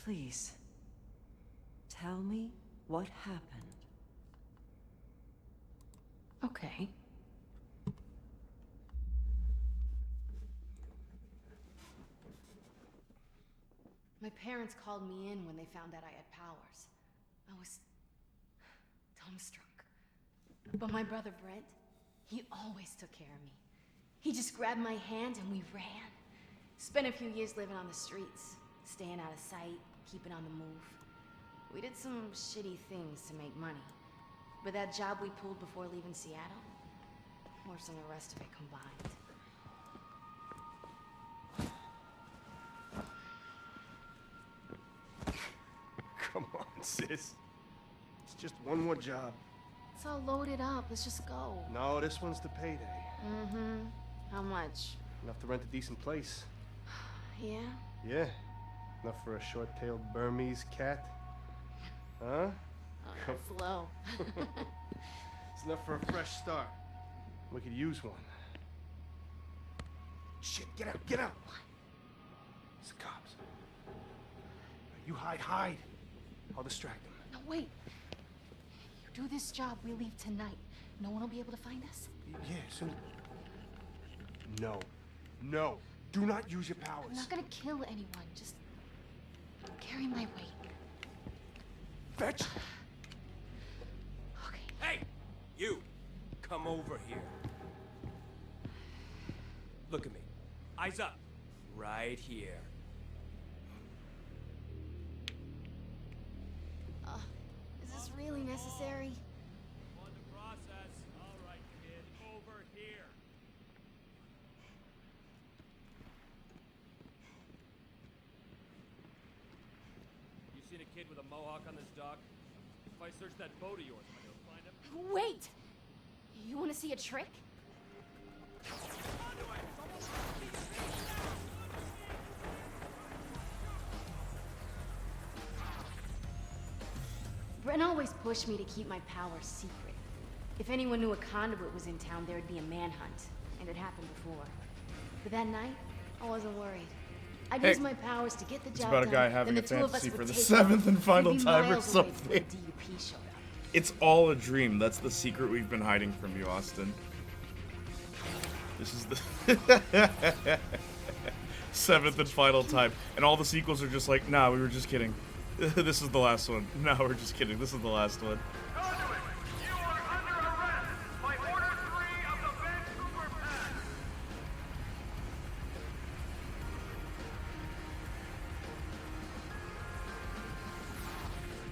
Please, tell me what happened. Okay. My parents called me in when they found out I had powers. I was dumbstruck. But my brother Brent, he always took care of me. He just grabbed my hand and we ran. Spent a few years living on the streets, staying out of sight, keeping on the move. We did some shitty things to make money. But that job we pulled before leaving Seattle, worse than the rest of it combined. Come on, sis. It's just one more job. It's all loaded up. Let's just go. No, this one's the payday. Mm-hmm. How much? Enough to rent a decent place. Yeah? Yeah. Enough for a short-tailed Burmese cat. Huh? Oh, that's low. It's enough for a fresh start. We could use one. Shit, get out, get out! What? It's the cops. You hide. I'll distract them. No, wait. You do this job, we leave tonight. No one will be able to find us? Yeah, so... No. Do not use your powers. I'm not gonna kill anyone. Just carry my weight. Fetch! Okay. Hey! You! Come over here. Look at me. Eyes up. Right here. Is this really necessary? On the process. All right, kid. Over here. You seen a kid with a mohawk on this dock? If I search that boat of yours, am I gonna find him? Wait! You wanna see a trick? Brent always pushed me to keep my powers secret. If anyone knew a conduit was in town, there'd be a manhunt. And it happened before. But that night, I wasn't worried. I'd use my powers to get the job It's about a guy done, having then a the two of us fantasy would for the take 7th off. and final We'd be time or miles away before something. the DUP showed up. It's all a dream. That's the secret we've been hiding from you, Austin. This is the 7th and final time. And all the sequels are just like, nah, we were just kidding. This is the last one. No, we're just kidding. This is the last one. Conduit, you are under arrest by Order 3 of the Vancouver Pact.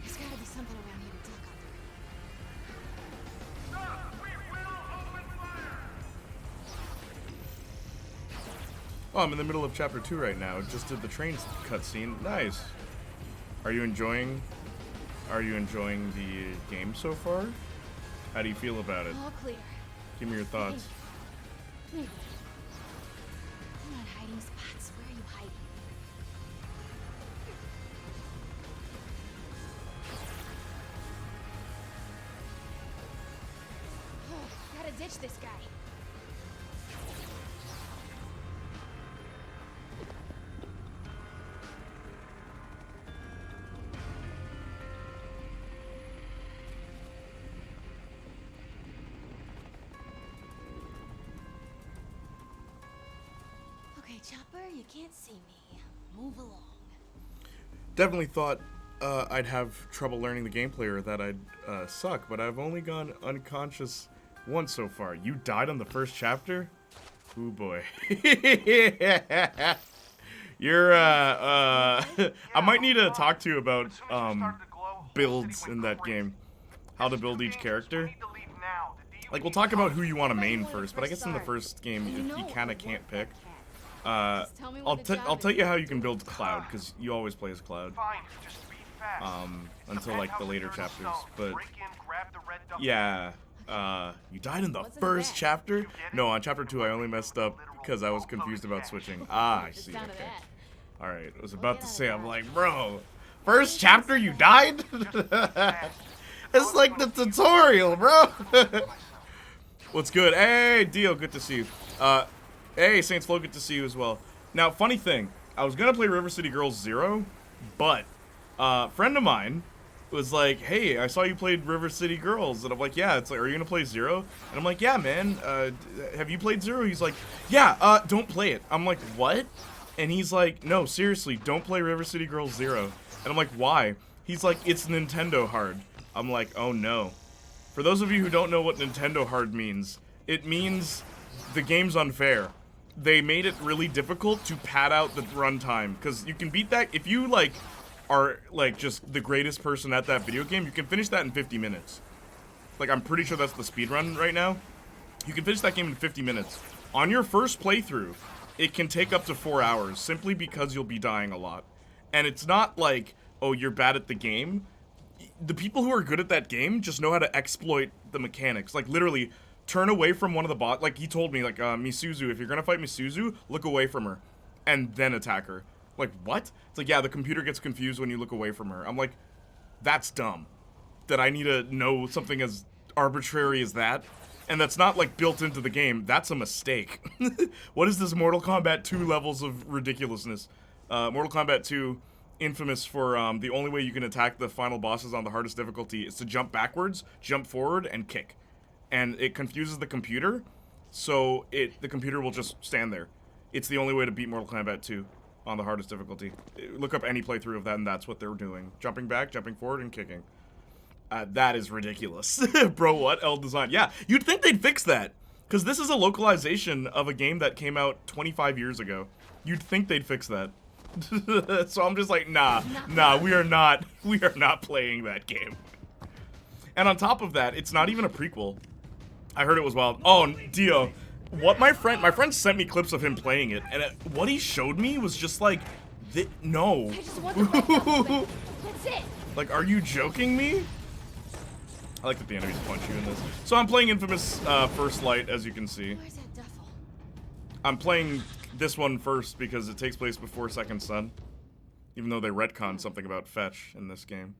There's gotta be something around here to duck under. Stop! We will open fire! Oh, I'm in the middle of chapter 2 right now. Just did the train cutscene. Nice. Are you enjoying the game so far? How do you feel about it? All clear. Give me your thoughts. Come on, hiding spots. Where are you hiding? Gotta ditch this guy. Okay, Chopper, you can't see me. Move along. Definitely thought I'd have trouble learning the gameplay or that I'd suck, but I've only gone unconscious once so far. You died on the first chapter? Ooh boy. You're I might need to talk to you about builds in that game. How to build each character. Like, we'll talk about who you want to main first, but I guess in the first game you kind of can't pick. I'll tell you how you can build Cloud, because you always play as Cloud. Until like the later chapters, but yeah, you died in the first chapter? No, on chapter 2 I only messed up because I was confused about switching. Ah, I see, okay. Alright, I was about to say, I'm like, bro, first chapter you died? It's like the tutorial, bro. What's good? Hey, Dio, good to see you. Hey, Saints Flow, good to see you as well. Now, funny thing, I was gonna play River City Girls 0, but Friend of mine was like, hey, I saw you played River City Girls. And I'm like, yeah. It's like, are you going to play Zero? And I'm like, yeah, man. Have you played Zero? He's like, yeah, don't play it. I'm like, what? And he's like, no, seriously, don't play River City Girls Zero. And I'm like, why? He's like, it's Nintendo hard. I'm like, oh no. For those of you who don't know what Nintendo hard means, it means the game's unfair. They made it really difficult to pad out the runtime. Because you can beat that, if you, like, are, like, just the greatest person at that video game, you can finish that in 50 minutes. Like, I'm pretty sure that's the speedrun right now. You can finish that game in 50 minutes. On your first playthrough, it can take up to 4 hours, simply because you'll be dying a lot. And it's not like, oh, you're bad at the game. The people who are good at that game just know how to exploit the mechanics. Like, literally, turn away from one of the bots. Like, he told me, like, Misuzu, if you're gonna fight Misuzu, look away from her. And then attack her. Like, what? It's like, yeah, the computer gets confused when you look away from her. I'm like, that's dumb. That I need to know something as arbitrary as that? And that's not, like, built into the game. That's a mistake. What is this Mortal Kombat 2 levels of ridiculousness? Mortal Kombat 2, infamous for the only way you can attack the final bosses on the hardest difficulty is to jump backwards, jump forward, and kick. And it confuses the computer, so the computer will just stand there. It's the only way to beat Mortal Kombat 2 on the hardest difficulty. Look up any playthrough of that, and that's what they're doing. Jumping back, jumping forward, and kicking. That is ridiculous. Bro, what? L design. Yeah, you'd think they'd fix that. Because this is a localization of a game that came out 25 years ago. You'd think they'd fix that. So I'm just like, nah, we are not playing that game. And on top of that, it's not even a prequel. I heard it was wild. Oh, Dio. What my friend sent me clips of him playing it, and what he showed me was just like, no. I just want the red velvet. That's it. Like, are you joking me? I like that the enemies punch you in this. So I'm playing Infamous First Light, as you can see. Where's that duffel? I'm playing this one first because it takes place before Second Son. Even though they retconned something about fetch in this game.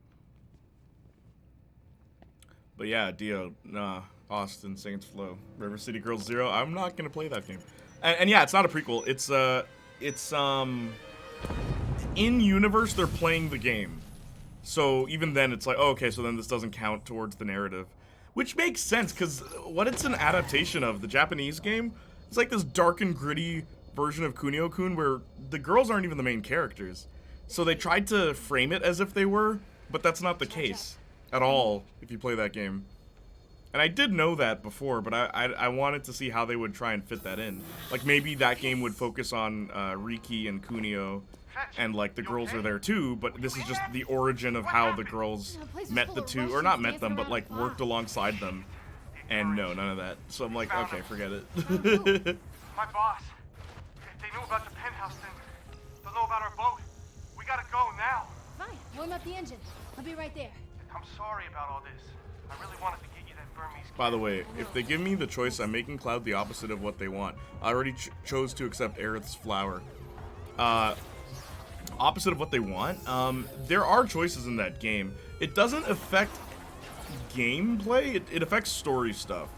But yeah, Dio, nah, Austin, Saints Flow, River City Girls Zero. I'm not gonna play that game. And yeah, it's not a prequel. It's in universe they're playing the game. So even then it's like, oh, okay, so then this doesn't count towards the narrative. Which makes sense, because what it's an adaptation of, the Japanese game, it's like this dark and gritty version of Kunio-kun where the girls aren't even the main characters. So they tried to frame it as if they were, but that's not the case at all if you play that game. And I did know that before, but I wanted to see how they would try and fit that in. Like, maybe that game would focus on Riki and Kunio, and, like, the girls are there too, but this is just the origin of how the girls met the two, or not met them, but, like, worked alongside them. And no, none of that. So I'm like, okay, forget it. My boss. If they knew about the penthouse thing, they'll know about our boat. We gotta go now. Fine. Warm up the engine. I'll be right there. I'm sorry about all this. I really wanted to get you that Burmese. By the way, if they give me the choice, I'm making Cloud the opposite of what they want. I already chose to accept Aerith's flower. Opposite of what they want. There are choices in that game. It doesn't affect gameplay, it affects story stuff.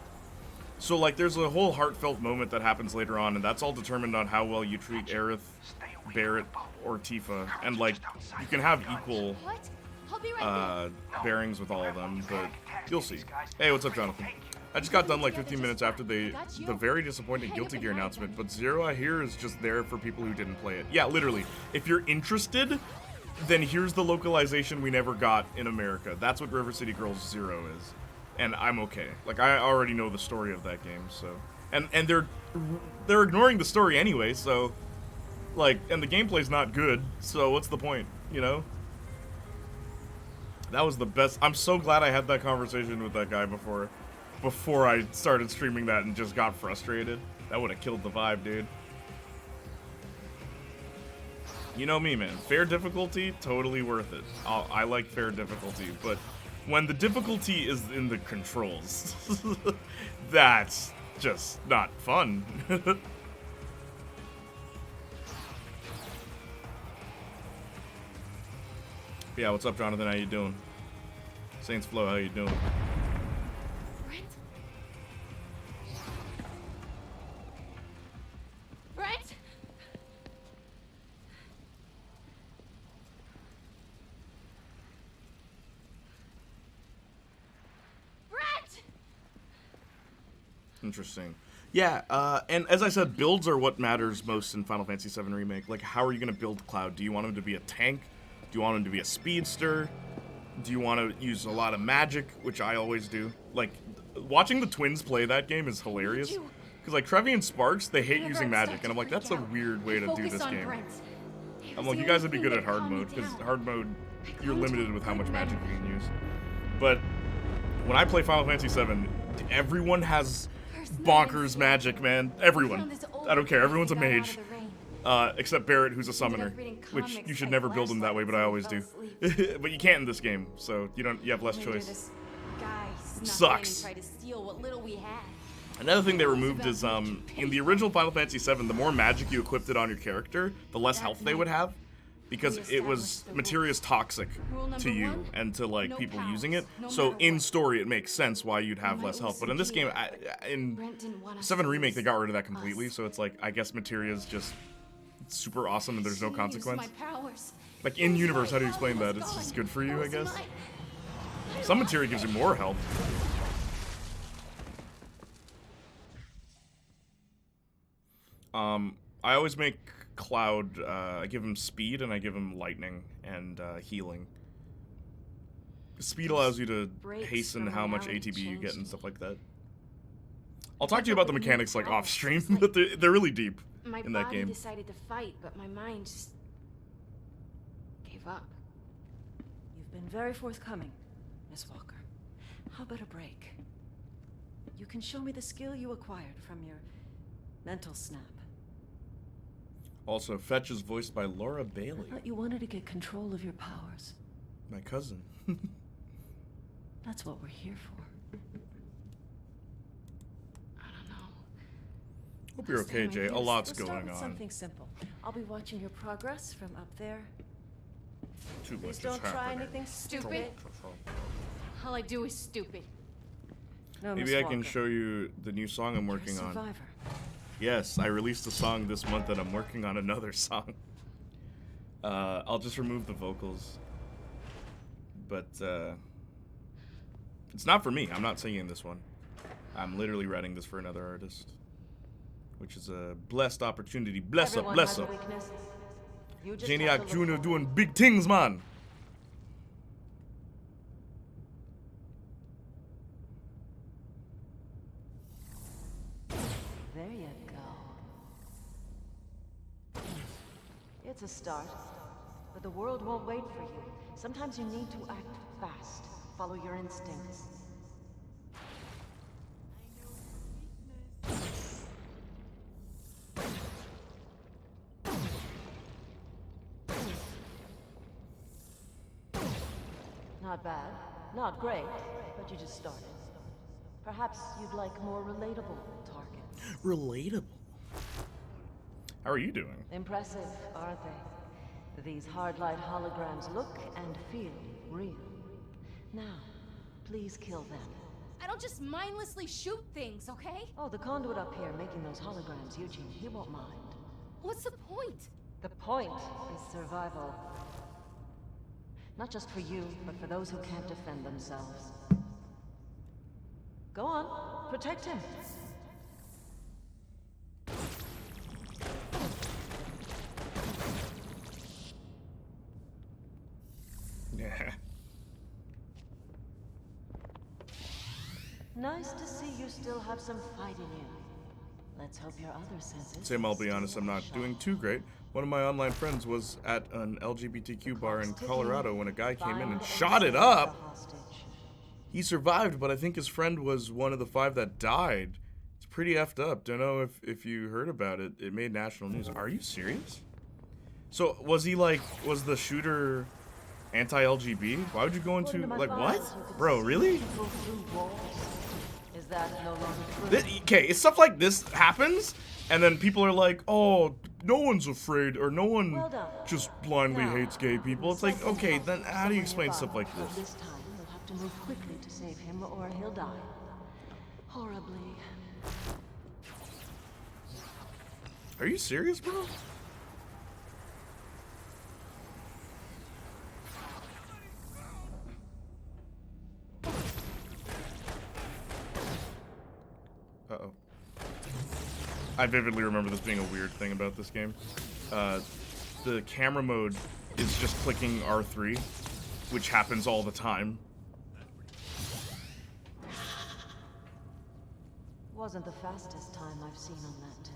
So, like, there's a whole heartfelt moment that happens later on, and that's all determined on how well you treat Aerith, Barrett, or Tifa. And, like, you can have equal What? I'll be right there. bearings with all of them, but you'll see. Hey, what's up, Jonathan? I just got done like 15 minutes after the very disappointing Guilty Gear announcement, but Zero, I hear, is just there for people who didn't play it. Yeah, literally. If you're interested, then here's the localization we never got in America. That's what River City Girls Zero is. And I'm okay. Like, I already know the story of that game, so... And they're ignoring the story anyway, so... Like, and the gameplay's not good, so what's the point, you know? That was the best. I'm so glad I had that conversation with that guy before I started streaming that and just got frustrated. That would have killed the vibe, dude. You know me, man. Fair difficulty, totally worth it. I like fair difficulty, but when the difficulty is in the controls, that's just not fun. Yeah, what's up, Jonathan? How you doing? Saints Flow, how you doing? Brent? Brent? Interesting. Yeah, and as I said, builds are what matters most in Final Fantasy VII Remake. Like, how are you going to build Cloud? Do you want him to be a tank? Do you want him to be a speedster? Do you want to use a lot of magic, which I always do? Like, watching the twins play that game is hilarious. Because, like, Trevi and Sparks, they hate using magic, and I'm like, that's a weird way to do this game. I'm like, you guys would be good at hard mode, because hard mode, you're limited with how much magic you can use. But when I play Final Fantasy VII, everyone has bonkers magic, man. Everyone. I don't care. Everyone's a mage. Except Barrett, who's a summoner, which you should never build him that way, but I always do. But you can't in this game, so you have less choice. Sucks. Another thing they removed is, in the original Final Fantasy VII, the more magic you equipped it on your character, the less health they would have, because it was materia's toxic to you and to, like, people using it. So in story, it makes sense why you'd have less health. But in this game, in 7 Remake, they got rid of that completely, so it's like, I guess materia's just super awesome and there's no consequence. Like, in universe, how do you explain that? It's just good for you, I guess. Some materia gives you more health. I always make Cloud, I give him speed and I give him lightning and healing. Speed allows you to hasten how much ATB you get and stuff like that. I'll talk to you about the mechanics, like, off stream, but they're really deep in that game. My body decided to fight, but my mind just gave up. You've been very forthcoming, Miss Walker. How about a break? You can show me the skill you acquired from your mental snap. Also, Fetch is voiced by Laura Bailey. I thought you wanted to get control of your powers. My cousin. That's what we're here for. I don't know. Hope you're okay, Jay. A lot's going on. Something simple. I'll be watching your progress from up there. Too much Please is don't try happening. anything Stupid. All I do is stupid. No, Maybe Miss I can Walker. show you the new song I'm You're a working on. survivor. Yes, I released a song this month and I'm working on another song. I'll just remove the vocals. But, it's not for me. I'm not singing this one. I'm literally writing this for another artist. Which is a blessed opportunity. Bless up, bless up. Janiac Jr. doing big things, man. There you go. It's a start, but the world won't wait for you. Sometimes you need to act fast. Follow your instincts. Not bad, not great, but you just started. Perhaps you'd like more relatable targets. Relatable. How are you doing? Impressive, aren't they? These hard-light holograms look and feel real. Now, please kill them. I don't just mindlessly shoot things, okay? Oh, the conduit up here making those holograms, Eugene, he won't mind. What's the point? The point is survival. Not just for you, but for those who can't defend themselves. Go on, protect him. Yeah. Nice to see you still have some fight in you. Let's hope your other senses... Sam, I'll be honest, I'm not doing too great. One of my online friends was at an LGBTQ bar in Colorado when a guy came in and shot it up. He survived, but I think his friend was one of the 5 that died. It's pretty effed up. Don't know if you heard about it. It made national news. Are you serious? So, was he like, was the shooter anti-LGB? Why would you go into, like, what? Bro, really? Is that no longer true? Okay, it's stuff like this happens, and then people are like, oh, no one's afraid, or no one just blindly hates gay people. It's like, okay, then how do you explain stuff like this? This time, you'll have to move quickly to save him, or he'll die. Horribly. Are you serious, bro? Uh-oh. I vividly remember this being a weird thing about this game. The camera mode is just clicking R3, which happens all the time. Wasn't the fastest time I've seen on that test.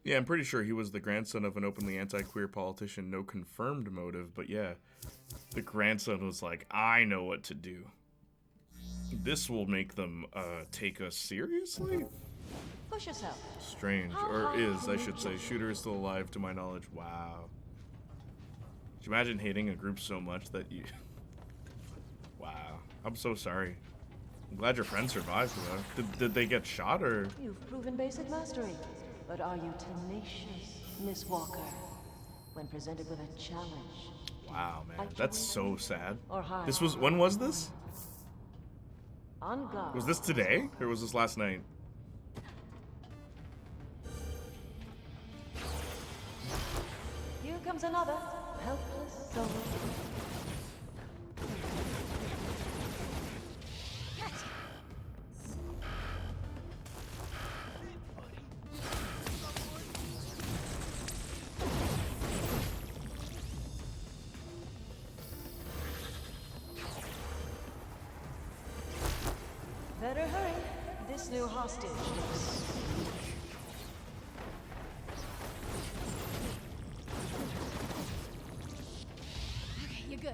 Yeah, I'm pretty sure he was the grandson of an openly anti-queer politician, no confirmed motive, but yeah, the grandson was like, I know what to do. This will make them take us seriously? Push yourself. Strange, or is, I should say. Shooter is still alive to my knowledge. Wow. Could you imagine hating a group so much that you... Wow. I'm so sorry. I'm glad your friend survived, though. Did they get shot, or...? You've proven basic mastery. But are you tenacious, Miss Walker, when presented with a challenge? Wow, man. That's so sad. Or hide? This was... When was this? On guard. Was this today? Or was this last night? Here comes another helpless soul. Better hurry. This new hostage looks weak. Okay, you're good.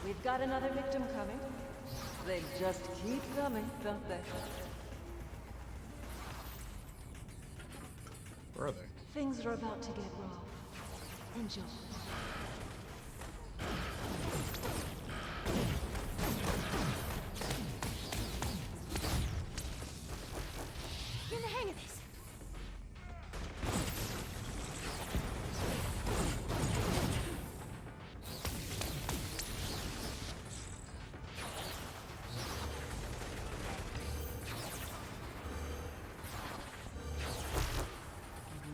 We've got another victim coming. They just keep coming, don't they? Where are they? Things are about to get raw. Enjoy. Get in the hang of this.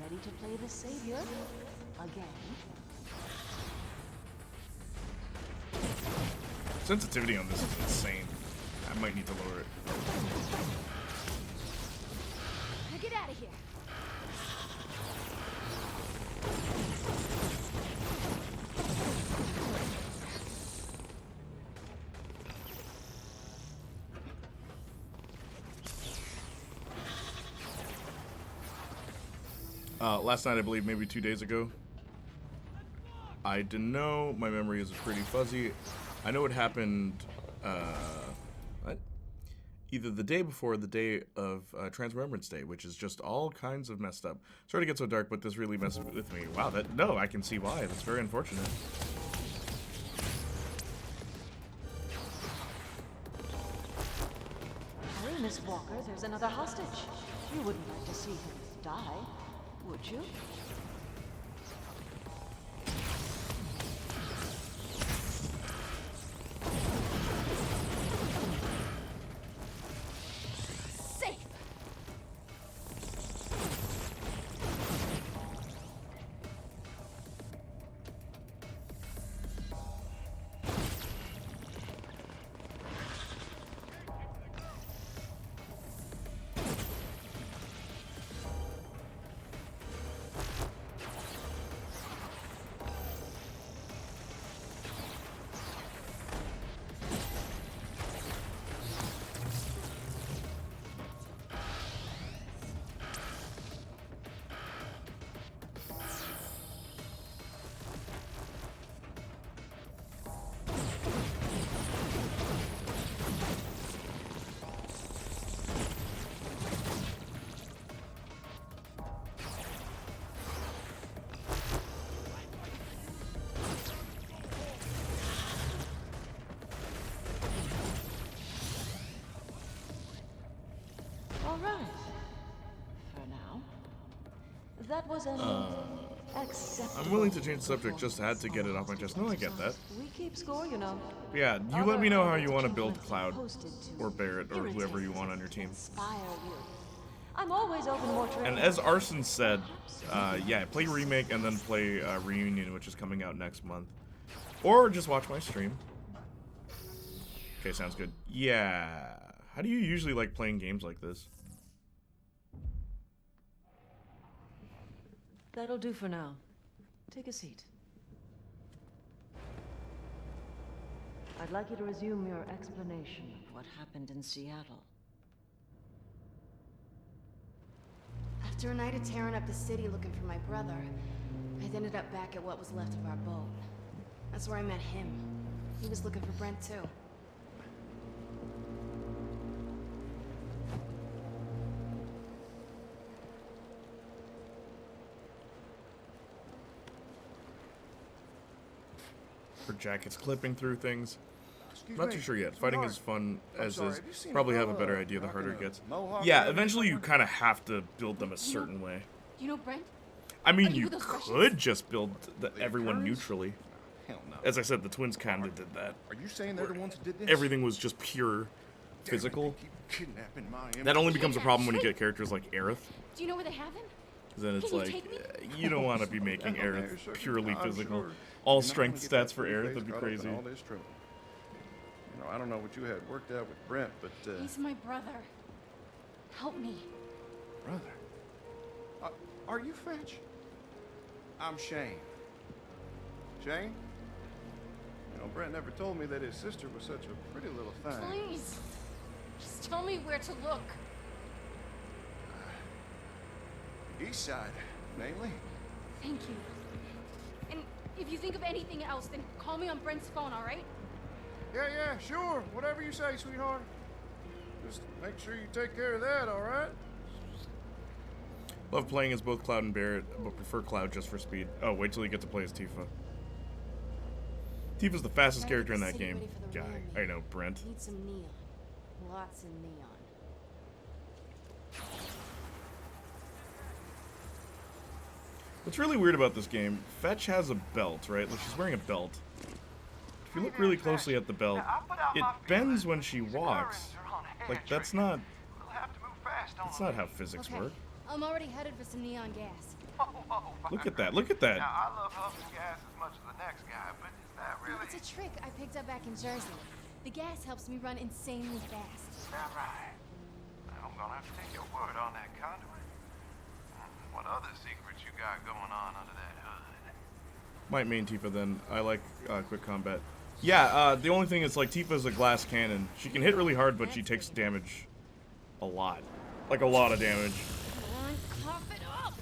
Ready to play the savior? Again? Sensitivity on this is insane. I might need to lower it. Now get out of here. Last night, I believe, maybe 2 days ago. I didn't know. My memory is pretty fuzzy. I know it happened, what? Either the day before or the day of Transremembrance Day, which is just all kinds of messed up. Sorry to get so dark, but this really messes with me. Wow, no, I can see why. That's very unfortunate. Hurry, Miss Walker, there's another hostage. You wouldn't like to see him die, would you? Safe. All right. For now. That was an acceptable. I'm willing to change the subject, just had to get it off my chest. No, I get that. We keep score, you know. Yeah, you let me know how you want to build Cloud, or Barrett, or whoever you want on your team. Inspire you. I'm always open to more training. And as Arson said, yeah, play Remake and then play Reunion, which is coming out next month. Or just watch my stream. Okay, sounds good. Yeah. How do you usually like playing games like this? That'll do for now. Take a seat. I'd like you to resume your explanation of what happened in Seattle. After a night of tearing up the city looking for my brother, I ended up back at what was left of our boat. That's where I met him. He was looking for Brent too. Her jacket's clipping through things. Excuse Not me. too sure yet. Fighting is fun as sorry, is. have you seen Probably a have a fellow better idea the harder it rocking a gets. mohawk Yeah, around eventually you somewhere? kind of have to build them a certain way. You know Brent? I mean, Are you you with those could Russians? just build everyone Kurds? neutrally. Hell no. As I said, the twins kind of did that. Are you saying they're the ones who did this? Everything was just pure Damn it, physical. they keep kidnapping my That only becomes a problem when you get characters like Aerith. Do you know where they have him? Then it's Can you like, take me? you don't want to be making Yeah, Aerith sure. purely I'm physical. sure. All You're not strength gonna get stats that for pretty Aerith face would be caught up in crazy. all this trouble. You know, I don't know what you had worked out with Brent, but He's my brother. Help me. brother, are you French? I'm Shane. Shane? You know, Brent never told me that his sister was such a pretty little thing. Please. Just tell me where to look. East side, mainly. Thank you. And if you think of anything else, then call me on Brent's phone, all right? Yeah, sure. Whatever you say, sweetheart. Just make sure you take care of that, all right? Love playing as both Cloud and Barrett, but prefer Cloud just for speed. Oh, wait till you get to play as Tifa. Tifa's the fastest character in that game. Guy. I know, Brent. Need some neon. Lots of neon. What's really weird about this game, Fetch has a belt, right? Like, she's wearing a belt. If you look really closely at the belt, it bends when she walks. Like, that's not how physics work. I'm already headed for some neon gas. Look at that, look at that. Now, I love huffing gas as much as the next guy, but is that really... It's a trick I picked up back in Jersey. The gas helps me run insanely fast. Is that right? I'm gonna have to take your word on that conduit. What other secrets you got going on under that hood? Might main Tifa then. I like quick combat. Yeah, the only thing is, like, Tifa's a glass cannon. She can hit really hard, but she takes damage a lot. Like, a lot of damage. Come on, cough it up!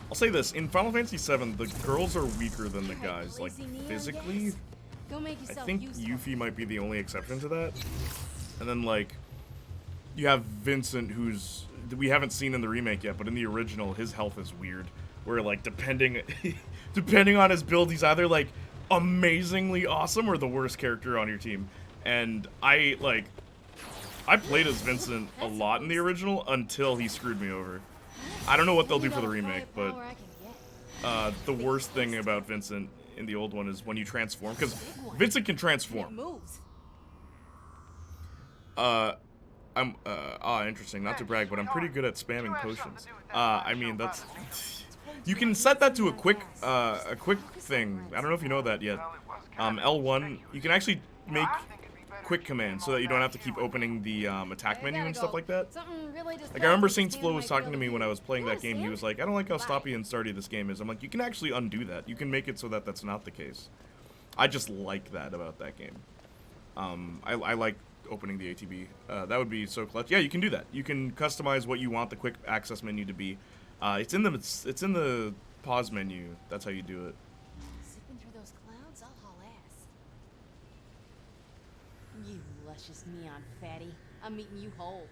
I'll say this, in Final Fantasy VII, the girls are weaker than the guys. Like, physically, Go make I yourself think useful. Yuffie might be the only exception to that. And then, like, you have Vincent, who's... we haven't seen in the remake yet, but in the original, his health is weird. Where, like, depending on his build, he's either, like, amazingly awesome or the worst character on your team. And I played as Vincent a lot in the original until he screwed me over. I don't know what they'll do for the remake, but the worst thing about Vincent in the old one is when you transform, because Vincent can transform. Interesting, not to brag, but I'm pretty good at spamming potions. I mean, that's... You can set that to a quick thing. I don't know if you know that yet. L1, you can actually make quick commands so that you don't have to keep opening the attack menu and stuff like that. Like, I remember Saints Flow was talking to me when I was playing that game. He was like, I don't like how stoppy and starty this game is. I'm like, you can actually undo that. You can make it so that that's not the case. I just like that about that game. I like opening the ATB. That would be so clutch. Yeah, you can do that. You can customize what you want the quick access menu to be. It's in the pause menu. That's how you do it. Zipping through those clouds, I'll haul ass. You luscious neon fatty. I'm eating you whole.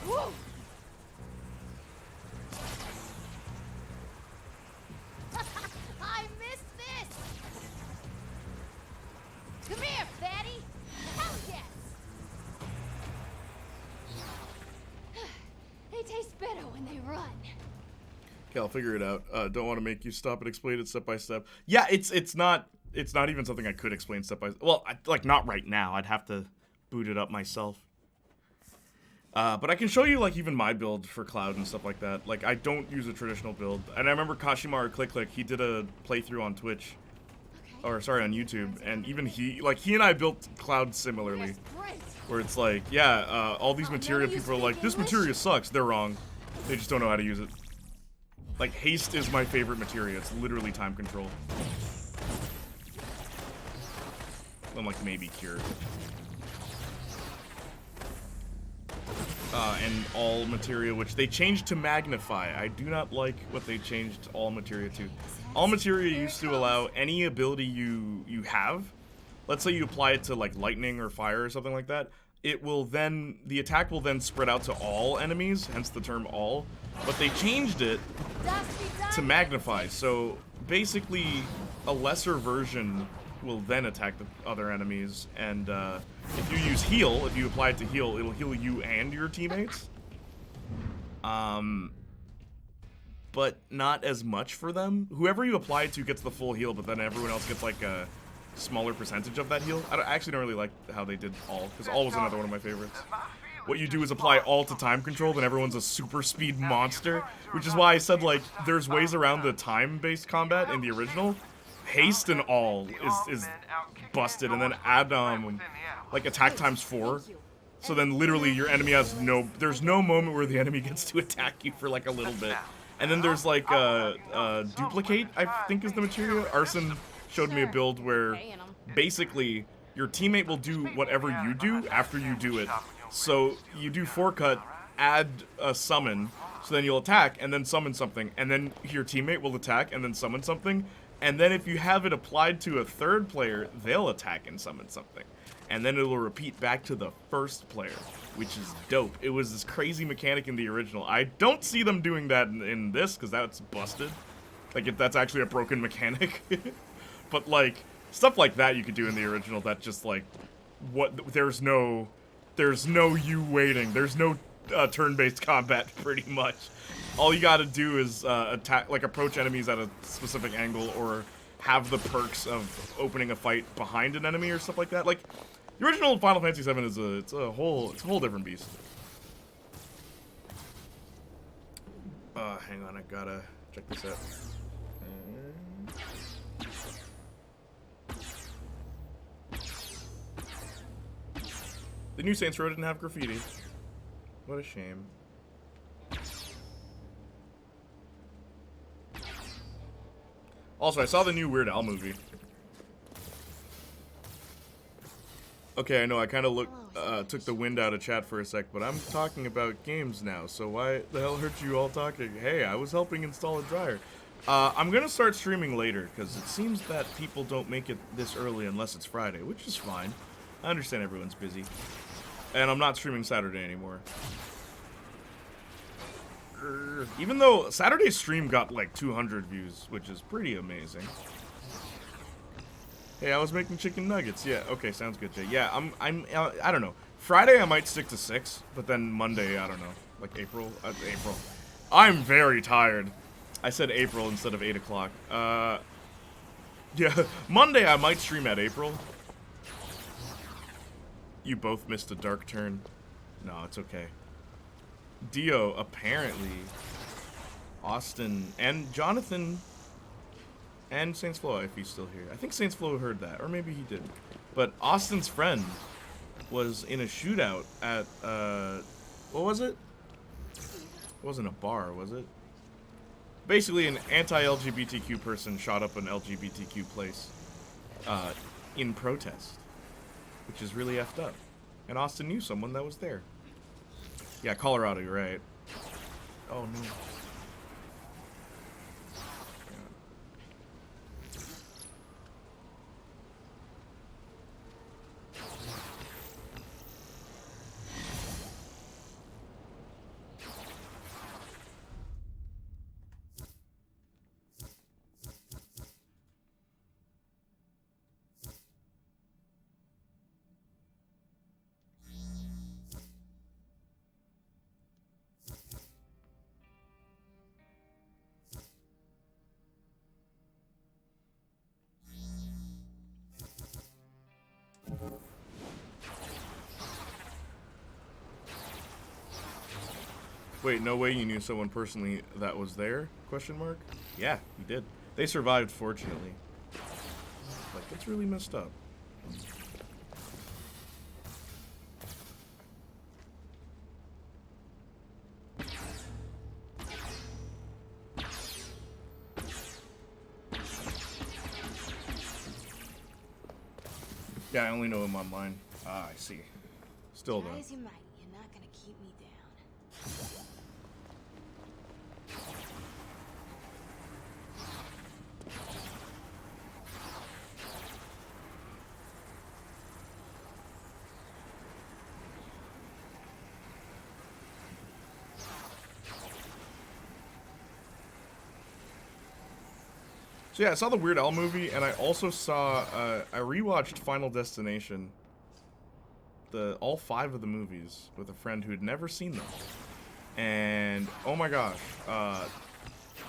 Whoa! I missed this! Come here, fatty! Hell yes! better when they run. Okay, I'll figure it out. Don't want to make you stop and explain it step by step. Yeah, it's not even something I could explain step by step. Well, like not right now. I'd have to boot it up myself. But I can show you like even my build for Cloud and stuff like that. Like I don't use a traditional build. And I remember Kashimaru Click, he did a playthrough on Twitch. Okay. Or sorry, on YouTube. And even he and I built Cloud similarly. Where it's like, yeah, all these materia people are like, this materia sucks. They're wrong. They just don't know how to use it. Like, haste is my favorite materia. It's literally time control. And like maybe cure. And all materia, which they changed to magnify. I do not like what they changed all materia to. All materia used to allow any ability you have. Let's say you apply it to like lightning or fire or something like that. It will then, the attack will then spread out to all enemies, hence the term all. But they changed it to magnify. So basically, a lesser version will then attack the other enemies, and if you use heal, if you apply it to heal, it'll heal you and your teammates. But not as much for them. Whoever you apply it to gets the full heal, but then everyone else gets like a smaller percentage of that heal. I actually don't really like how they did all, because all was another one of my favorites. What you do is apply all to time control, then everyone's a super speed monster, which is why I said like there's ways around the time-based combat in the original. Haste and all is busted, and then add like attack times 4. So then literally your enemy has there's no moment where the enemy gets to attack you for like a little bit. And then there's like duplicate, I think is the material. Arson showed me a build where basically your teammate will do whatever you do after you do it. So you do 4-cut, add a summon, so then you'll attack and then summon something, and then your teammate will attack and then summon something. And then if you have it applied to a third player, they'll attack and summon something. And then it'll repeat back to the first player, which is dope. It was this crazy mechanic in the original. I don't see them doing that in this, because that's busted. Like, if that's actually a broken mechanic. But, like, stuff like that you could do in the original that just, like, there's no you waiting. There's no turn-based combat, pretty much. All you gotta do is attack, like approach enemies at a specific angle, or have the perks of opening a fight behind an enemy or stuff like that. Like the original Final Fantasy VII is it's a whole different beast. Hang on, I gotta check this out. The new Saints Row didn't have graffiti. What a shame. Also, I saw the new Weird Al movie. Okay, I know I kind of took the wind out of chat for a sec, but I'm talking about games now, so why the hell hurt you all talking? Hey, I was helping install a dryer. I'm gonna start streaming later, because it seems that people don't make it this early unless it's Friday, which is fine. I understand everyone's busy. And I'm not streaming Saturday anymore. Even though Saturday's stream got like 200 views, which is pretty amazing. Hey, I was making chicken nuggets. Yeah, okay, sounds good, Jay. Yeah, I don't know. Friday I might stick to 6, but then Monday, I don't know. Like April? April. I'm very tired. I said April instead of 8 o'clock. Yeah, Monday I might stream at April. You both missed a dark turn. No, it's okay. Dio, apparently, Austin, and Jonathan, and Saints Flow, if he's still here. I think Saints Flow heard that, or maybe he didn't. But Austin's friend was in a shootout at, what was it? It wasn't a bar, was it? Basically, an anti-LGBTQ person shot up an LGBTQ place in protest, which is really effed up. And Austin knew someone that was there. Yeah, Colorado, you're right. Oh, no. Wait, no way you knew someone personally that was there? Question mark? Yeah, he did. They survived, fortunately. Like, that's really messed up. Yeah, I only know him online. Ah, I see. Still though. Try as you might, you're not gonna keep me down. So yeah, I saw the Weird Al movie, and I also saw, I rewatched Final Destination, all 5 of the movies, with a friend who had never seen them. And, oh my gosh,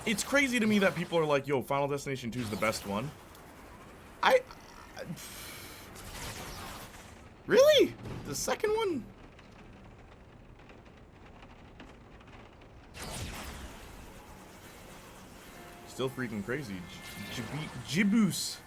it's crazy to me that people are like, yo, Final Destination 2 is the best one. Really? The second one? Still freaking crazy. Jiboos.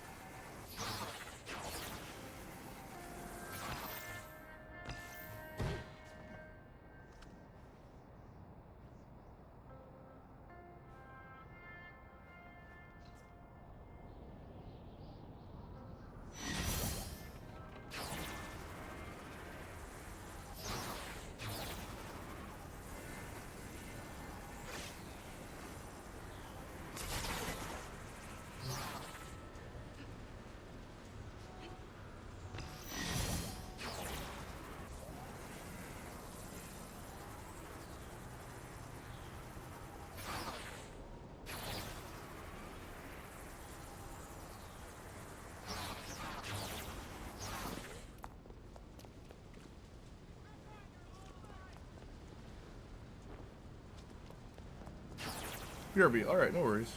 BRB, alright, no worries.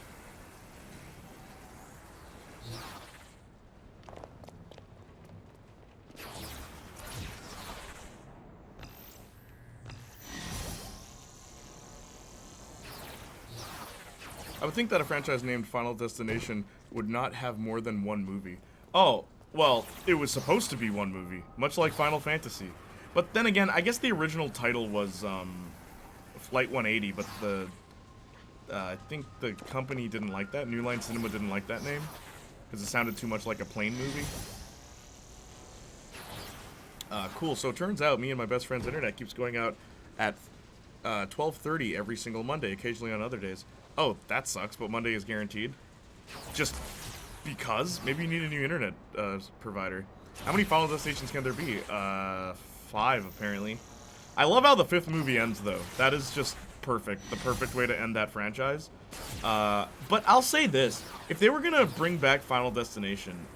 I would think that a franchise named Final Destination would not have more than one movie. Oh, well, it was supposed to be one movie, much like Final Fantasy. But then again, I guess the original title was Flight 180, but I think the company didn't like that. New Line Cinema didn't like that name because it sounded too much like a plane movie. Cool. So it turns out me and my best friend's internet keeps going out at 12:30 every single Monday, occasionally on other days. Oh, that sucks, but Monday is guaranteed. Just because? Maybe you need a new internet provider. How many Final Destinations can there be? 5, apparently. I love how the 5th movie ends, though. That is just perfect. The perfect way to end that franchise. But I'll say this. If they were going to bring back Final Destination,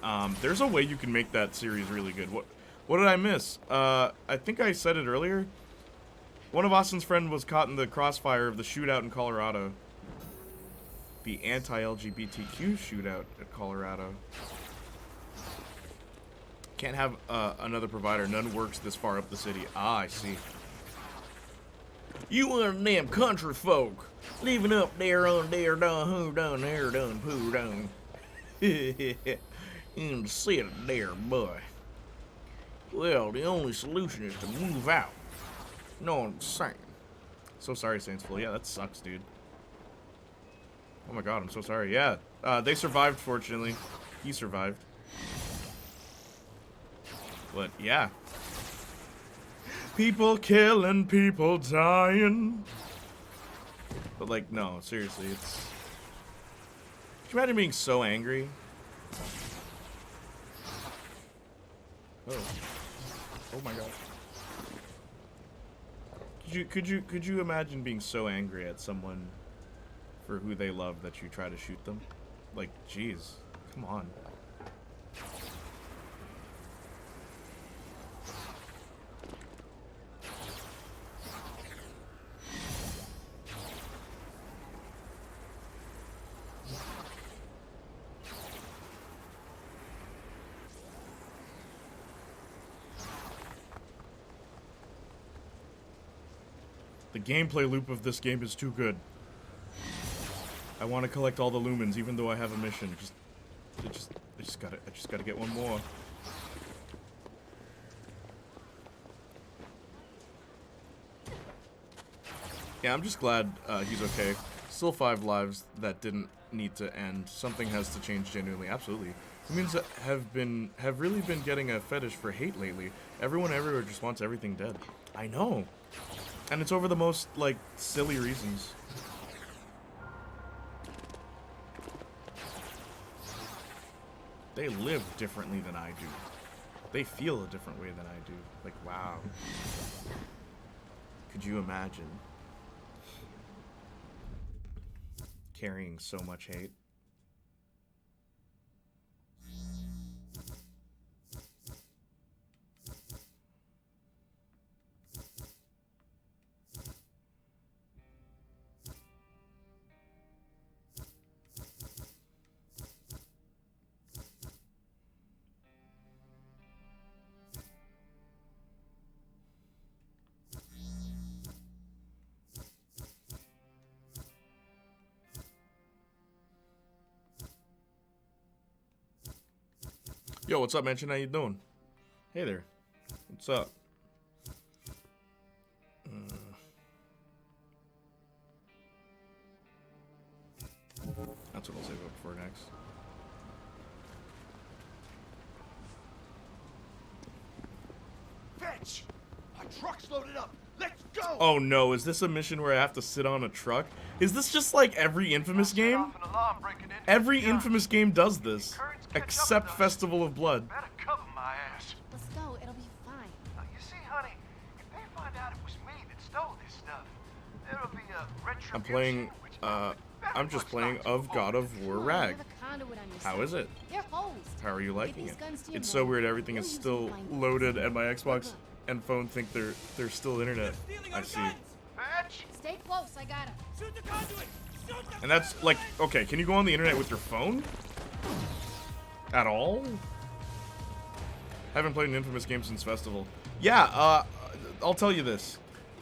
there's a way you can make that series really good. What did I miss? I think I said it earlier. One of Austin's friends was caught in the crossfire of the shootout in Colorado. The anti-LGBTQ shootout at Colorado. Can't have another provider. None works this far up the city. Ah, I see. You one of them country folk living up there on there done who done there done poo done. In the city there, boy. Well, the only solution is to move out. Know what I'm saying? So sorry, Saintsful. Yeah, that sucks, dude. Oh my god, I'm so sorry. Yeah, they survived, fortunately. He survived. But, yeah. People killing, people dying. But, like, no, seriously, it's... Could you imagine being so angry? Oh. Oh my god. Could you imagine being so angry at someone for who they love that you try to shoot them? Like, jeez, come on. The The gameplay loop of this game is too good. I want to collect all the lumens, even though I have a mission. I just gotta get one more. Yeah, I'm just glad he's okay. Still 5 lives that didn't need to end. Something has to change genuinely. Absolutely. Humans have really been getting a fetish for hate lately. Everyone everywhere just wants everything dead. I know. And it's over the most, like, silly reasons. They live differently than I do. They feel a different way than I do. Like, wow. Could you imagine carrying so much hate? Yo, what's up, Mention? How you doing? Hey there. What's up? That's what I'll save up for next. Fetch! Our truck's loaded up. Let's go! Oh no, is this a mission where I have to sit on a truck? Is this just like every Infamous game? Every Infamous game does this, except Festival of Blood. Better cover my ass. Let's go. It'll be fine. You see, honey, if they find out it was me that stole this stuff, it'll be a retribution. I'm playing, I'm just playing of God of War Rag. How is it? How are you liking it? It's so weird, everything is still loaded and my Xbox and phone think they're still internet. I see. Stay close, I got him. Shoot the conduit! Shoot the And that's like, okay, can you go on the internet with your phone? At all? Haven't played an Infamous game since Festival. Yeah, I'll tell you this.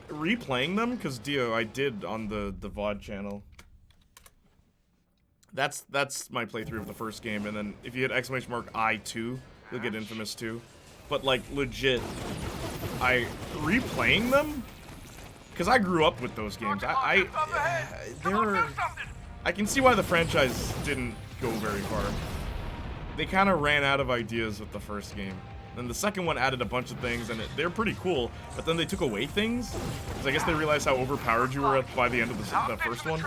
Replaying them, because Dio, I did on the VOD channel. That's my playthrough of the first game, and then if you hit exclamation mark I2, you'll get Infamous 2. But like legit, replaying them, because I grew up with those games. I can see why the franchise didn't go very far. They kind of ran out of ideas with the first game. And the second one added a bunch of things, and they're pretty cool. But then they took away things, because I guess they realized how overpowered you were by the end of the first one.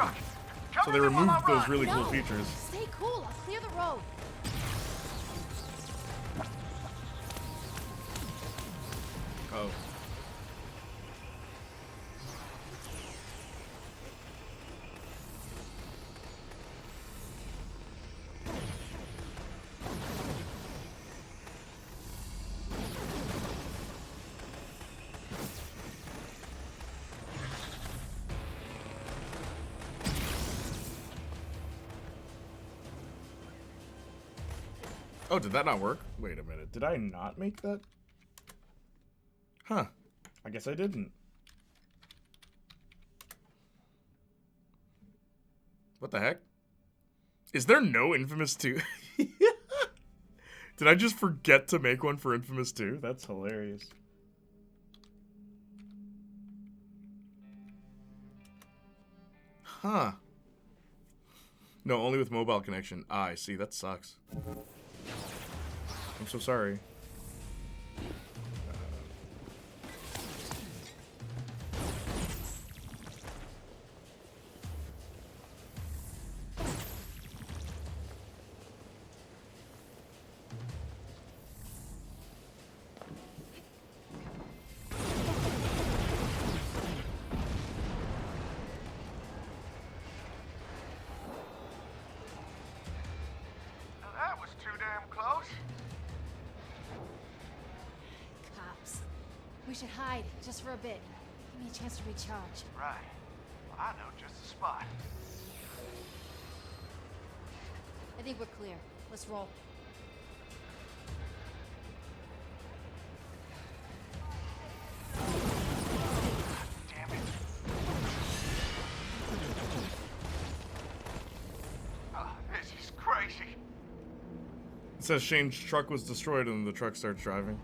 So they removed those really cool features. Stay cool. I'll clear the road. Oh. Oh, did that not work? Wait a minute. Did I not make that? Huh. I guess I didn't. What the heck? Is there no Infamous 2? Did I just forget to make one for Infamous 2? That's hilarious. Huh. No, only with mobile connection. Ah, I see. That sucks. I'm so sorry. We should hide, just for a bit. Give me a chance to recharge. Right. Well, I know just the spot. I think we're clear. Let's roll. Damn it. says Shane's truck was destroyed and the truck starts driving.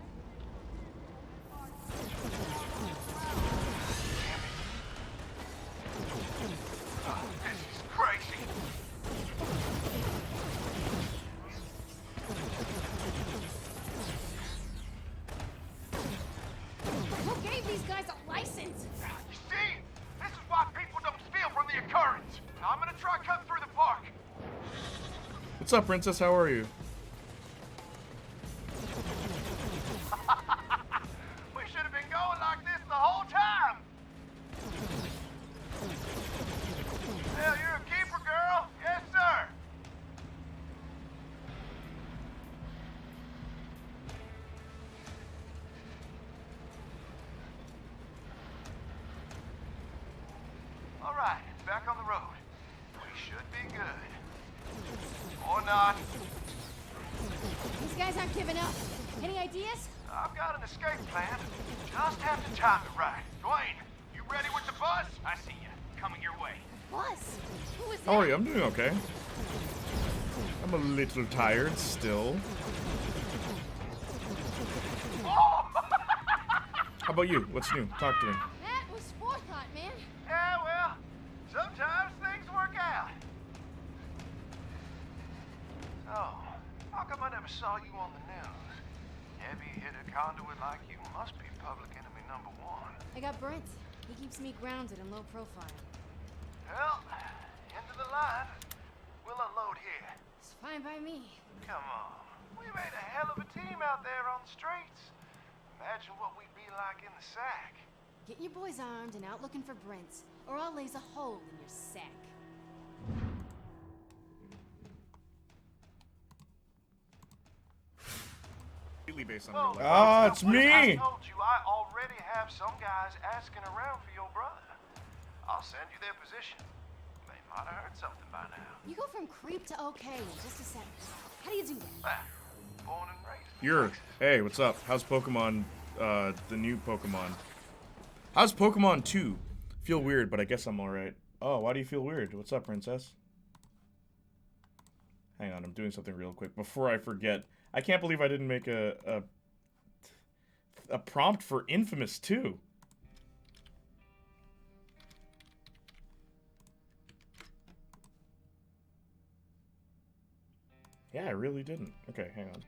What's up, Princess? How are you? We should have been going like this the whole time. Hell, you're a keeper, girl. Yes, sir. All right, back on the road. We should be good. Or not. These guys aren't giving up. Any ideas? I've got an escape plan. Just have to time it right. Dwayne, you ready with the bus? I see you. Coming your way. Bus? Who is that? How are you? I'm doing okay. I'm a little tired still. Oh! How about you? What's new? Talk to me. That was forethought, man. Yeah, well, sometimes things work out. Oh, how come I never saw you on the news? Heavy-hitter conduit like you must be public enemy number one. I got Brent. He keeps me grounded and low profile. Well, end of the line. We'll unload here. It's fine by me. Come on. We made a hell of a team out there on the streets. Imagine what we'd be like in the sack. Get your boys armed and out looking for Brent, or I'll laze a hole in your sack. Based on Oh, real life. It's me! I told you I already have some guys asking around for your brother. I'll send you their position. They might have heard something by now. You go from creep to okay in just a second. How do you do that? Born and raised. You're. Hey, what's up? How's Pokemon, the new Pokemon? How's Pokemon 2? Feel weird, but I guess I'm alright. Oh, why do you feel weird? What's up, Princess? Hang on, I'm doing something real quick before I forget. I can't believe I didn't make a prompt for inFAMOUS 2. Yeah, I really didn't. Okay, hang on.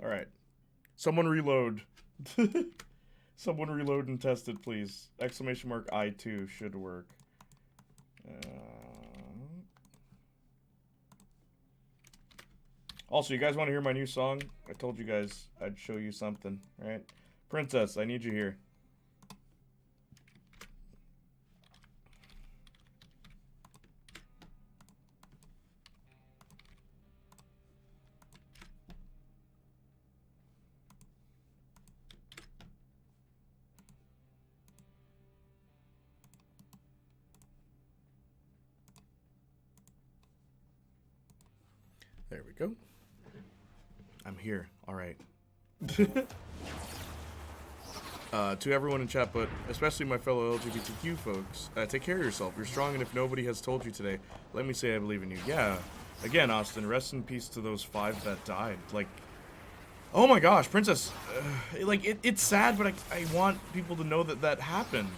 Alright. Someone reload. Someone reload and test it, please. Exclamation mark I2 should work. Also, you guys want to hear my new song? I told you guys I'd show you something, right? Princess, I need you here. There we go. I'm here. All right. To everyone in chat, but especially my fellow LGBTQ folks, take care of yourself. You're strong, and if nobody has told you today, let me say I believe in you. Yeah. Again, Austin, rest in peace to those 5 that died. Like, oh my gosh, Princess. Like, it's sad, but I want people to know that that happened.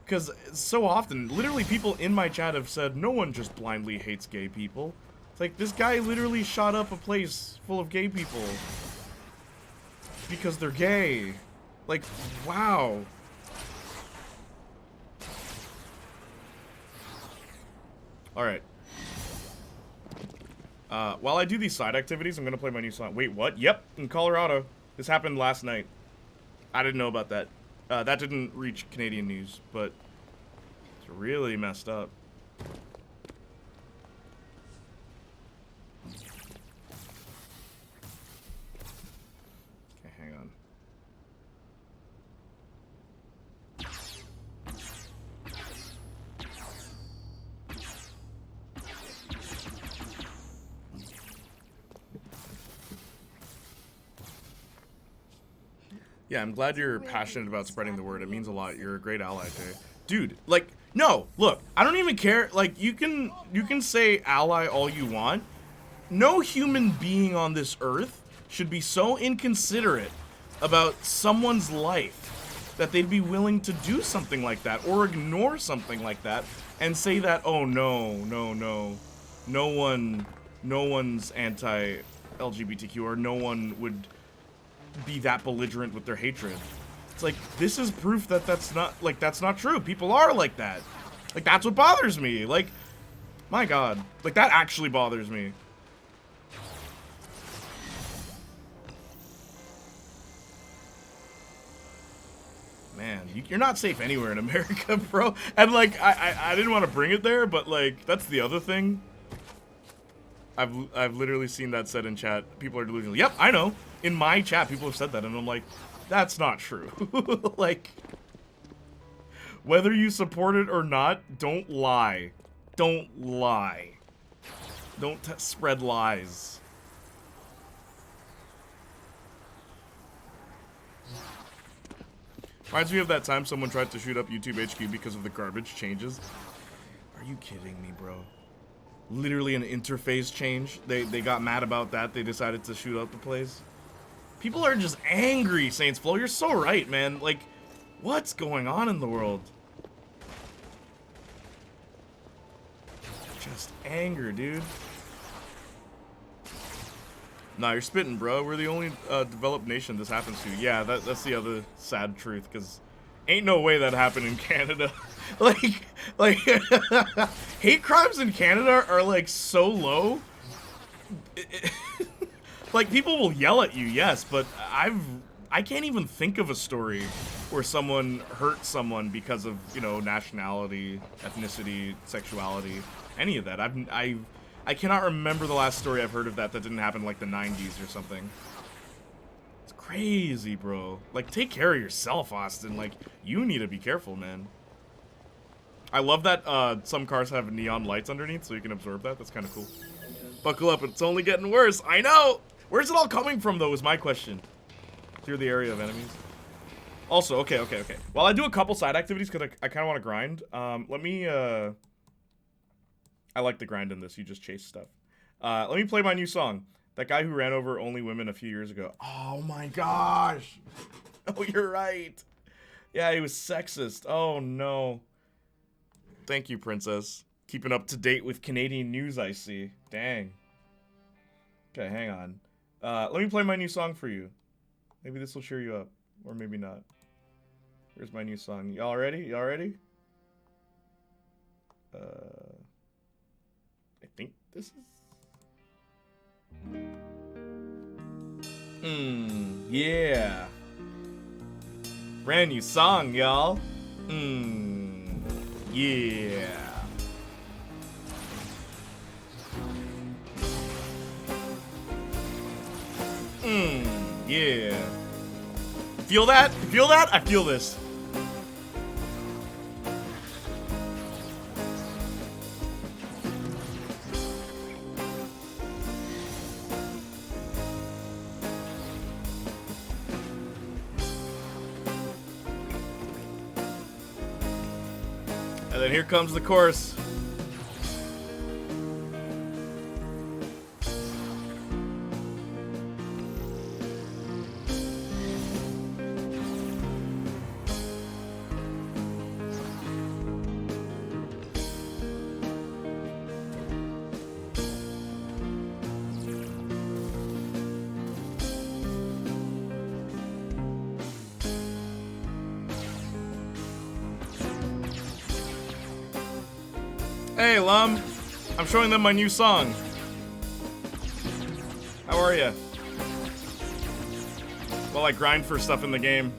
Because so often, literally people in my chat have said, no one just blindly hates gay people. It's like, this guy literally shot up a place full of gay people because they're gay. Like, wow. Alright. While I do these side activities, I'm gonna play my new song. Wait, what? Yep, in Colorado. This happened last night. I didn't know about that. That didn't reach Canadian news, but it's really messed up. Okay, hang on. Yeah, I'm glad you're passionate about spreading the word. It means a lot. You're a great ally, Jay. Dude, like, no, look, I don't even care. Like, you can say ally all you want. No human being on this earth should be so inconsiderate about someone's life that they'd be willing to do something like that or ignore something like that and say that, oh no, no one's anti-LGBTQ or no one would be that belligerent with their hatred. It's like, this is proof that that's not true. People are like that. Like, that's what bothers me. Like, my God. Like, that actually bothers me. Man, you're not safe anywhere in America, bro. And, like, I didn't want to bring it there, but, like, that's the other thing. I've literally seen that said in chat. People are delusional. Yep, I know. In my chat, people have said that, and I'm like, that's not true. Like, whether you support it or not, don't lie. Don't lie. Don't spread lies. Reminds me of that time someone tried to shoot up YouTube HQ because of the garbage changes. Are you kidding me, bro? Literally an interface change. They got mad about that. They decided to shoot up the place. People are just angry, Saints Flow. You're so right, man. Like, what's going on in the world? Just anger, dude. Nah, you're spitting, bro. We're the only developed nation this happens to. Yeah, that's the other sad truth, because ain't no way that happened in Canada. like, hate crimes in Canada are, like, so low. Like, people will yell at you, yes, but I can't even think of a story where someone hurt someone because of, you know, nationality, ethnicity, sexuality, any of that. I cannot remember the last story I've heard of that didn't happen in, like, the 90s or something. It's crazy, bro. Like, take care of yourself, Austin. Like, you need to be careful, man. I love that some cars have neon lights underneath so you can absorb that. That's kind of cool. Buckle up, it's only getting worse. I know! Where's it all coming from, though, is my question. Clear the area of enemies. Also, okay. While I do a couple side activities, because I kind of want to grind, let me, I like the grind in this. You just chase stuff. Let me play my new song. That guy who ran over only women a few years ago. Oh, my gosh. Oh, you're right. Yeah, he was sexist. Oh, no. Thank you, Princess. Keeping up to date with Canadian news, I see. Dang. Okay, hang on. Let me play my new song for you. Maybe this will cheer you up. Or maybe not. Here's my new song. Y'all ready? Y'all ready? I think this is... yeah. Brand new song, y'all. Yeah. Yeah. Feel that? Feel that? I feel this. And then here comes the chorus. Hey, Lum. I'm showing them my new song. How are ya? While I grind for stuff in the game.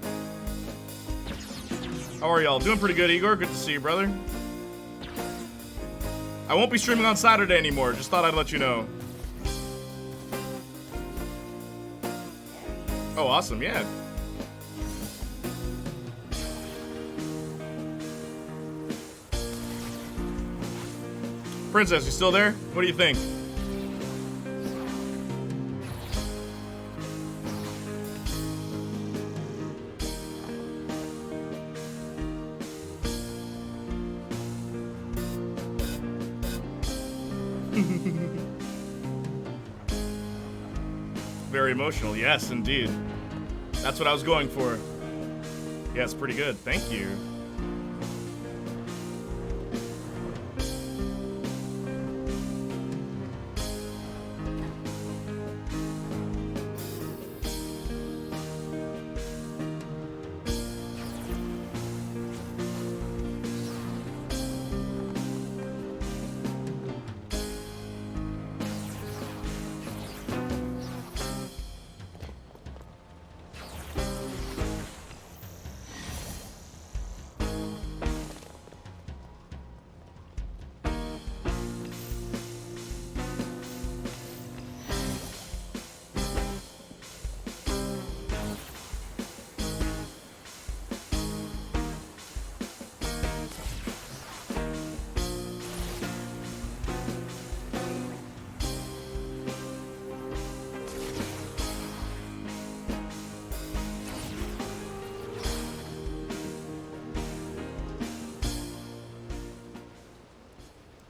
How are y'all? Doing pretty good, Igor. Good to see you, brother. I won't be streaming on Saturday anymore. Just thought I'd let you know. Oh, awesome. Yeah. Princess, you still there? What do you think? Very emotional, yes, indeed. That's what I was going for. Yes, pretty good. Thank you.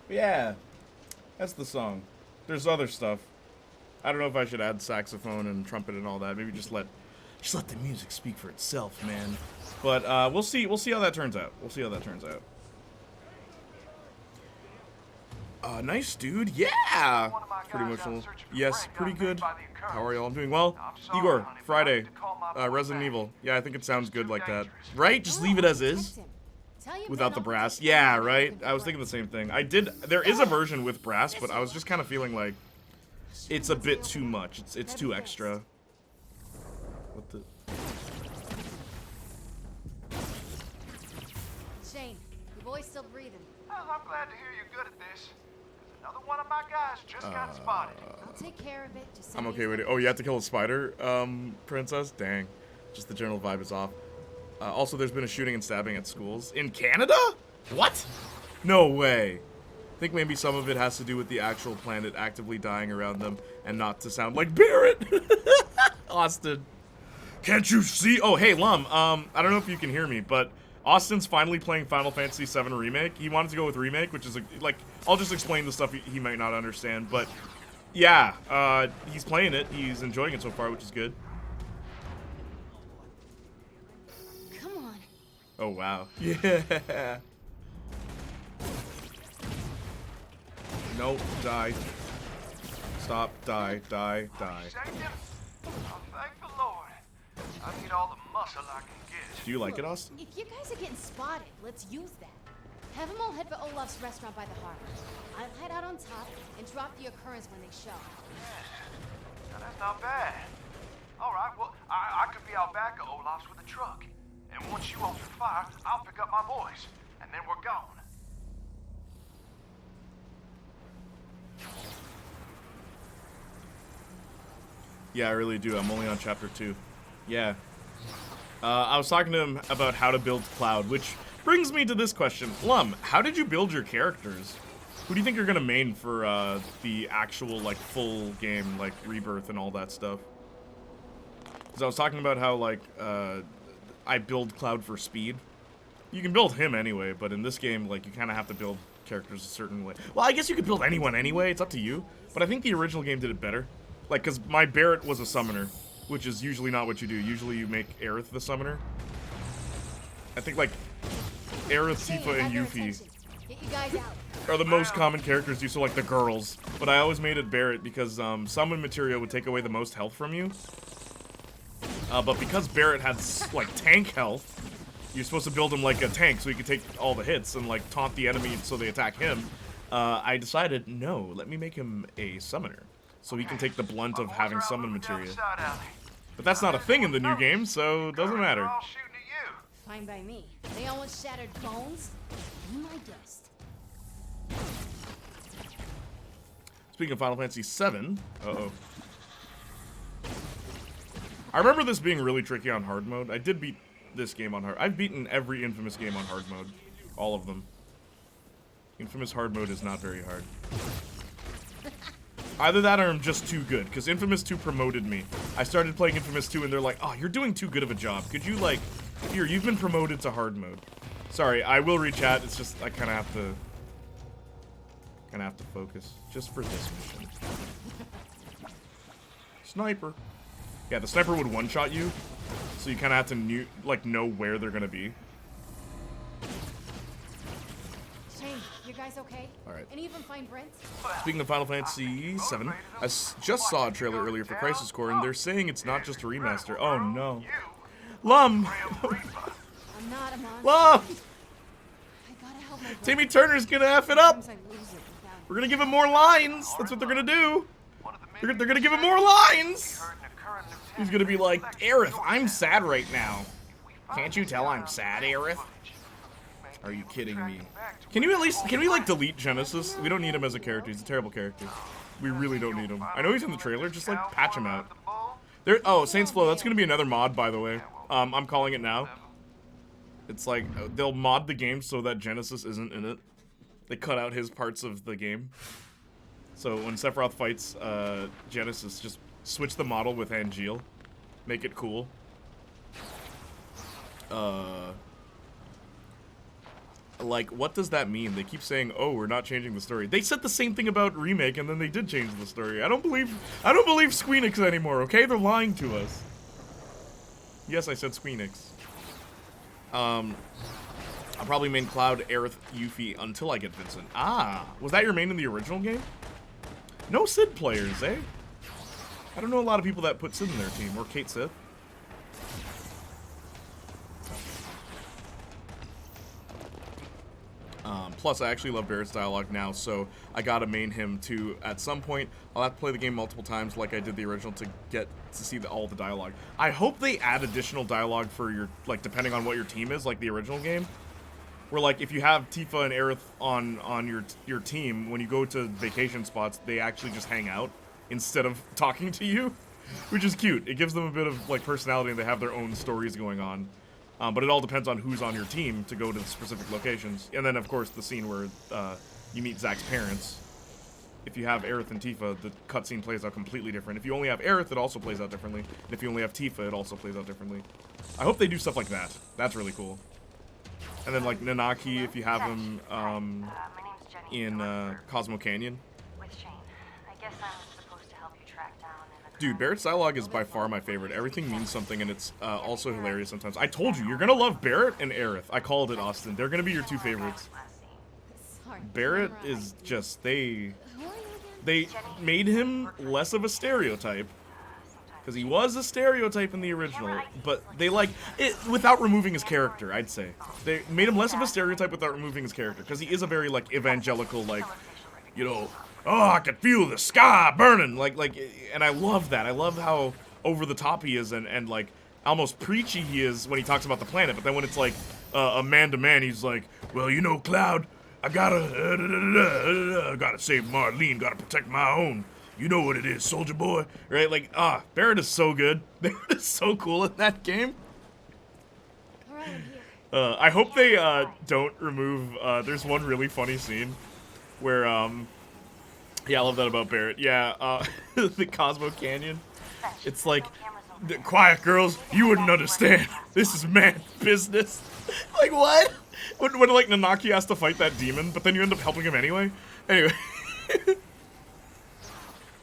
Yeah, that's the song. There's other stuff. I don't know if I should add saxophone and trumpet and all that. Maybe just let the music speak for itself, man. But we'll see how that turns out. We'll see how that turns out. Nice, dude. Yeah! Pretty emotional. Yes, pretty good. How are y'all? I'm doing well. Igor, Friday. Resident Evil. Yeah, I think it sounds good like that. Right? Just leave it as is. Without the brass. Yeah, right? I was thinking the same thing. There is a version with brass, but I was just kind of feeling like it's a bit too much. It's too extra. What the... Shane, your boy's still breathing. Well, I'm glad to hear you're good at this. Another one of my guys just got spotted. I'll take care of it. Just I'm okay with it. Oh, you have to kill a spider, princess? Dang. Just the general vibe is off. Also, there's been a shooting and stabbing at schools. In Canada? What? No way. I think maybe some of it has to do with the actual planet actively dying around them and not to sound like Barrett. Austin. Can't you see? Oh, hey, Lum. I don't know if you can hear me, but Austin's finally playing Final Fantasy VII Remake. He wanted to go with Remake, which is, like, I'll just explain the stuff he might not understand. But, yeah, he's playing it. He's enjoying it so far, which is good. Oh, wow. Yeah. Nope. Die. Stop. Die. Die. Die. Oh, thank the Lord. I need all the muscle I can get. Do you like it, Austin? If you guys are getting spotted, let's use that. Have them all head for Olaf's restaurant by the harbor. I'll head out on top and drop the occurrence when they show. Now, that's not bad. All right, well, I could be out back at Olaf's with a truck. And once you open fire, I'll pick up my boys. And then we're gone. Yeah, I really do. I'm only on chapter 2. Yeah. I was talking to him about how to build Cloud, which brings me to this question. Lum, how did you build your characters? Who do you think you're gonna main for the actual, like, full game, like, Rebirth and all that stuff? Because I was talking about how, like, I build Cloud for speed. You can build him anyway, but in this game, like, you kind of have to build characters a certain way. Well, I guess you could build anyone anyway. It's up to you. But I think the original game did it better. Like, because my Barrett was a summoner, which is usually not what you do. Usually you make Aerith the summoner. I think, like, Aerith, Tifa, and Yuffie are the most common characters you, so, like, the girls. But I always made it Barrett because summon materia would take away the most health from you. But because Barrett has, like, tank health, you're supposed to build him like a tank so he can take all the hits and, like, taunt the enemy so they attack him. I decided, no, let me make him a summoner so he can take the blunt of having summon materia. But that's not a thing in the new game, so it doesn't matter. Fine by me. They almost shattered bones. Do my best. Speaking of Final Fantasy VII, uh-oh. I remember this being really tricky on hard mode. I did beat this game on hard. I've beaten every Infamous game on hard mode. All of them. Infamous hard mode is not very hard. Either that or I'm just too good, because Infamous 2 promoted me. I started playing Infamous 2 and they're like, oh, you're doing too good of a job. Could you, like, here, you've been promoted to hard mode. Sorry, I will reach out. It's just, I kind of gonna have to focus just for this mission. Sniper. Yeah, the sniper would one-shot you, so you kind of have to know where they're gonna be. Shane, you guys okay? All right. Any of them find Brent? Speaking of Final Fantasy VII, I just saw a trailer earlier for Crisis Core, and they're saying it's not just a remaster. Oh no. Lum! I'm not a monster. Lum! I gotta help my brother. Timmy Turner's gonna F it up! Sometimes I lose it without We're gonna give him more lines! That's what they're gonna do! They're gonna give him more lines! He's gonna be like, Aerith, I'm sad right now. Can't you tell I'm sad, Aerith? Are you kidding me? Can we like delete Genesis? We don't need him as a character, he's a terrible character. We really don't need him. I know he's in the trailer, just like patch him out. Oh, Saints Flow, that's gonna be another mod, by the way. I'm calling it now. It's like, they'll mod the game so that Genesis isn't in it. They cut out his parts of the game. So when Sephiroth fights Genesis, just switch the model with Angeal. Make it cool. Like, what does that mean? They keep saying, oh, we're not changing the story. They said the same thing about Remake, and then they did change the story. I don't believe Squeenix anymore, okay? They're lying to us. Yes, I said Squeenix. I'll probably main Cloud, Aerith, Yuffie until I get Vincent. Ah, was that your main in the original game? No Cid players, eh? I don't know a lot of people that put Cid in their team, or Kate Sith. Plus, I actually love Barrett's dialogue now, so I gotta main him too. At some point, I'll have to play the game multiple times like I did the original to get to see all the dialogue. I hope they add additional dialogue for your, like, depending on what your team is, like the original game. Where, like, if you have Tifa and Aerith on your team, when you go to vacation spots, they actually just hang out instead of talking to you, which is cute. It gives them a bit of, like, personality, and they have their own stories going on. But it all depends on who's on your team to go to the specific locations. And then, of course, the scene where you meet Zack's parents. If you have Aerith and Tifa, the cutscene plays out completely different. If you only have Aerith, it also plays out differently. And if you only have Tifa, it also plays out differently. I hope they do stuff like that. That's really cool. And then, like, Nanaki, if you have him in Cosmo Canyon. With Shane. I guess I'm supposed to help you track down Dude, Barrett's dialogue is by far my favorite. Everything means something, and it's also hilarious sometimes. I told you, you're gonna love Barrett and Aerith. I called it, Austin. They're gonna be your two favorites. Barrett is just, they made him less of a stereotype. Because he was a stereotype in the original, but they, like, it without removing his character, I'd say. They made him less of a stereotype without removing his character, because he is a very, like, evangelical, like, you know, oh, I can feel the sky burning, like, and I love that. I love how over the top he is, and like, almost preachy he is when he talks about the planet, but then when it's, like, a man-to-man, he's like, well, you know, Cloud, I gotta save Marlene, gotta protect my own. You know what it is, soldier boy, right? Like, Barrett is so good. Barrett is so cool in that game. I hope they don't remove. There's one really funny scene where, yeah, I love that about Barrett. Yeah, the Cosmo Canyon. It's like, quiet girls, you wouldn't understand. This is man business. Like what? When like Nanaki has to fight that demon, but then you end up helping him anyway. Anyway.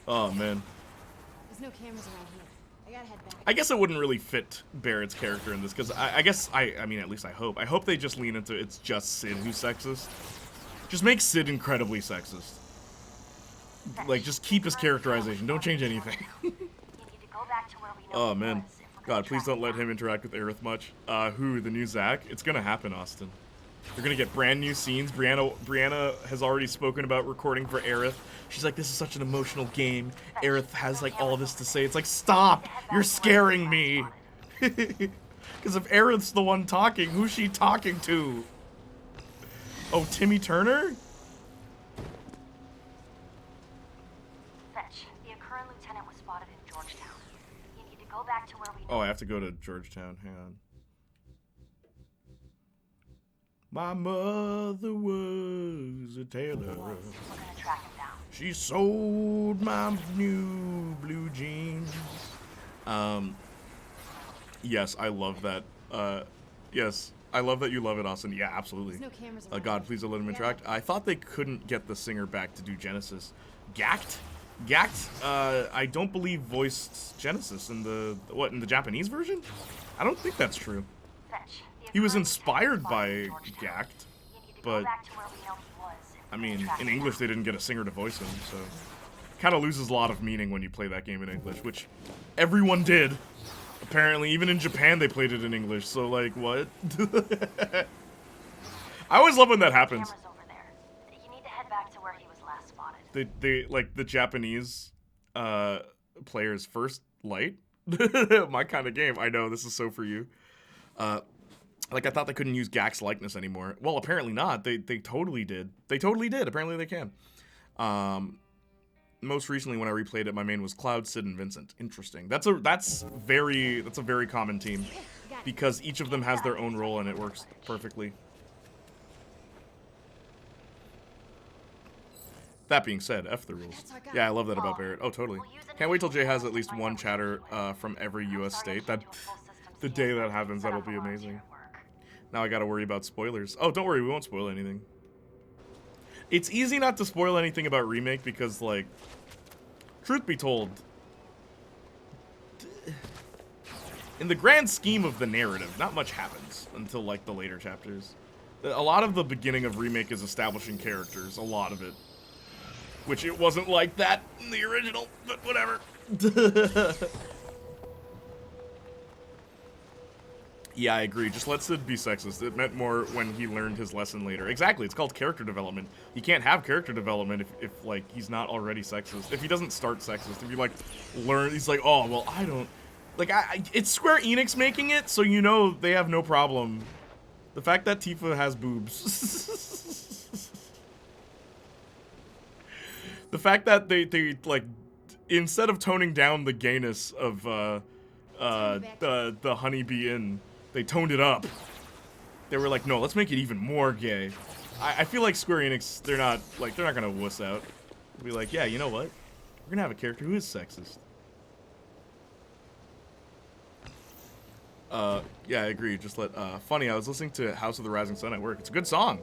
Oh, man. There's no cameras around here. I gotta head back. I guess it wouldn't really fit Barrett's character in this, because I mean, at least I hope they just lean into it's just Sid who's sexist. Just make Sid incredibly sexist. Like, just keep his characterization. Don't change anything. Oh, man. God, please don't let him interact with Aerith much. Who, the new Zack? It's gonna happen, Austin. You're gonna get brand new scenes. Brianna has already spoken about recording for Aerith. She's like, this is such an emotional game. Aerith has like all this to say. It's like, stop! You're scaring me! Because if Aerith's the one talking, who's she talking to? Oh, Timmy Turner? Fetch, the current lieutenant was spotted in Georgetown. You need to go back to where we Oh, I have to go to Georgetown. Hang on. My mother was a tailor. We're gonna track him down. She sold my new blue jeans. Yes, I love that. Yes, I love that you love it, Austin. Yeah, absolutely. There's no cameras around. God, please don't let him interact. I thought they couldn't get the singer back to do Genesis. Gact? Gact, I don't believe voiced Genesis in the Japanese version? I don't think that's true. He was inspired by Gact, but I mean, in English they didn't get a singer to voice him, so kind of loses a lot of meaning when you play that game in English, which everyone did. Apparently, even in Japan they played it in English, so like, what? I always love when that happens. They like the Japanese players first light. My kind of game. I know, this is so for you. Like, I thought they couldn't use Gac's likeness anymore. Well, apparently not. They totally did. They totally did. Apparently they can. Most recently when I replayed it, my main was Cloud, Sid, and Vincent. Interesting. That's a very common team because each of them has their own role and it works perfectly. That being said, F the rules. Yeah, I love that about Barrett. Oh, totally. Can't wait till Jay has at least one chatter from every US state. That the day that happens, that'll be amazing. Now I gotta worry about spoilers. Oh, don't worry, we won't spoil anything. It's easy not to spoil anything about Remake because, like, truth be told, in the grand scheme of the narrative, not much happens until, like, the later chapters. A lot of the beginning of Remake is establishing characters, a lot of it. Which it wasn't like that in the original, but whatever. Yeah, I agree. Just let Sid be sexist. It meant more when he learned his lesson later. Exactly, it's called character development. You can't have character development if like, he's not already sexist. If he doesn't start sexist, if you, like, learn, he's like, oh, well, I don't... Like, it's Square Enix making it, so you know they have no problem. The fact that Tifa has boobs. The fact that they like, instead of toning down the gayness of, the Honeybee Inn, they toned it up. They were like, no, let's make it even more gay. I feel like Square Enix, they're not gonna wuss out. They'll be like, yeah, you know what? We're gonna have a character who is sexist. Yeah, I agree. Just let, funny, I was listening to House of the Rising Sun at work. It's a good song.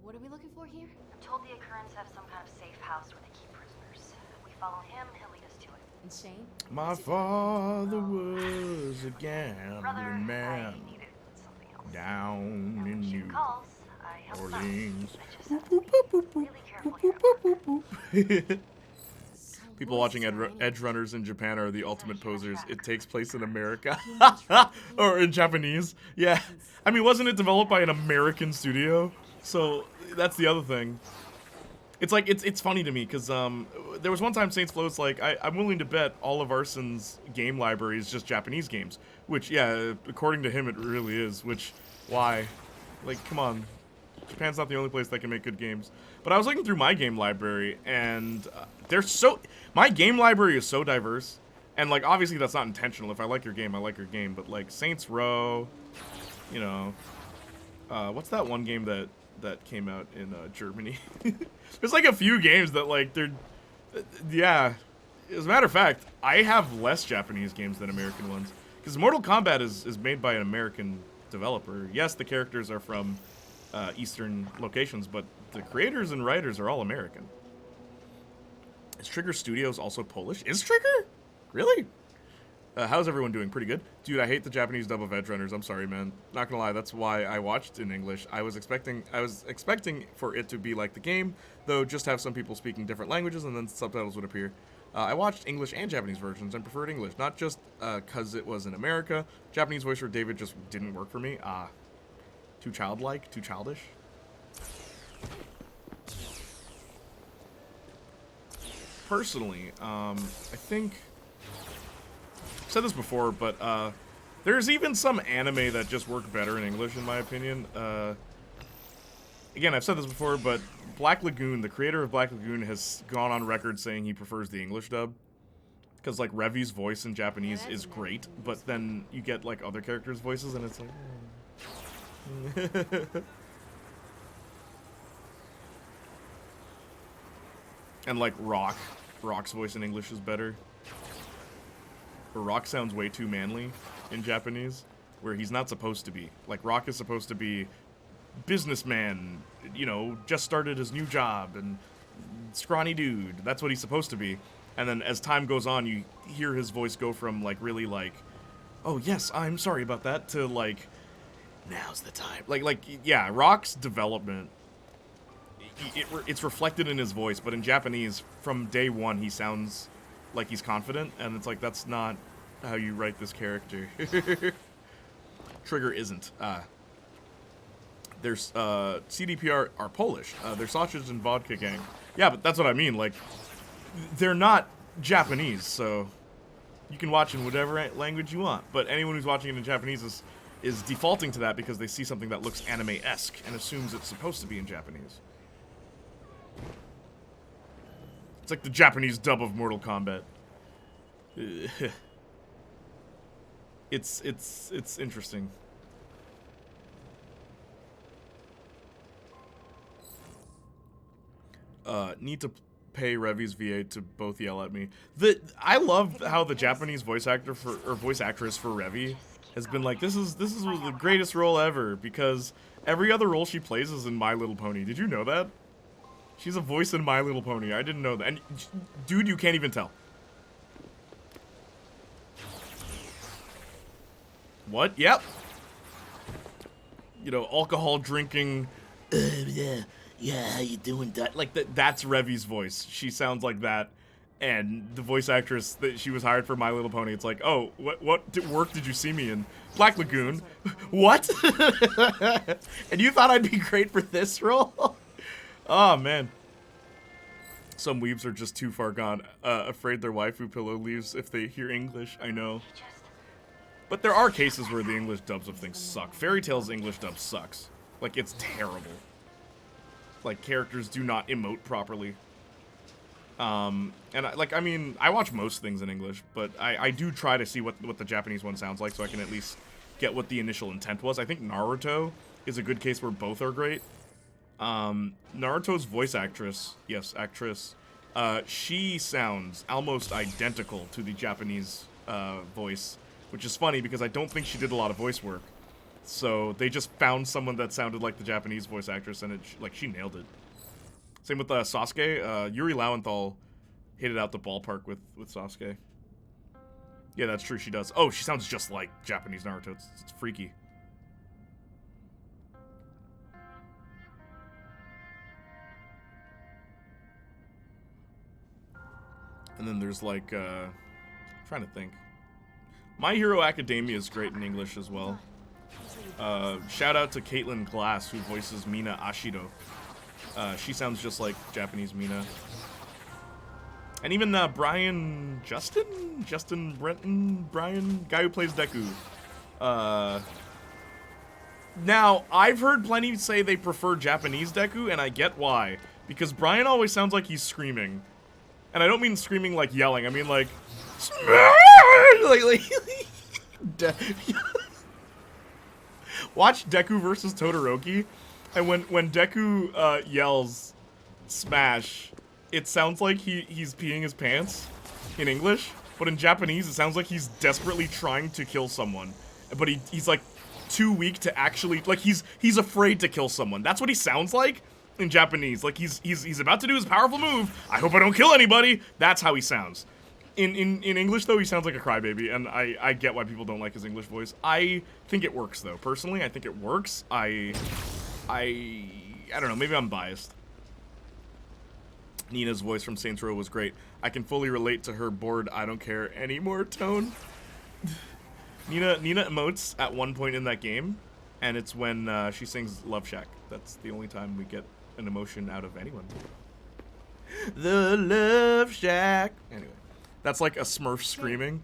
What are we looking for here? I'm told the occurrence have some kind of safe house where they keep prisoners. If we follow him, he'll lead us to it. And Shane? My father was a gambling Brother, man I needed something else. down in New Calls. I help out. Orleans. I just have to be really careful here. People watching Edge Runners in Japan are the ultimate posers. It takes place in America. Or in Japanese. Yeah. I mean, wasn't it developed by an American studio? So, that's the other thing. It's like, it's funny to me, because there was one time Saints Flow's like, I'm willing to bet all of Arson's game library is just Japanese games. Which, yeah, according to him, it really is. Which, why? Like, come on. Japan's not the only place that can make good games. But I was looking through my game library, and my game library is so diverse. And, like, obviously that's not intentional. If I like your game, I like your game. But, like, Saints Row, you know, what's that one game that came out in Germany? There's, like, a few games that, like, yeah. As a matter of fact, I have less Japanese games than American ones. Because Mortal Kombat is made by an American developer. Yes, the characters are from Eastern locations, but the creators and writers are all American. Is Trigger Studios also Polish? Is Trigger? Really? How's everyone doing? Pretty good. Dude, I hate the Japanese dub of Edge Runners. I'm sorry, man. Not gonna lie, that's why I watched in English. I was expecting for it to be like the game, though just have some people speaking different languages and then subtitles would appear. I watched English and Japanese versions and preferred English, not just because it was in America. Japanese voice for David just didn't work for me. Too childlike, too childish. Personally, I think I've said this before, but there's even some anime that just work better in English, in my opinion. Again, I've said this before, but Black Lagoon, the creator of Black Lagoon, has gone on record saying he prefers the English dub. Because, like, Revi's voice in Japanese is great, but then you get, like, other characters' voices, and it's like... And, like, Rock Rock's voice in English is better. But Rock sounds way too manly in Japanese, where he's not supposed to be. Like, Rock is supposed to be businessman, you know, just started his new job, and scrawny dude. That's what he's supposed to be. And then as time goes on, you hear his voice go from, like, really, like, oh, yes, I'm sorry about that, to, like, now's the time. Like, yeah, Rock's development, it's reflected in his voice, but in Japanese, from day one, he sounds like he's confident, and it's like, that's not how you write this character. Trigger isn't. There's, CDPR are Polish. They're Sausage and Vodka Gang. Yeah, but that's what I mean, like, they're not Japanese, so you can watch in whatever language you want, but anyone who's watching it in Japanese is defaulting to that because they see something that looks anime-esque and assumes it's supposed to be in Japanese. It's like the Japanese dub of Mortal Kombat. It's interesting. Need to pay Revi's VA to both yell at me. I love how the Japanese voice actor voice actress for Revi has been like, this is the greatest role ever, because every other role she plays is in My Little Pony. Did you know that? She's a voice in My Little Pony. I didn't know that. And dude, you can't even tell. What? Yep. You know, alcohol drinking. Yeah, how you doing, Dad? Like, that's Revi's voice. She sounds like that. And the voice actress that she was hired for My Little Pony, it's like, oh, what work did you see me in? Black Lagoon. What? And you thought I'd be great for this role? Oh, man. Some weebs are just too far gone. Afraid their waifu pillow leaves if they hear English. I know. But there are cases where the English dubs of things suck. Fairy Tail's English dub sucks. Like, it's terrible. Like, characters do not emote properly. And, I mean, I watch most things in English, but I do try to see what the Japanese one sounds like so I can at least get what the initial intent was. I think Naruto is a good case where both are great. Naruto's voice actress, she sounds almost identical to the Japanese voice, which is funny because I don't think she did a lot of voice work. So they just found someone that sounded like the Japanese voice actress, and she nailed it. Same with Sasuke. Yuri Lowenthal hit it out the ballpark with Sasuke. Yeah, that's true, she does. Oh, she sounds just like Japanese Naruto. It's freaky. And then there's like, I'm trying to think. My Hero Academia is great in English as well. Shout out to Caitlin Glass, who voices Mina Ashido. She sounds just like Japanese Mina. And even Justin Brenton, guy who plays Deku. Now, I've heard plenty say they prefer Japanese Deku, and I get why. Because Brian always sounds like he's screaming. And I don't mean screaming like yelling, I mean like... Watch Deku versus Todoroki, and when Deku yells "smash," it sounds like he's peeing his pants in English, but in Japanese it sounds like he's desperately trying to kill someone, but he's like too weak to actually, like, he's afraid to kill someone. That's what he sounds like in Japanese. Like he's about to do his powerful move. I hope I don't kill anybody. That's how he sounds. In English, though, he sounds like a crybaby, and I get why people don't like his English voice. I think it works, though. Personally, I think it works. I don't know, maybe I'm biased. Nina's voice from Saints Row was great. I can fully relate to her bored, I don't care anymore tone. Nina emotes at one point in that game, and it's when she sings Love Shack. That's the only time we get an emotion out of anyone. The Love Shack. Anyway. That's like a Smurf screaming.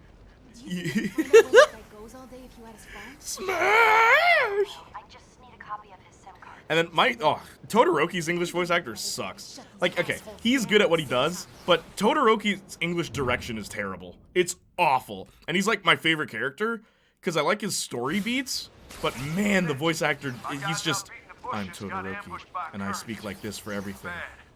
Smash! I just need a copy of his SIM card. And then Todoroki's English voice actor sucks. Like, okay, he's good at what he does, but Todoroki's English direction is terrible. It's awful. And he's like my favorite character, because I like his story beats, but man, the voice actor, he's just, I'm Todoroki, and I speak like this for everything.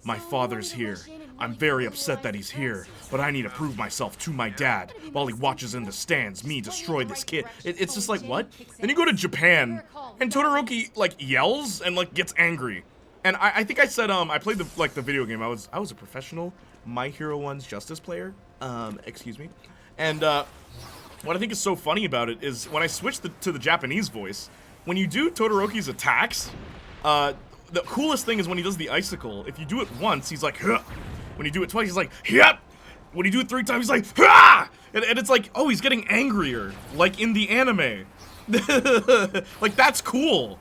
My father's here. I'm very upset that he's here, but I need to prove myself to my dad while he watches in the stands me destroy this kid. It's just like, what? Then you go to Japan, and Todoroki, like, yells and, like, gets angry. And I think I said, I played the video game. I was a professional My Hero 1's Justice player. Excuse me. And, what I think is so funny about it is when I switched to the Japanese voice, when you do Todoroki's attacks, the coolest thing is when he does the icicle. If you do it once, he's like, huh. When you do it twice, he's like, yep. When you do it 3 times, he's like, ha! And it's like, oh, he's getting angrier, like in the anime. Like, that's cool.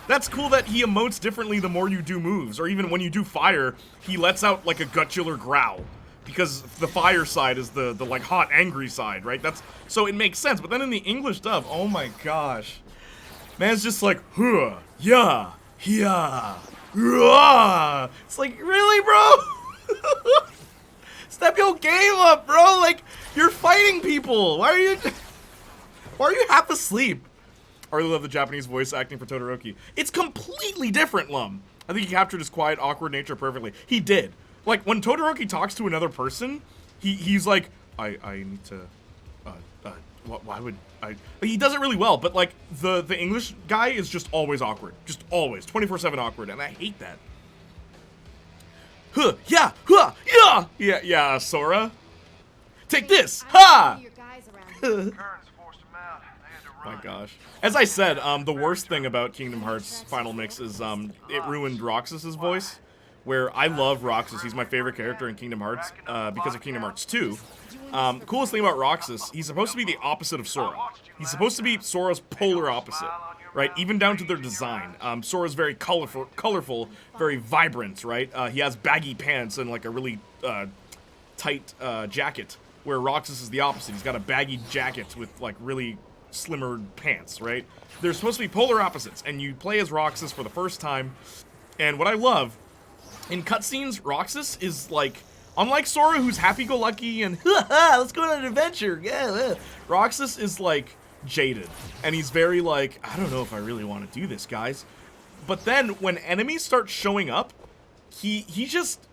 That's cool that he emotes differently the more you do moves. Or even when you do fire, he lets out like a guttural growl. Because the fire side is the like hot, angry side, right? So it makes sense. But then in the English dub, oh my gosh. Man's just like, huh, yeah. Yeah. It's like, really, bro? Step your game up, bro. Like, you're fighting people. Why are you half asleep? I really love the Japanese voice acting for Todoroki. It's completely different, Lum. I think he captured his quiet, awkward nature perfectly. He did. Like, when Todoroki talks to another person, he's like, I need to, why would I? He does it really well, but like the English guy is just always awkward, just always 24/7 awkward, and I hate that. Huh, yeah, huh, yeah, Sora. Take this, ha! My gosh. As I said, the worst thing about Kingdom Hearts Final Mix is it ruined Roxas's voice. Where I love Roxas, he's my favorite character in Kingdom Hearts because of Kingdom Hearts 2. The coolest thing about Roxas, he's supposed to be the opposite of Sora. He's supposed to be Sora's polar opposite, right? Even down to their design. Sora's very colorful, very vibrant, right? He has baggy pants and like a really tight jacket, where Roxas is the opposite. He's got a baggy jacket with like really slimmer pants, right? They're supposed to be polar opposites, and you play as Roxas for the first time, and what I love in cutscenes, Roxas is like, unlike Sora, who's happy-go-lucky and let's go on an adventure. Yeah. Roxas is like jaded, and he's very like, I don't know if I really want to do this, guys. But then when enemies start showing up, he just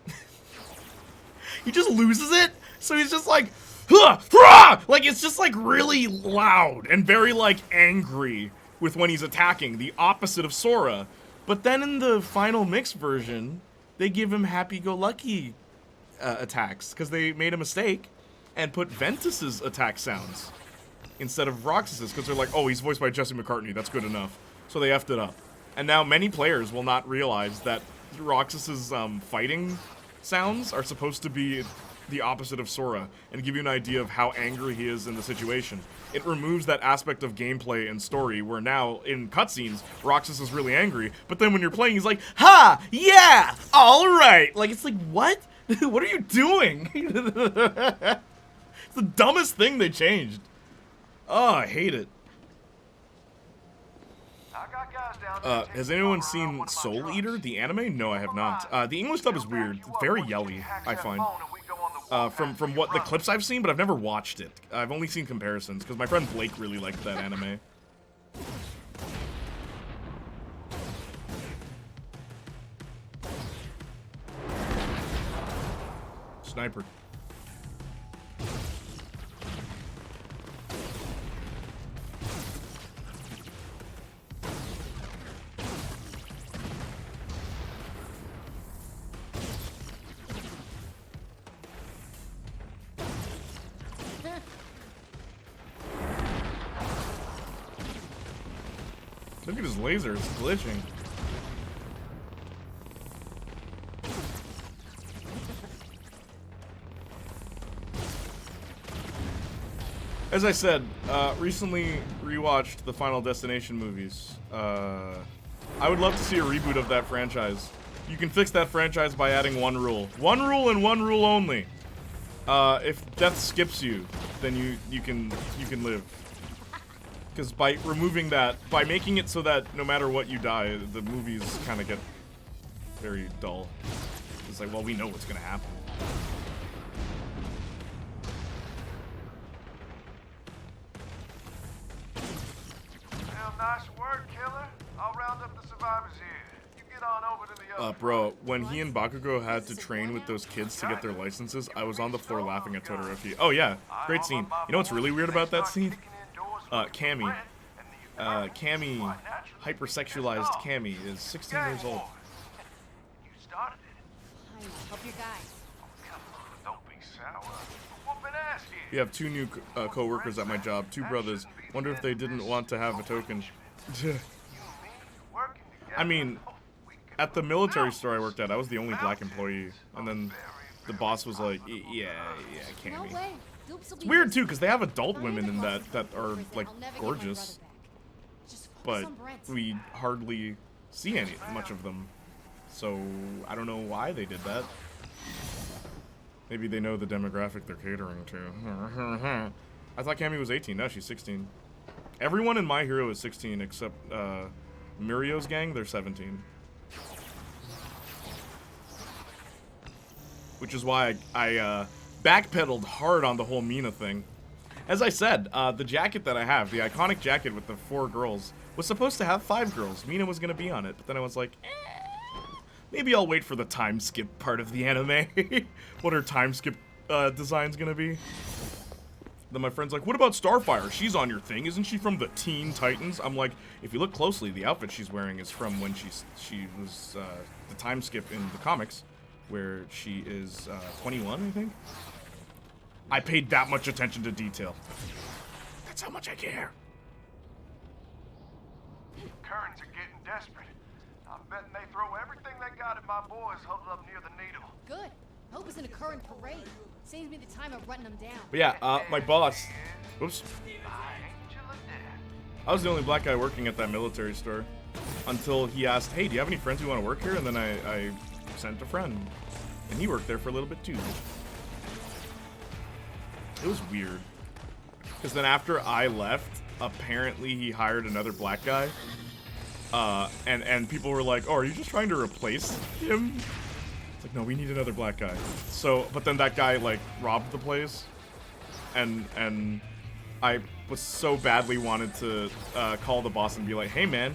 he just loses it. So he's just like, like it's just like really loud and very like angry with when he's attacking, the opposite of Sora. But then in the final mix version, they give him happy-go-lucky attacks because they made a mistake and put Ventus's attack sounds instead of Roxas's because they're like, oh, he's voiced by Jesse McCartney, that's good enough. So they effed it up. And now many players will not realize that Roxas's fighting sounds are supposed to be the opposite of Sora and give you an idea of how angry he is in the situation. It removes that aspect of gameplay and story where now in cutscenes Roxas is really angry, but then when you're playing he's like, ha, yeah, all right. Like, it's like, what? What are you doing? It's the dumbest thing they changed. Oh, I hate it. Has anyone seen Soul Eater, the anime? No, I have not. The English dub is weird, very yelly, I find. From what the clips I've seen, but I've never watched it. I've only seen comparisons, because my friend Blake really liked that anime. Sniper. Look at his laser, it's glitching. As I said, recently rewatched the Final Destination movies. I would love to see a reboot of that franchise. You can fix that franchise by adding one rule. One rule and one rule only. If death skips you, then you can live. Because by removing that, by making it so that no matter what you die, the movies kind of get very dull. It's like, well, we know what's gonna happen. Well, nice work, killer. I'll round up the survivors here. You get get on over to the other. Bro, when he and Bakugo had to train with those kids to get their licenses, I was on the floor laughing at Todoroki. Oh yeah, great scene. You know what's really weird about that scene? Cammy, hypersexualized Cammy is 16 years old. You started it. Help your guy. Come on, don't be sour. Whooping ass here. You have 2 new co-workers at my job, 2 brothers. Wonder if they didn't want to have a token. I mean, at the military store I worked at, I was the only black employee. And then the boss was like, yeah, Cammy. It's weird too, because they have adult women in that are like gorgeous. But we hardly see much of them. So I don't know why they did that. Maybe they know the demographic they're catering to. I thought Cammy was 18. No, she's 16. Everyone in My Hero is 16 except Mirio's gang, they're 17. Which is why I backpedaled hard on the whole Mina thing. As I said, the jacket that I have, the iconic jacket with the 4 girls, was supposed to have 5 girls. Mina was gonna be on it, but then I was like, maybe I'll wait for the time skip part of the anime. What her time skip design's gonna be. Then my friend's like, what about Starfire? She's on your thing. Isn't she from the Teen Titans? I'm like, if you look closely, the outfit she's wearing is from when she was the time skip in the comics, where she is 21, I think. I paid that much attention to detail. That's how much I care. Currents are getting desperate. I'm betting they throw everything they got at my boys huddled up near the needle. Good. Hope it's in a current parade. Saves me the time of running them down. But yeah, my boss. Oops. I was the only black guy working at that military store until he asked, hey, do you have any friends who want to work here? And then I sent a friend. And he worked there for a little bit too. It was weird. Because then after I left, apparently he hired another black guy. And people were like, oh, are you just trying to replace him? It's like, no, we need another black guy. So, but then that guy, like, robbed the place. And I was so badly wanted to call the boss and be like, hey, man,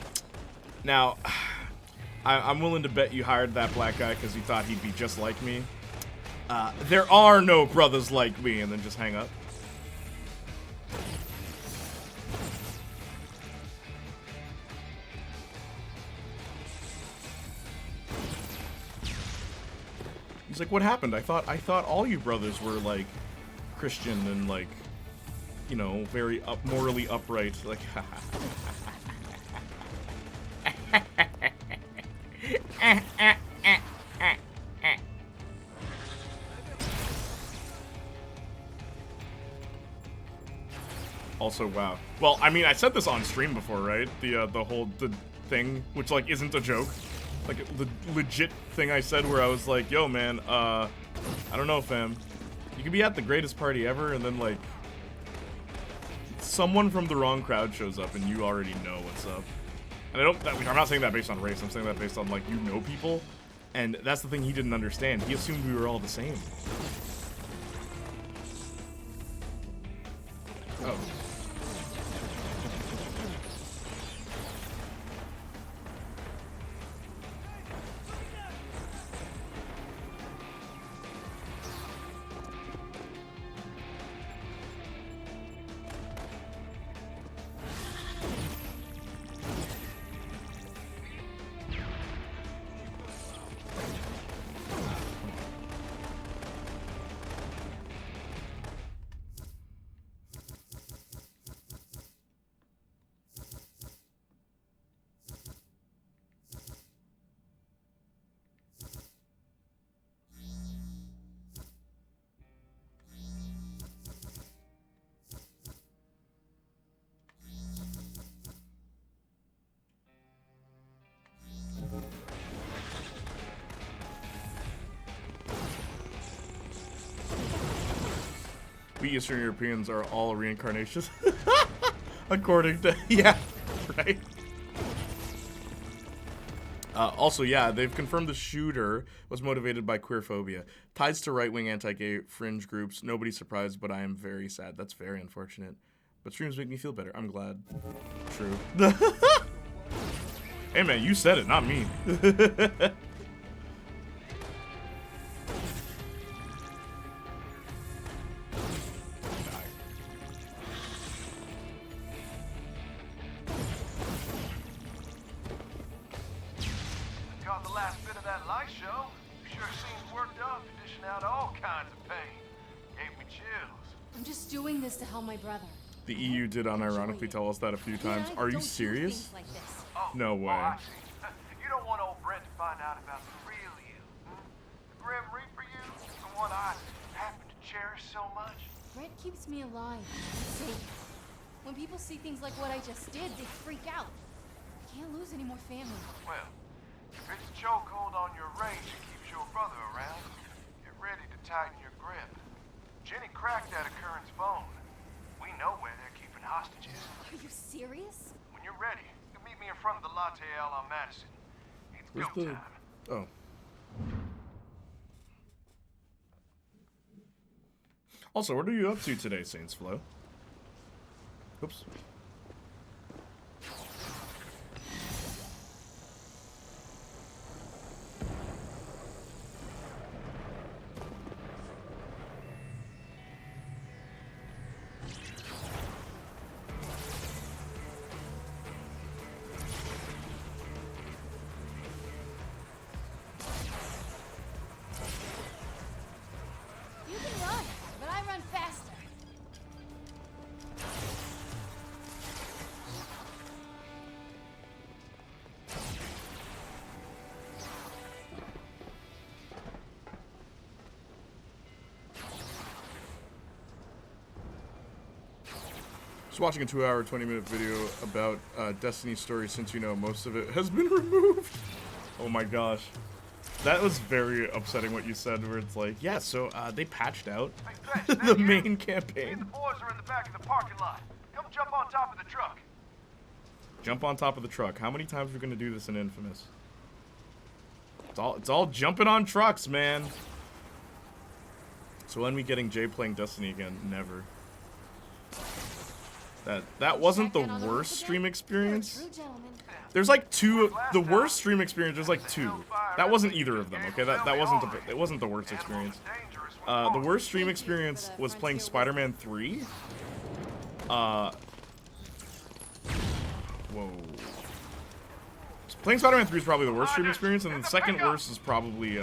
now, I'm willing to bet you hired that black guy because you thought he'd be just like me. There are no brothers like me, and then just hang up. He's like, what happened? I thought all you brothers were like Christian and like, you know, very morally upright. Like, also, wow. Well, I mean, I said this on stream before, right? The whole thing, which like isn't a joke. Like, the legit thing I said where I was like, yo, man, I don't know, fam. You could be at the greatest party ever, and then, like, someone from the wrong crowd shows up, and you already know what's up. And I'm not saying that based on race. I'm saying that based on, like, you know people. And that's the thing he didn't understand. He assumed we were all the same. Oh. We Eastern Europeans are all reincarnations. According to... Yeah, right? Also, yeah, they've confirmed the shooter was motivated by queerphobia. Ties to right-wing anti-gay fringe groups. Nobody's surprised, but I am very sad. That's very unfortunate. But streams make me feel better. I'm glad. True. Hey man, you said it, not me. Caught the last bit of that light show. Sure seems worked up, dishing out all kinds of pain. Gave me chills. I'm just doing this to help my brother. The EU did unironically tell us that a few times. Are you serious? Like this. Oh, No way. I see. You don't want old Brent to find out about the real you. The Grim Reaper you? The one I happen to cherish so much? Brett keeps me alive. Safe. When people see things like what I just did, they freak out. I can't lose any more family. Well, if it's a chokehold on your rage that keeps your brother around, get ready to tighten your grip. Jenny cracked that occurrence bone. We know where they're keeping hostages. Are you serious? When you're ready, you meet me in front of the Latte L on Madison. It's Where's go the... time. Oh. Also, what are you up to today, Saints Flow? Oops. You can run, but I run faster. Just watching a 2-hour, 20-minute video about Destiny's story since you know most of it has been removed. Oh my gosh. That was very upsetting what you said, where it's like, yeah, so they patched out Hey, Fetch, the that you? main Me and campaign. the boys are in the back of the parking lot. Come jump on top of the truck. Jump on top of the truck. How many times are we gonna do this in Infamous? It's all jumping on trucks, man. So when we getting Jay playing Destiny again? Never. That wasn't the worst stream experience. True gentleman. There's like two. The worst stream experience. There's like two. That wasn't either of them. Okay, that wasn't the. It wasn't the worst experience. The worst stream experience was playing Spider-Man 3. Whoa. Playing Spider-Man 3 is probably the worst stream experience, and the second worst is probably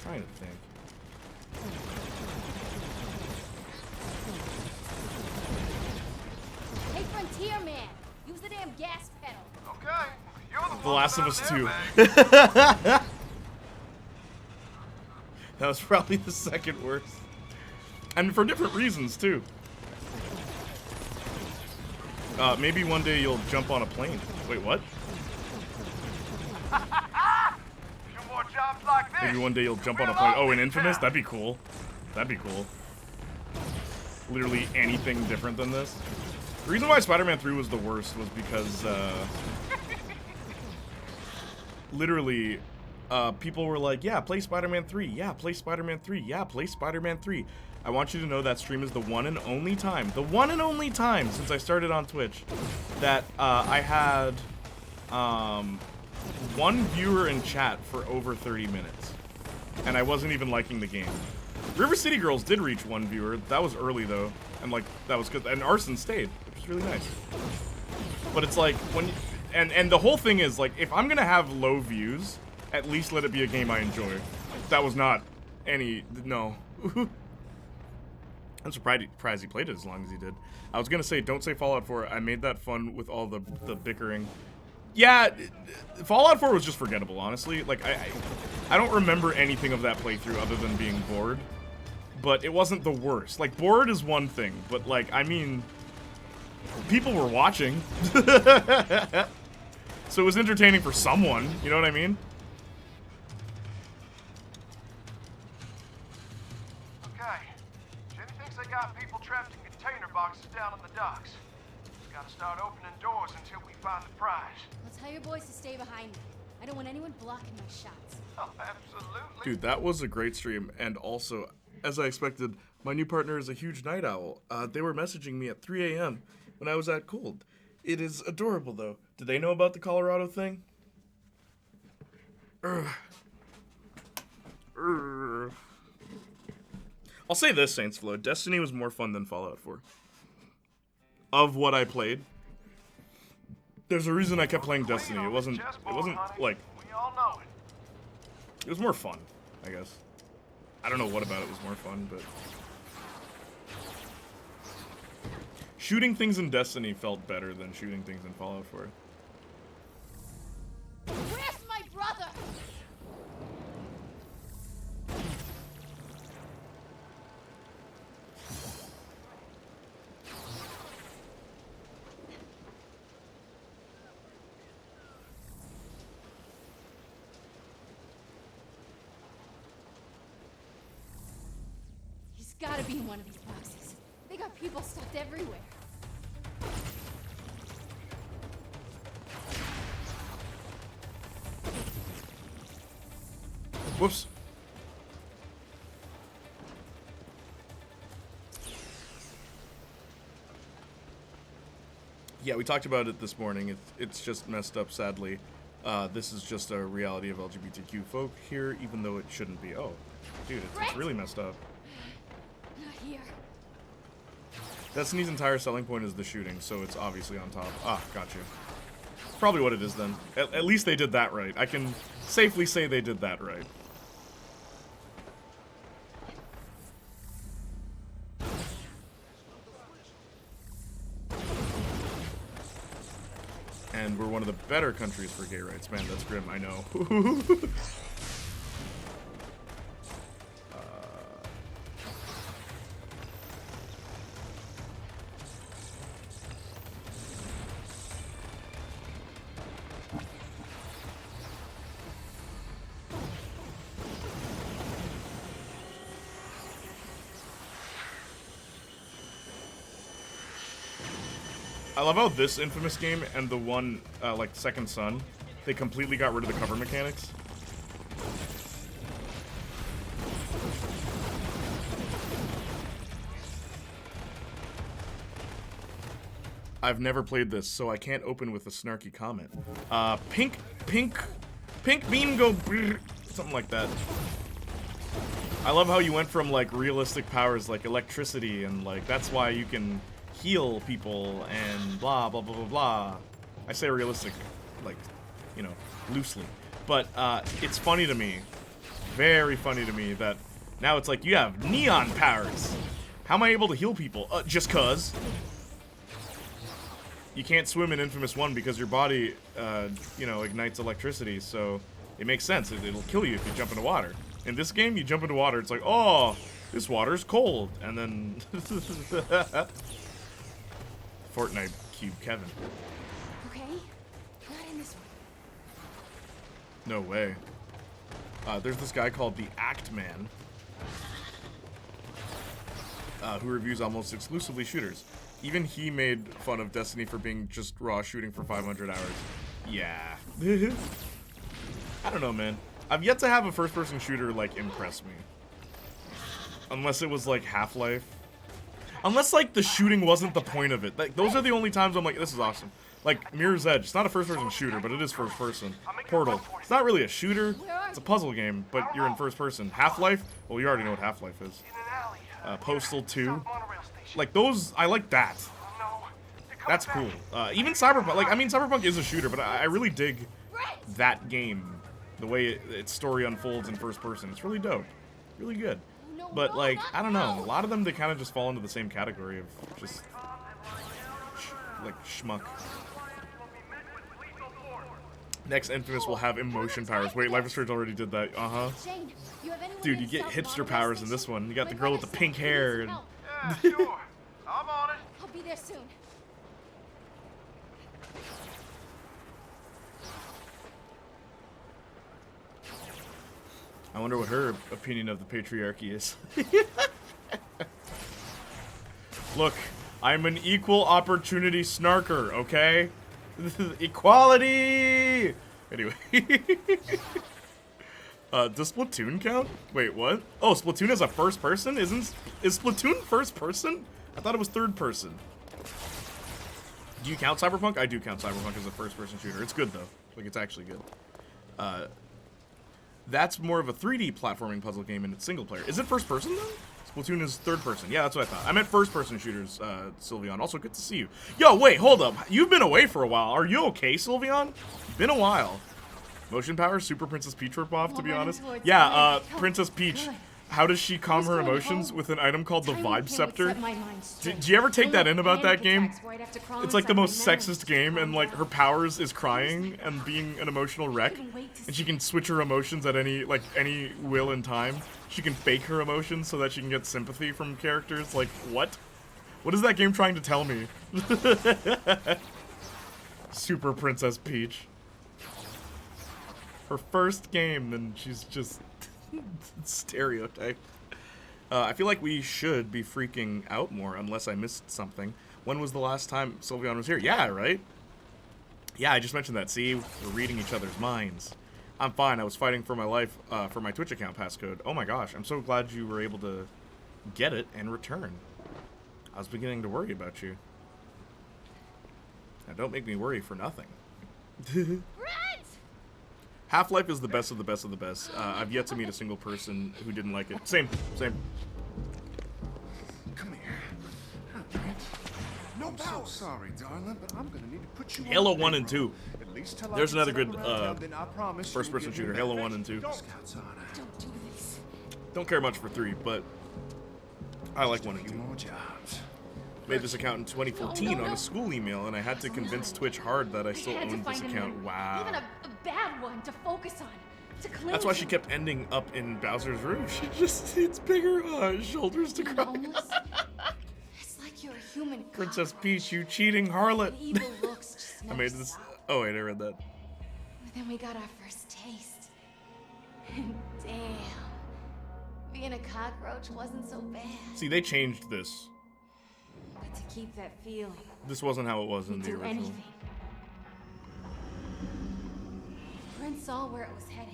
trying to think. Hey, Frontier Man, use the damn gas pedal. Okay, you're the The Last of Us 2. That That was probably the second worst. And for different reasons, too. Maybe one day you'll jump on a plane. Wait, what? Few more jobs like this. Maybe one day you'll jump on a plane. Oh, in Infamous? That'd be cool. That'd be cool. Literally anything different than this. The reason why Spider-Man 3 was the worst was because, literally, people were like, yeah, play Spider-Man 3. Yeah, play Spider-Man 3. Yeah, play Spider-Man 3. I want you to know that stream is the one and only time since I started on Twitch that I had one viewer in chat for over 30 minutes. And I wasn't even liking the game. River City Girls did reach one viewer. That was early, though. And, like, that was good. And Arson stayed, which was really nice. But it's like, when... And the whole thing is, like, if I'm gonna have low views, at least let it be a game I enjoy. That was not any... No. I'm surprised he played it as long as he did. I was gonna say, don't say Fallout 4. I made that fun with all the bickering. Yeah, Fallout 4 was just forgettable, honestly. Like, I don't remember anything of that playthrough other than being bored. But it wasn't the worst. Like, bored is one thing, but, like, I mean, people were watching. So it was entertaining for someone, you know what I mean? Okay. Jenny thinks they got people trapped in container boxes down on the docks. Just gotta start opening doors until we find the prize. Let's tell your boys to stay behind me. I don't want anyone blocking my shots. Oh, absolutely. Dude, that was a great stream, and also, as I expected, my new partner is a huge night owl. They were messaging me at 3 a.m. when I was at Cold. It is adorable, though. Did they know about the Colorado thing? I'll say this, Saints Flow. Destiny was more fun than Fallout 4. Of what I played. There's a reason I kept playing Destiny. It wasn't like... We all know it. It was more fun, I guess. I don't know what about it was more fun, but... Shooting things in Destiny felt better than shooting things in Fallout 4. Where's my brother? He's gotta be in one of these boxes. They got people stuffed everywhere. Whoops. Yeah, we talked about it this morning. It's just messed up, sadly. This is just a reality of LGBTQ folk here, even though it shouldn't be. Oh, dude, it's really messed up. Not here. Destiny's entire selling point is the shooting, so it's obviously on top. Ah, gotcha. Probably what it is then. At least they did that right. I can safely say they did that right. And we're one of the better countries for gay rights. Man, that's grim, I know. I love how this Infamous game and the one, like, Second Son, they completely got rid of the cover mechanics. I've never played this, so I can't open with a snarky comment. Pink bean go brrr, something like that. I love how you went from, like, realistic powers like electricity and, like, that's why you can heal people and blah blah blah blah blah. I say realistic, like, you know, loosely, but it's funny to me, very funny to me, that now it's like you have neon powers. How am I able to heal people? Just cause you can't swim in Infamous 1 because your body, you know, ignites electricity, so it makes sense. It'll kill you if you jump into water. In this game, you jump into water, it's like, oh, this water's cold, and then Fortnite cube Kevin. Okay, not in this one. No way. There's this guy called the Act Man, who reviews almost exclusively shooters. Even he made fun of Destiny for being just raw shooting for 500 hours. Yeah. I don't know, man. I've yet to have a first-person shooter, like, impress me. Unless it was, like, Half-Life. Unless, like, the shooting wasn't the point of it. Like, those are the only times I'm like, this is awesome. Like, Mirror's Edge. It's not a first-person shooter, but it is first-person. Portal. It's not really a shooter. It's a puzzle game, but you're in first-person. Half-Life? Well, you already know what Half-Life is. Postal 2. Like, those, I like that. That's cool. Even Cyberpunk. Like, I mean, Cyberpunk is a shooter, but I really dig that game. The way its story unfolds in first-person. It's really dope. Really good. But, like, I don't know. A lot of them, they kind of just fall into the same category of just, like, schmuck. Next Infamous will have emotion powers. Wait, Life is Strange already did that. Uh-huh. Dude, you get hipster powers in this one. You got the girl with the pink hair. And Yeah, sure. I'm on it. I'll be there soon. I wonder what her opinion of the patriarchy is. Look, I'm an equal opportunity snarker, okay? Equality! Anyway. Does Splatoon count? Wait, what? Oh, Splatoon is a first person? Is Splatoon first person? I thought it was third person. Do you count Cyberpunk? I do count Cyberpunk as a first-person shooter. It's good, though. Like, it's actually good. That's more of a 3D platforming puzzle game, and it's single player. Is it first-person, though? Splatoon is third-person. Yeah, that's what I thought. I meant first-person shooters, Sylveon. Also, good to see you. Yo, wait, hold up. You've been away for a while. Are you okay, Sylveon? Been a while. Motion power, Super Princess Peach ripoff, to be honest. Yeah, Princess Peach. How does she calm her emotions with an item called the Vibe Scepter? Did you ever take that in about that game? It's like the most sexist game, and like her powers is crying and being an emotional wreck, and she can switch her emotions at any will and time. She can fake her emotions so that she can get sympathy from characters. Like, what? What is that game trying to tell me? Super Princess Peach. Her first game, and she's just stereotype. I feel like we should be freaking out more, unless I missed something. When was the last time Sylveon was here? Yeah, right? Yeah, I just mentioned that. See, we're reading each other's minds. I'm fine. I was fighting for my life for my Twitch account passcode. Oh my gosh, I'm so glad you were able to get it and return. I was beginning to worry about you. Now, don't make me worry for nothing. Half-Life is the best of the best of the best. I've yet to meet a single person who didn't like it. Same. Come here. No power. I'm so sorry, darling, but I'm gonna need to put you Halo on 1 and 2. At least till There's I another get good settled around, then I promise first-person you'll shooter. give me Halo 1 and 2. Scouts on it. Don't do this. Don't care much for 3, but I like 1 and 2. Few more jobs. Made this account in 2014 on a school email, and I had to convince Twitch hard that I still had to owned this find a account. new- Wow. Even a bad one to focus on. To cling That's why to. she kept ending up in Bowser's room. She just needs bigger shoulders to cry. Homeless? It's like you're a human. Princess cockroach. Peach, you cheating harlot. The evil looks just I never made this. stop. Oh wait, I read that. But then we got our first taste. And damn, being a cockroach wasn't so bad. See, they changed this. But to keep that feeling, This wasn't how it was in we'd the do original. anything. Prince saw where it was headed.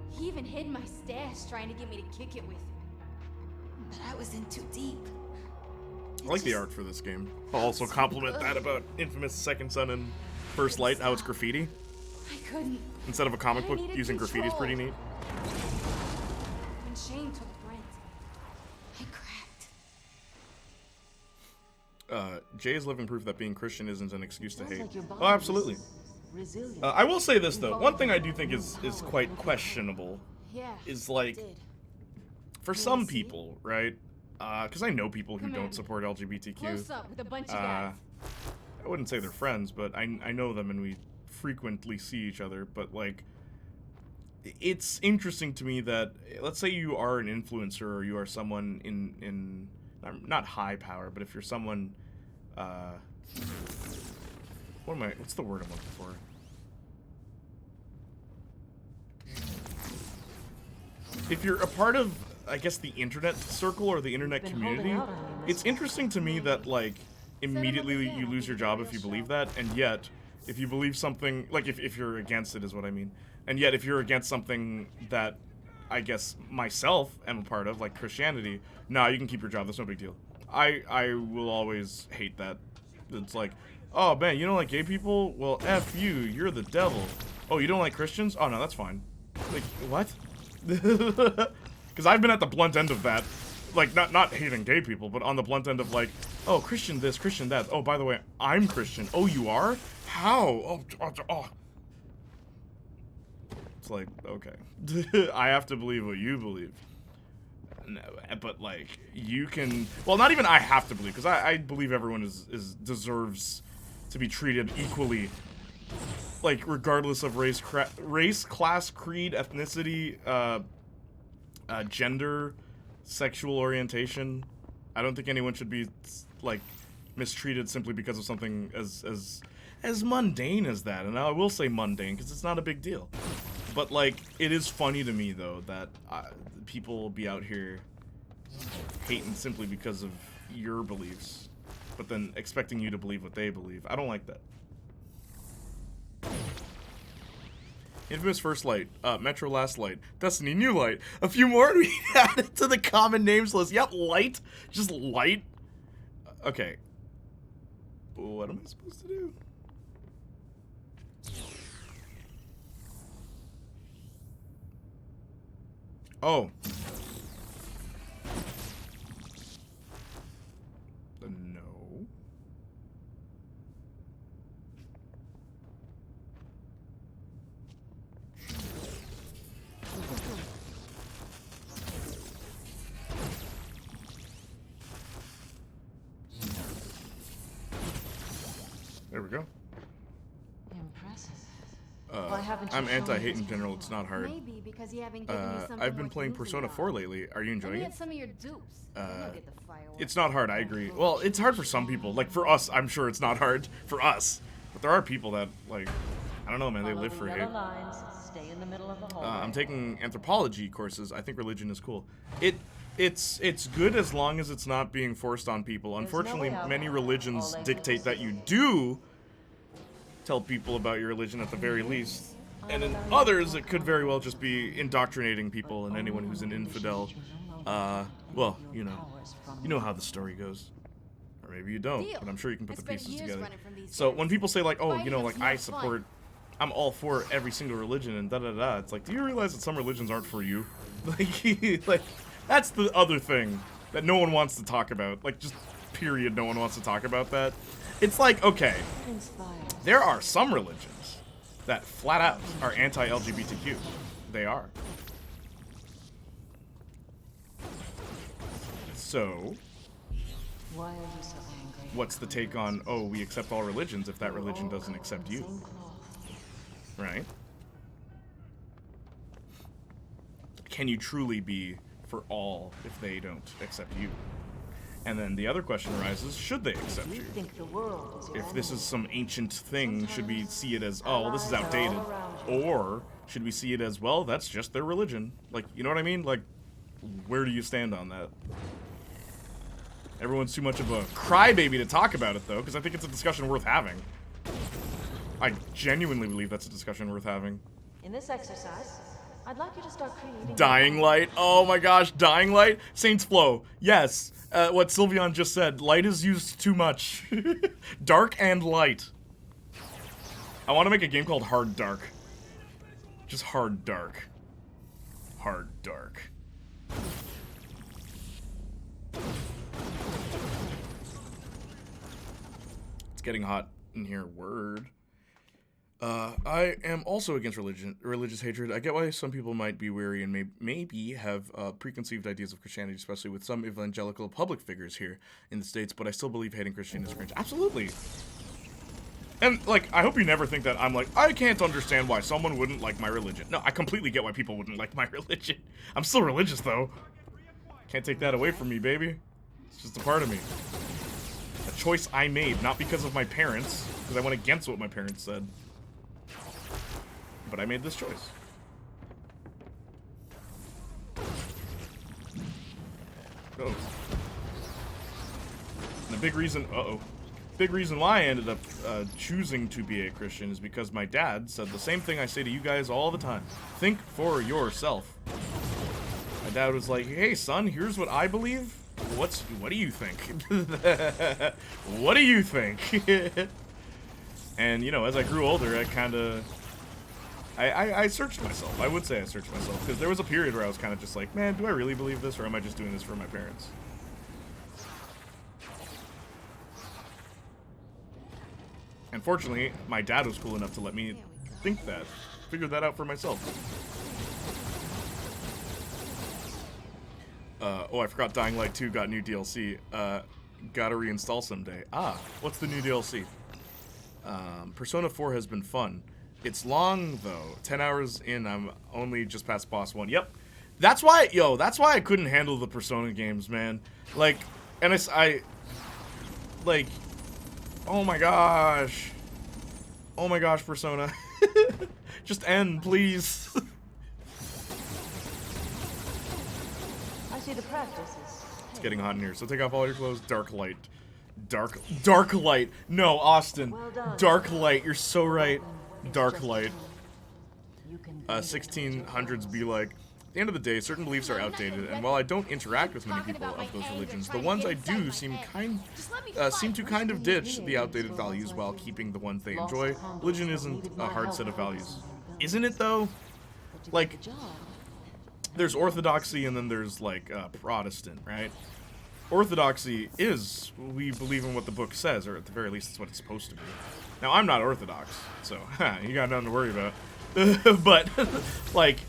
He even hid my stash, trying to get me to kick it with him. But I was in too deep. I like the art for this game. I'll also compliment that about Infamous Second Son and First Light, how it's graffiti. I couldn't. Instead of a comic I book, needed using graffiti is pretty neat. When Shane took Brent, I cracked. Jay is living proof that being Christian isn't an excuse to Sounds hate. like your Oh, body absolutely. is resilient. I will say this though. One thing I do think is quite questionable Yeah. is like, Did. for some people, right? Because I know people who Come don't in. support LGBTQ. Close up with a bunch of guys. I wouldn't say they're friends, but I know them and we frequently see each other. But like, it's interesting to me that, let's say you are an influencer or you are someone in not high power, but if you're someone, what's the word I'm looking for? If you're a part of, I guess, the internet circle or the internet Been community, holding out on me, it's interesting to me that, like, immediately you lose your job if you believe that, and yet, if you believe something, like, if you're against it is what I mean, and yet if you're against something that, I guess, myself am a part of, like Christianity, nah, you can keep your job, that's no big deal. I will always hate that. It's like, oh, man, you don't like gay people? Well, F you, you're the devil. Oh, you don't like Christians? Oh, no, that's fine. Like, what? Because I've been at the blunt end of that, like not hating gay people, but on the blunt end of like, oh, Christian this, Christian that. Oh, by the way, I'm Christian. Oh, you are? How? Oh. It's like, okay, I have to believe what you believe. No, but like you can. Well, not even I have to believe, because I believe everyone is deserves to be treated equally. Like, regardless of race, class, creed, ethnicity, gender, sexual orientation, I don't think anyone should be, like, mistreated simply because of something as mundane as that. And I will say mundane, because it's not a big deal. But, like, it is funny to me, though, that people will be out here hating simply because of your beliefs, but then expecting you to believe what they believe. I don't like that. Infamous First Light, Metro Last Light, Destiny New Light, a few more and we added to the common names list. Yep, Light, just Light. Okay. What am I supposed to do? Oh. No. There we go. Impressive. I'm anti-hate in general. It's not hard. Maybe because you haven't given me something I've been worth playing losing Persona about. 4 lately. Are you enjoying Let me it? get some of your dupes. You'll get the fireworks. It's not hard, I agree. Well, it's hard for some people. Like, for us, I'm sure it's not hard for us. But there are people that, like, I don't know, man, they live for hate. Stay in the middle of the hallway. I'm taking anthropology courses. I think religion is cool. It's good as long as it's not being forced on people. Unfortunately, many religions dictate that you do tell people about your religion at the very least. And in others, it could very well just be indoctrinating people and anyone who's an infidel. Well, you know how the story goes. Or maybe you don't, but I'm sure you can put the pieces together. So when people say like, oh, you know, like I support, I'm all for every single religion and da-da-da, it's like, do you realize that some religions aren't for you? Like, that's the other thing that no one wants to talk about. Like, just period, no one wants to talk about that. It's like, okay, there are some religions that flat out are anti-LGBTQ. They are. So, Why are you so angry? what's the take on, oh, we accept all religions if that religion doesn't accept you? Right? Can you truly be for all if they don't accept you? And then the other question arises, should they accept you? Think the world is your If this is some ancient thing, should we see it as, oh, well, this is outdated? Or should we see it as, well, that's just their religion? Like, you know what I mean? Like, where do you stand on that? Everyone's too much of a crybaby to talk about it, though, because I think it's a discussion worth having. I genuinely believe that's a discussion worth having. In this exercise, I'd like you to start creating... Dying Light. Oh my gosh, Dying Light. Saints Flow. Yes. What Sylveon just said. Light is used too much. Dark and light. I want to make a game called Hard Dark. Just Hard Dark. Hard Dark. It's getting hot in here. Word. I am also against religious hatred. I get why some people might be wary and maybe have preconceived ideas of Christianity, especially with some evangelical public figures here in the States, but I still believe hating Christianity is cringe. Absolutely. And, like, I hope you never think that I'm like, I can't understand why someone wouldn't like my religion. No, I completely get why people wouldn't like my religion. I'm still religious, though. Can't take that away from me, baby. It's just a part of me. A choice I made, not because of my parents, because I went against what my parents said. But I made this choice. Oh. And the big reason, big reason why I ended up choosing to be a Christian is because my dad said the same thing I say to you guys all the time. Think for yourself. My dad was like, hey son, here's what I believe. What do you think? What do you think? And, you know, as I grew older, I kind of... I searched myself. I would say I searched myself, because there was a period where I was kind of just like, man, do I really believe this, or am I just doing this for my parents? And fortunately, my dad was cool enough to let me think that, figure that out for myself. Oh, I forgot Dying Light 2 got new DLC. Gotta reinstall someday. Ah, what's the new DLC? Persona 4 has been fun. It's long, though. 10 hours in, I'm only just past boss 1. Yep. That's why, that's why I couldn't handle the Persona games, man. Like, and like, oh my gosh. Oh my gosh, Persona. Just end, please. I see the practices. It's getting hot in here, so take off all your clothes. Dark light. Dark light. No, Austin. Well done. Dark light. You're so right. Dark light. 1600s be like, the end of the day, certain beliefs are outdated, and while I don't interact with many people of those religions, the ones I do seem to kind of ditch the outdated values while keeping the ones they enjoy. Religion isn't a hard set of values. Isn't it, though? Like, there's orthodoxy and then there's, like, Protestant, right? Orthodoxy is, we believe in what the book says, or at the very least, it's what it's supposed to be. Now, I'm not Orthodox, so, you got nothing to worry about. But, like,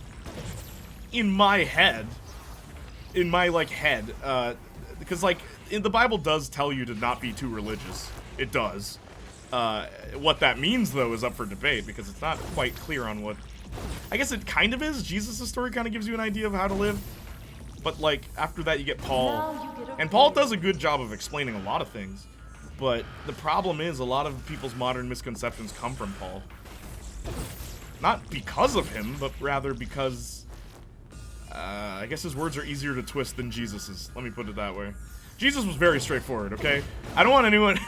in my head, because, like, the Bible does tell you to not be too religious. It does. What that means, though, is up for debate, because it's not quite clear on what... I guess it kind of is. Jesus' story kind of gives you an idea of how to live. But, like, after that you get Paul. And Paul does a good job of explaining a lot of things. But the problem is a lot of people's modern misconceptions come from Paul. Not because of him, but rather because... I guess his words are easier to twist than Jesus's. Let me put it that way. Jesus was very straightforward, okay? I don't want anyone...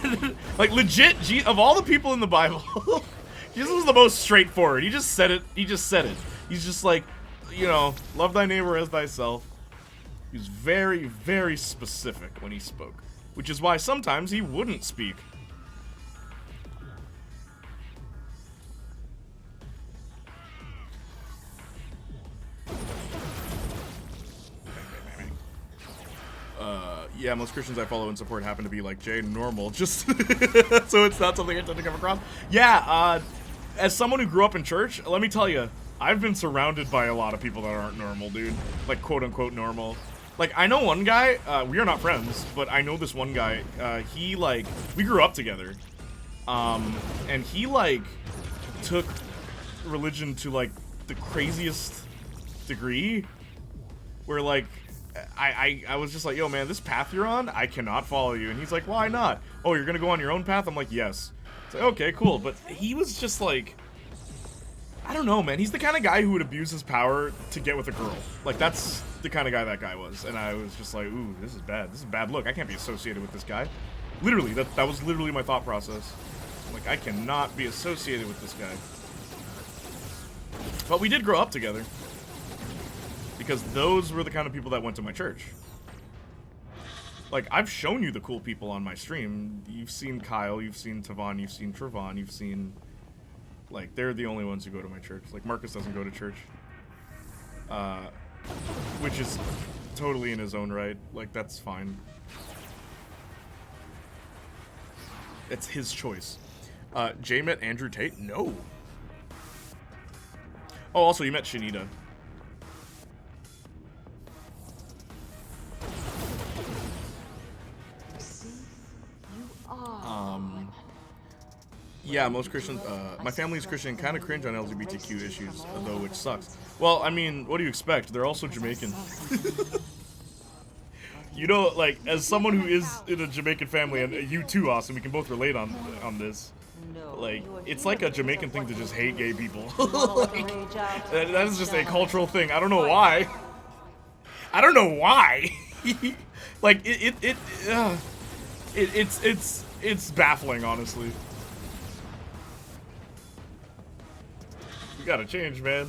like, legit, of all the people in the Bible... Jesus was the most straightforward. He just said it. He's just like, you know, love thy neighbor as thyself. He was very, very specific when he spoke. Which is why sometimes he wouldn't speak. Yeah, most Christians I follow and support happen to be like Jay normal, just so it's not something I tend to come across. Yeah, as someone who grew up in church, let me tell you, I've been surrounded by a lot of people that aren't normal, dude. Like, quote-unquote normal. Like, I know one guy, we are not friends, but I know this one guy, he, like, we grew up together. And he, like, took religion to, like, the craziest degree, where, like, I was just like, yo, man, this path you're on, I cannot follow you. And he's like, why not? Oh, you're gonna go on your own path? I'm like, yes. It's like, okay, cool. But he was just like, I don't know, man. He's the kind of guy who would abuse his power to get with a girl. Like, that's the kind of guy that guy was. And I was just like, ooh, this is bad. This is a bad look. I can't be associated with this guy. Literally, that was literally my thought process. Like, I cannot be associated with this guy. But we did grow up together. Because those were the kind of people that went to my church. Like, I've shown you the cool people on my stream. You've seen Kyle, you've seen Tavon, you've seen Trevon, you've seen... Like, they're the only ones who go to my church. Like, Marcus doesn't go to church. Which is totally in his own right. Like, that's fine. It's his choice. Jay met Andrew Tate? No. Oh, also, you met Shanita. Yeah, most Christians, my family's Christian, kind of cringe on LGBTQ issues, though, which sucks. Well, I mean, what do you expect? They're also Jamaican. You know, like, as someone who is in a Jamaican family, and you too, Austin, we can both relate on this. Like, it's like a Jamaican thing to just hate gay people. Like, that is just a cultural thing. I don't know why. I don't know why. Like, it's baffling, honestly. We gotta change, man.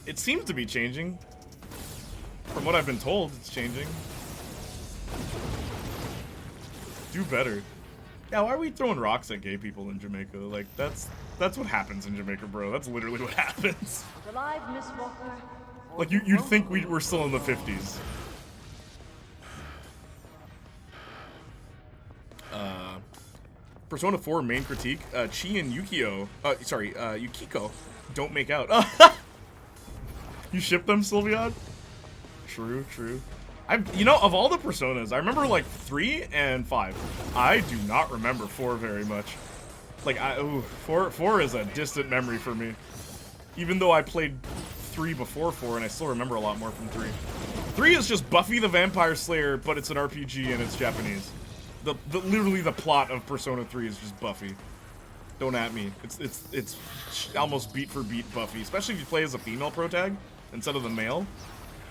It seems to be changing. From what I've been told, it's changing. Do better. Yeah, why are we throwing rocks at gay people in Jamaica? Like, that's what happens in Jamaica, bro. That's literally what happens. Alive, Miss Walker. Like, you'd think we were still in the 50s. Persona 4 main critique, Chi and Yukiko don't make out. You ship them, Sylveon? True. You know, of all the Personas, I remember, like, 3 and 5. I do not remember 4 very much. Like, 4 is a distant memory for me. Even though I played 3 before 4, and I still remember a lot more from 3. 3 is just Buffy the Vampire Slayer, but it's an RPG and it's Japanese. Literally the plot of Persona 3 is just Buffy. Don't at me. It's almost beat for beat Buffy, especially if you play as a female protag instead of the male.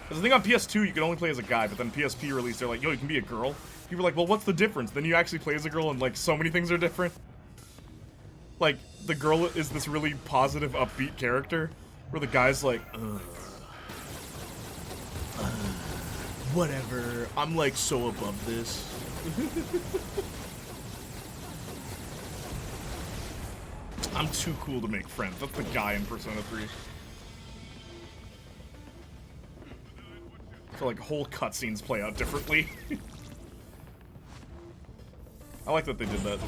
Because I think on PS2 you could only play as a guy, but then PSP released, they're like, yo, you can be a girl. People were like, well, what's the difference? Then you actually play as a girl, and like so many things are different. Like, the girl is this really positive, upbeat character, where the guy's like, ugh. whatever. I'm like so above this. I'm too cool to make friends. That's the guy in Persona 3. I feel like whole cutscenes play out differently. I like that they did that.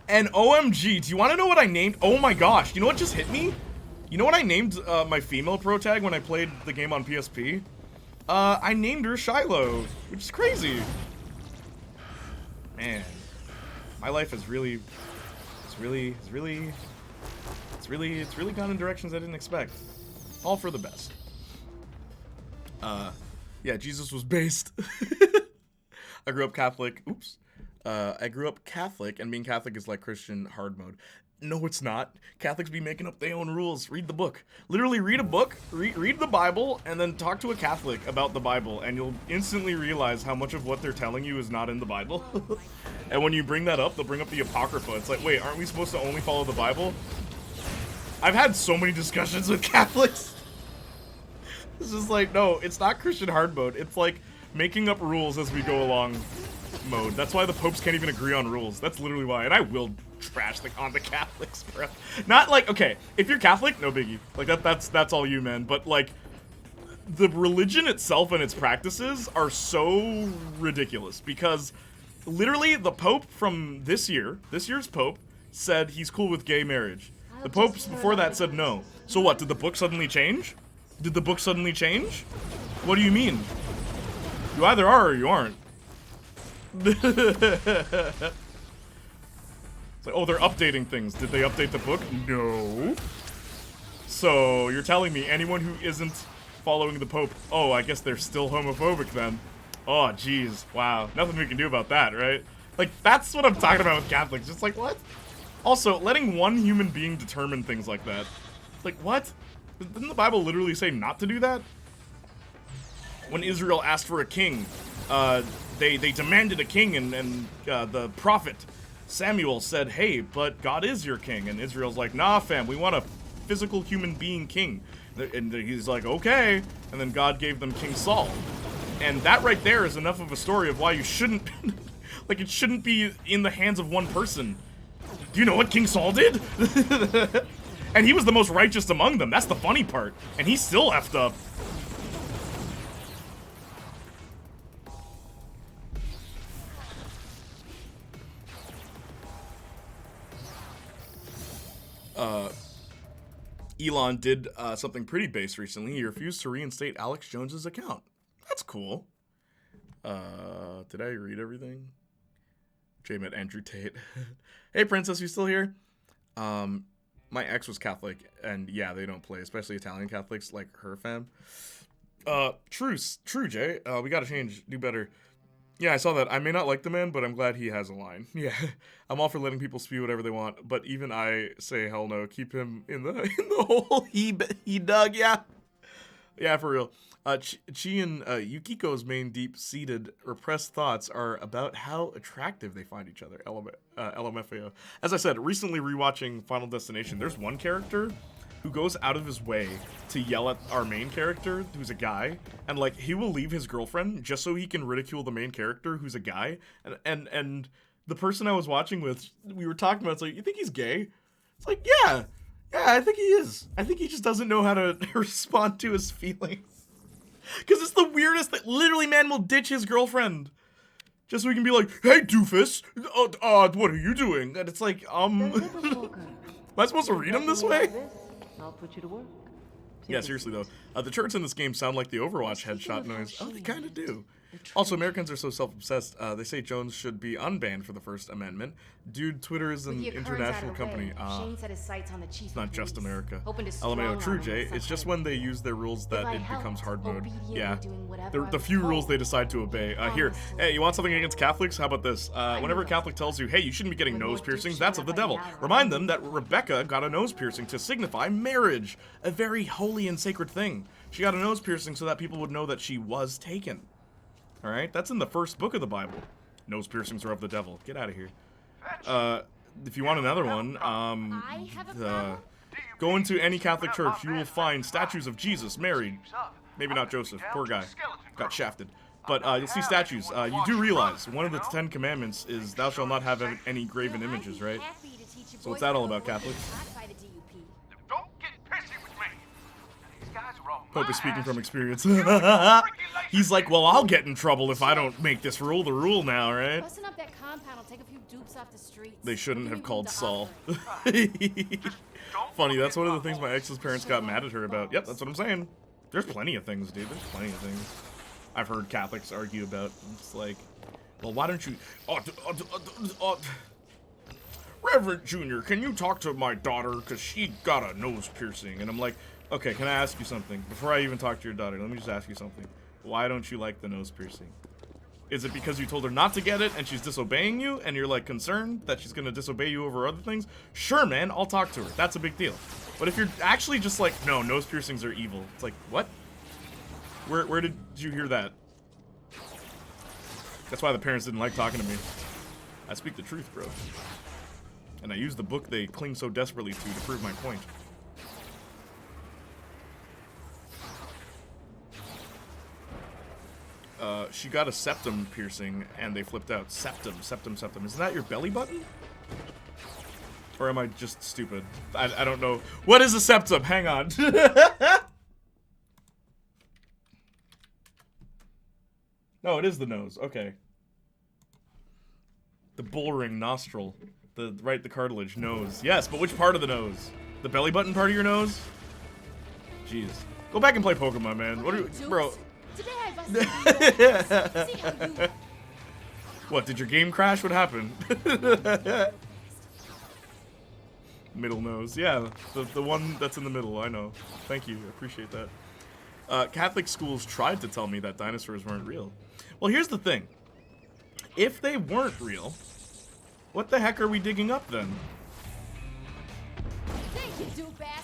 And OMG, do you want to know what I named? Oh my gosh, you know what just hit me? You know what I named my female pro tag when I played the game on PSP? I named her Shiloh, which is crazy. Man, my life is really gone in directions I didn't expect. All for the best. Yeah, Jesus was based. I grew up Catholic. Oops. I grew up Catholic, and being Catholic is like Christian hard mode. No, it's not. Catholics be making up their own rules. Read the book. Literally read a book, read the Bible, and then talk to a Catholic about the Bible, and you'll instantly realize how much of what they're telling you is not in the Bible. And when you bring that up, they'll bring up the Apocrypha. It's like, wait, aren't we supposed to only follow the Bible? I've had so many discussions with Catholics. It's just like, no, it's not Christian hard mode. It's like making up rules as we go along mode. That's why the popes can't even agree on rules. That's literally why. And I will trash on the Catholics, bro. Not like, okay, if you're Catholic, no biggie. Like that's all you, man. But like, the religion itself and its practices are so ridiculous because literally the pope from this year's pope said he's cool with gay marriage. The popes before that said no. So what, did the book suddenly change? Did the book suddenly change? What do you mean? You either are or you aren't. It's like, oh, they're updating things. Did they update the book? No. So, you're telling me anyone who isn't following the Pope, oh, I guess they're still homophobic then. Oh, jeez. Wow. Nothing we can do about that, right? Like, that's what I'm talking about with Catholics. Just like, what? Also, letting one human being determine things like that. Like, what? Didn't the Bible literally say not to do that? When Israel asked for a king, they demanded a king, and the prophet Samuel said, hey, but God is your king. And Israel's like, nah, fam, we want a physical human being king. And he's like, okay. And then God gave them King Saul. And that right there is enough of a story of why you shouldn't, like, it shouldn't be in the hands of one person. Do you know what King Saul did? And he was the most righteous among them. That's the funny part. And he still effed up. Elon did something pretty base recently. He refused to reinstate Alex Jones's account. That's cool. Did I read everything? Jay met Andrew Tate. Hey, Princess, you still here? My ex was Catholic, and yeah, they don't play, especially Italian Catholics like her fam. True, Jay. We gotta change, do better. Yeah, I saw that. I may not like the man, but I'm glad he has a line. Yeah, I'm all for letting people spew whatever they want, but even I say hell no. Keep him in the hole he dug. Yeah, for real. Chi and Yukiko's main deep-seated repressed thoughts are about how attractive they find each other. LMFAO. As I said, recently rewatching Final Destination, there's one character who goes out of his way to yell at our main character, who's a guy, and like he will leave his girlfriend just so he can ridicule the main character, who's a guy. And the person I was watching with, we were talking about, it's like, you think he's gay? It's like, yeah, I think he is. I think he just doesn't know how to respond to his feelings. Because it's the weirdest thing. Literally, man will ditch his girlfriend just so he can be like, hey, doofus, what are you doing? And it's like, am I supposed to read him this way? I'll put you to work. Yeah, seriously though. The turrets in this game sound like the Overwatch headshot noise. Oh, they kind of do. Also, Americans are so self-obsessed. They say Jones should be unbanned for the First Amendment. Dude, Twitter is an international company. It's not just America. LMAO, true, Jay. It's just when they use their rules that it becomes hard mode. Yeah. The few rules they decide to obey. Here, hey, you want something against Catholics? How about this? Whenever a Catholic tells you, hey, you shouldn't be getting nose piercings, that's of the devil. Remind them that Rebecca got a nose piercing to signify marriage. A very holy and sacred thing. She got a nose piercing so that people would know that she was taken. Alright, that's in the first book of the Bible. Nose piercings are of the devil. Get out of here. If you want another one, go into any Catholic church, you will find statues of Jesus, Mary, Maybe not Joseph. Poor guy. Got shafted. But you'll see statues. You do realize one of the 10 Commandments is thou shalt not have any graven images, right? So what's that all about, Catholics? Don't get pissy with me. These guys are all Pope is speaking from experience. He's like, well, I'll get in trouble if I don't make this rule the rule now, right? Busting up that compound will take a few dupes off the streets. They shouldn't have called Saul. Funny, that's one of the things my ex's parents got mad at her about. Yep, that's what I'm saying. There's plenty of things, dude. There's plenty of things I've heard Catholics argue about. It's like, well, why don't you... Reverend Jr., can you talk to my daughter? Because she got a nose piercing. And I'm like, okay, can I ask you something? Before I even talk to your daughter, let me just ask you something. Why don't you like the nose piercing? Is it because you told her not to get it and she's disobeying you and you're like concerned that she's going to disobey you over other things? Sure, man, I'll talk to her. That's a big deal. But if you're actually just like, no, nose piercings are evil. It's like, what? Where did you hear that? That's why the parents didn't like talking to me. I speak the truth, bro. And I use the book they cling so desperately to prove my point. She got a septum piercing and they flipped out. Septum. Isn't that your belly button? Or am I just stupid? I don't know. What is a septum? Hang on. No, it is the nose. Okay. The bullring nostril. The cartilage. Nose. Yes, but which part of the nose? The belly button part of your nose? Jeez. Go back and play Pokemon, man. What are you... Bro... Today I busted See how you... What, did your game crash? What happened? Middle nose. Yeah, the one that's in the middle, I know. Thank you, I appreciate that. Catholic schools tried to tell me that dinosaurs weren't real. Well, here's the thing. If they weren't real, what the heck are we digging up then?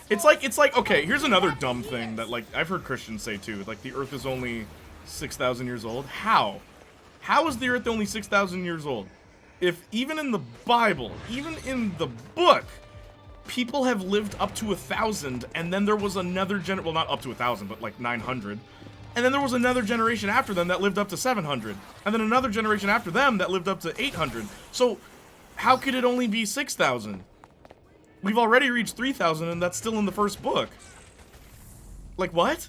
It's like, okay, here's another dumb thing that, like, I've heard Christians say, too. Like, the Earth is only 6,000 years old. How? How is the Earth only 6,000 years old? If even in the Bible, even in the book, people have lived up to 1,000, and then there was another well, not up to 1,000, but like 900. And then there was another generation after them that lived up to 700. And then another generation after them that lived up to 800. So, how could it only be 6,000? We've already reached 3,000, and that's still in the first book. Like, what?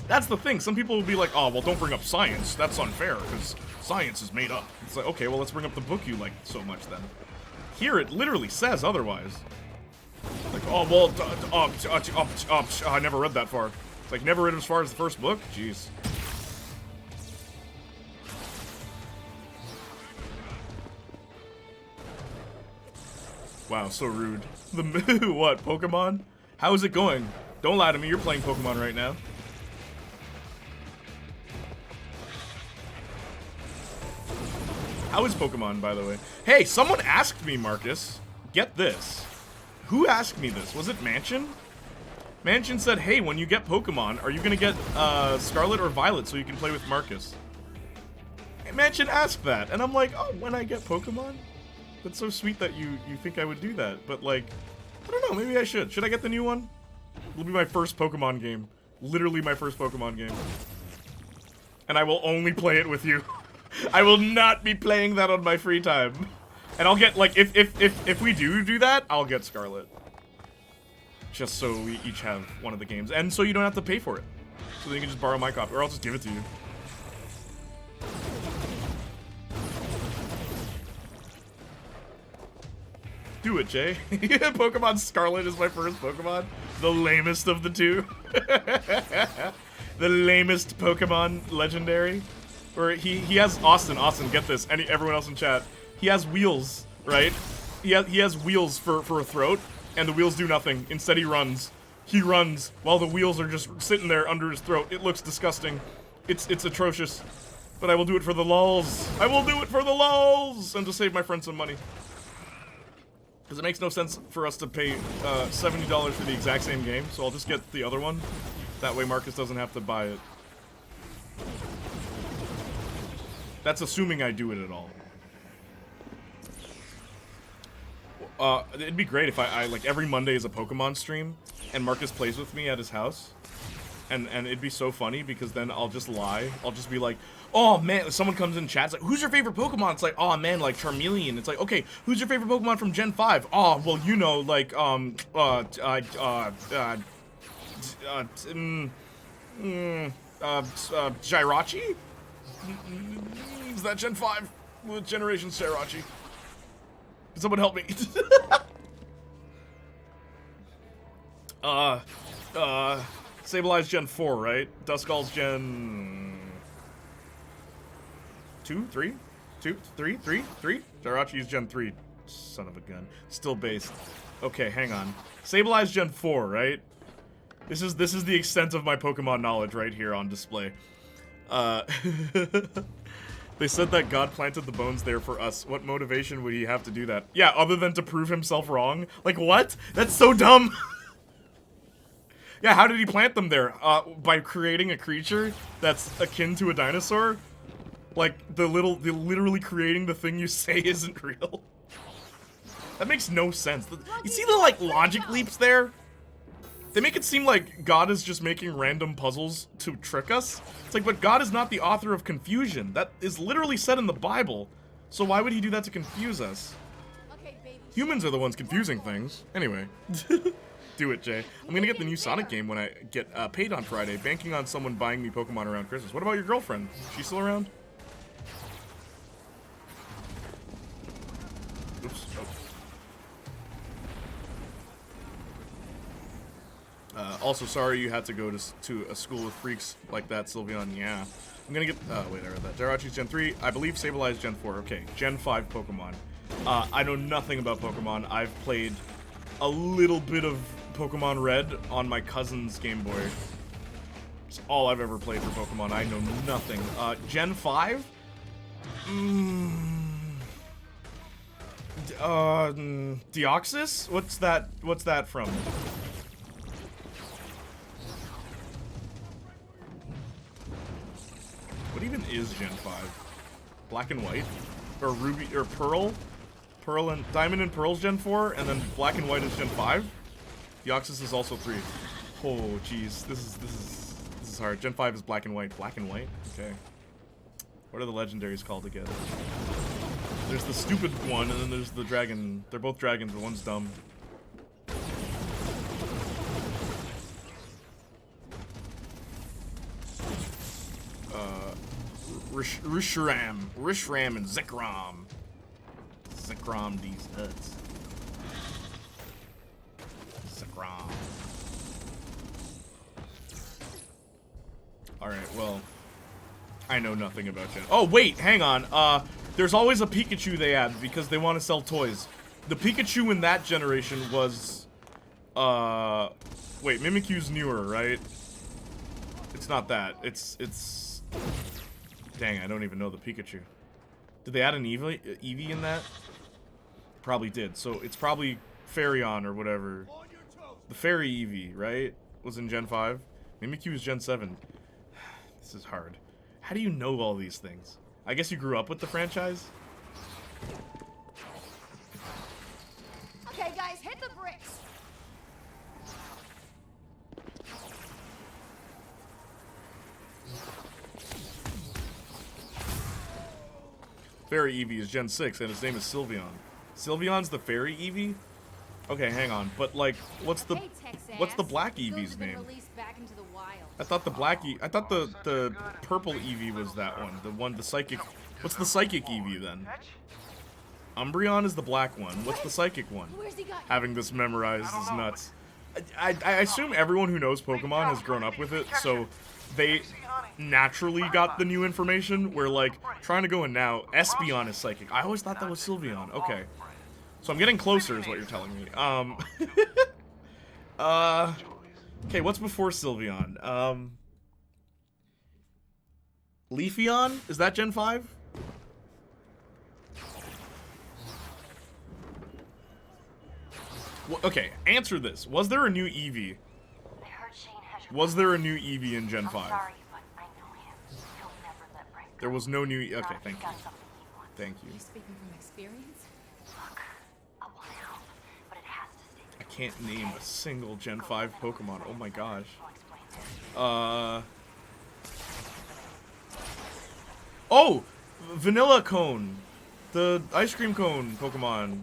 That's the thing. Some people will be like, oh, well, don't bring up science. That's unfair, because science is made up. It's like, okay, well, let's bring up the book you like so much, then. Here, it literally says otherwise. Like, oh, well, I never read that far. It's like, never read as far as the first book? Jeez. Wow, so rude. What, Pokemon? How is it going? Don't lie to me, you're playing Pokemon right now. How is Pokemon, by the way? Hey, someone asked me, Marcus. Get this. Who asked me this? Was it Mansion? Mansion said, hey, when you get Pokemon, are you gonna get Scarlet or Violet so you can play with Marcus? Mansion asked that, and I'm like, oh, when I get Pokemon? That's so sweet that you think I would do that, but like, I don't know, maybe I should. Should I get the new one? It'll be my first Pokemon game. Literally my first Pokemon game. And I will only play it with you. I will not be playing that on my free time. And I'll get, like, if we do that, I'll get Scarlet. Just so we each have one of the games. And so you don't have to pay for it. So then you can just borrow my copy, or I'll just give it to you. Do it, Jay. Pokemon Scarlet is my first Pokemon. The lamest of the two. The lamest Pokemon legendary. Where he has Austin, get this, and everyone else in chat. He has wheels, right? He has wheels for a throat, and the wheels do nothing. Instead he runs. He runs while the wheels are just sitting there under his throat. It looks disgusting. It's atrocious. But I will do it for the lulz. I will do it for the lulz! And to save my friend some money. Because it makes no sense for us to pay $70 for the exact same game, so I'll just get the other one. That way Marcus doesn't have to buy it. That's assuming I do it at all. It'd be great if I like every Monday is a Pokemon stream, and Marcus plays with me at his house. And it'd be so funny because then I'll just lie. I'll just be like, oh man, someone comes in chat's like, who's your favorite Pokemon? It's like, oh man, like Charmeleon. It's like, okay, who's your favorite Pokemon from Gen 5? Oh, well, you know, like, Jirachi? Is that Gen 5? What generation's Jirachi? Can someone help me? Sableye Gen 4, right? Duskull's Gen 2, 3? 2, 3, 3, 3? Jirachi's Gen 3. Son of a gun. Still based. Okay, hang on. Sableye's Gen 4, right? This is the extent of my Pokemon knowledge right here on display. They said that God planted the bones there for us. What motivation would he have to do that? Yeah, other than to prove himself wrong? Like, what? That's so dumb! Yeah, how did he plant them there? By creating a creature that's akin to a dinosaur? Like, literally creating the thing you say isn't real? That makes no sense. You see the, like, logic leaps there? They make it seem like God is just making random puzzles to trick us. It's like, but God is not the author of confusion. That is literally said in the Bible. So why would he do that to confuse us? Humans are the ones confusing things. Anyway. Do it, Jay. I'm gonna get the new Sonic game when I get paid on Friday, banking on someone buying me Pokemon around Christmas. What about your girlfriend? She's still around? Oops. Oh. Also, sorry you had to go to a school with freaks like that, Sylveon. Yeah. I'm gonna get... wait, I read that. Jirachi's Gen 3. I believe Sableye's Gen 4. Okay, Gen 5 Pokemon. I know nothing about Pokemon. I've played a little bit of Pokemon Red on my cousin's Game Boy. It's all I've ever played for Pokemon. I know nothing. Gen 5? Deoxys? What's that from? What even is Gen 5? Black and White? Or Ruby, or Pearl? Pearl and Diamond and Pearl's Gen 4, and then Black and White is Gen 5? Deoxys is also 3. Oh, jeez. This is hard. Gen 5 is Black and White. Black and White? Okay. What are the legendaries called together? There's the stupid one, and then there's the dragon. They're both dragons, but one's dumb. Rishram and Zekrom. Zekrom these nuts. Zekrom. Alright, well, I know nothing about Gen. Oh, wait, hang on. There's always a Pikachu they add because they want to sell toys. The Pikachu in that generation was, wait, Mimikyu's newer, right? It's not that. It's, dang, I don't even know the Pikachu. Did they add an Eevee in that? Probably did. So it's probably Fairy-on or whatever. The Fairy Eevee, right? Was in Gen 5. Mimikyu is Gen 7. This is hard. How do you know all these things? I guess you grew up with the franchise? Okay, guys, hit the bricks. Fairy Eevee is Gen 6, and his name is Sylveon. Sylveon's the Fairy Eevee? Okay, hang on. But, like, what's the black Eevee's name? I thought the purple Eevee was that one. The psychic... What's the psychic Eevee, then? Umbreon is the black one. What's the psychic one? Having this memorized is nuts. I assume everyone who knows Pokemon has grown up with it, so they naturally got the new information, where, like, trying to go in now, Espeon is psychic. I always thought that was Sylveon. Okay. So I'm getting closer is what you're telling me. Okay, what's before Sylveon? Leafeon? Is that Gen 5? Well, okay, answer this. Was there a new Eevee? Was there a new Eevee in Gen 5? There was no new... Okay, thank you. Thank you. You're speaking from experience? Look, I want to help. can't name a single Gen 5 Pokemon. Oh my gosh. Oh! Vanilla Cone. The ice cream cone Pokemon.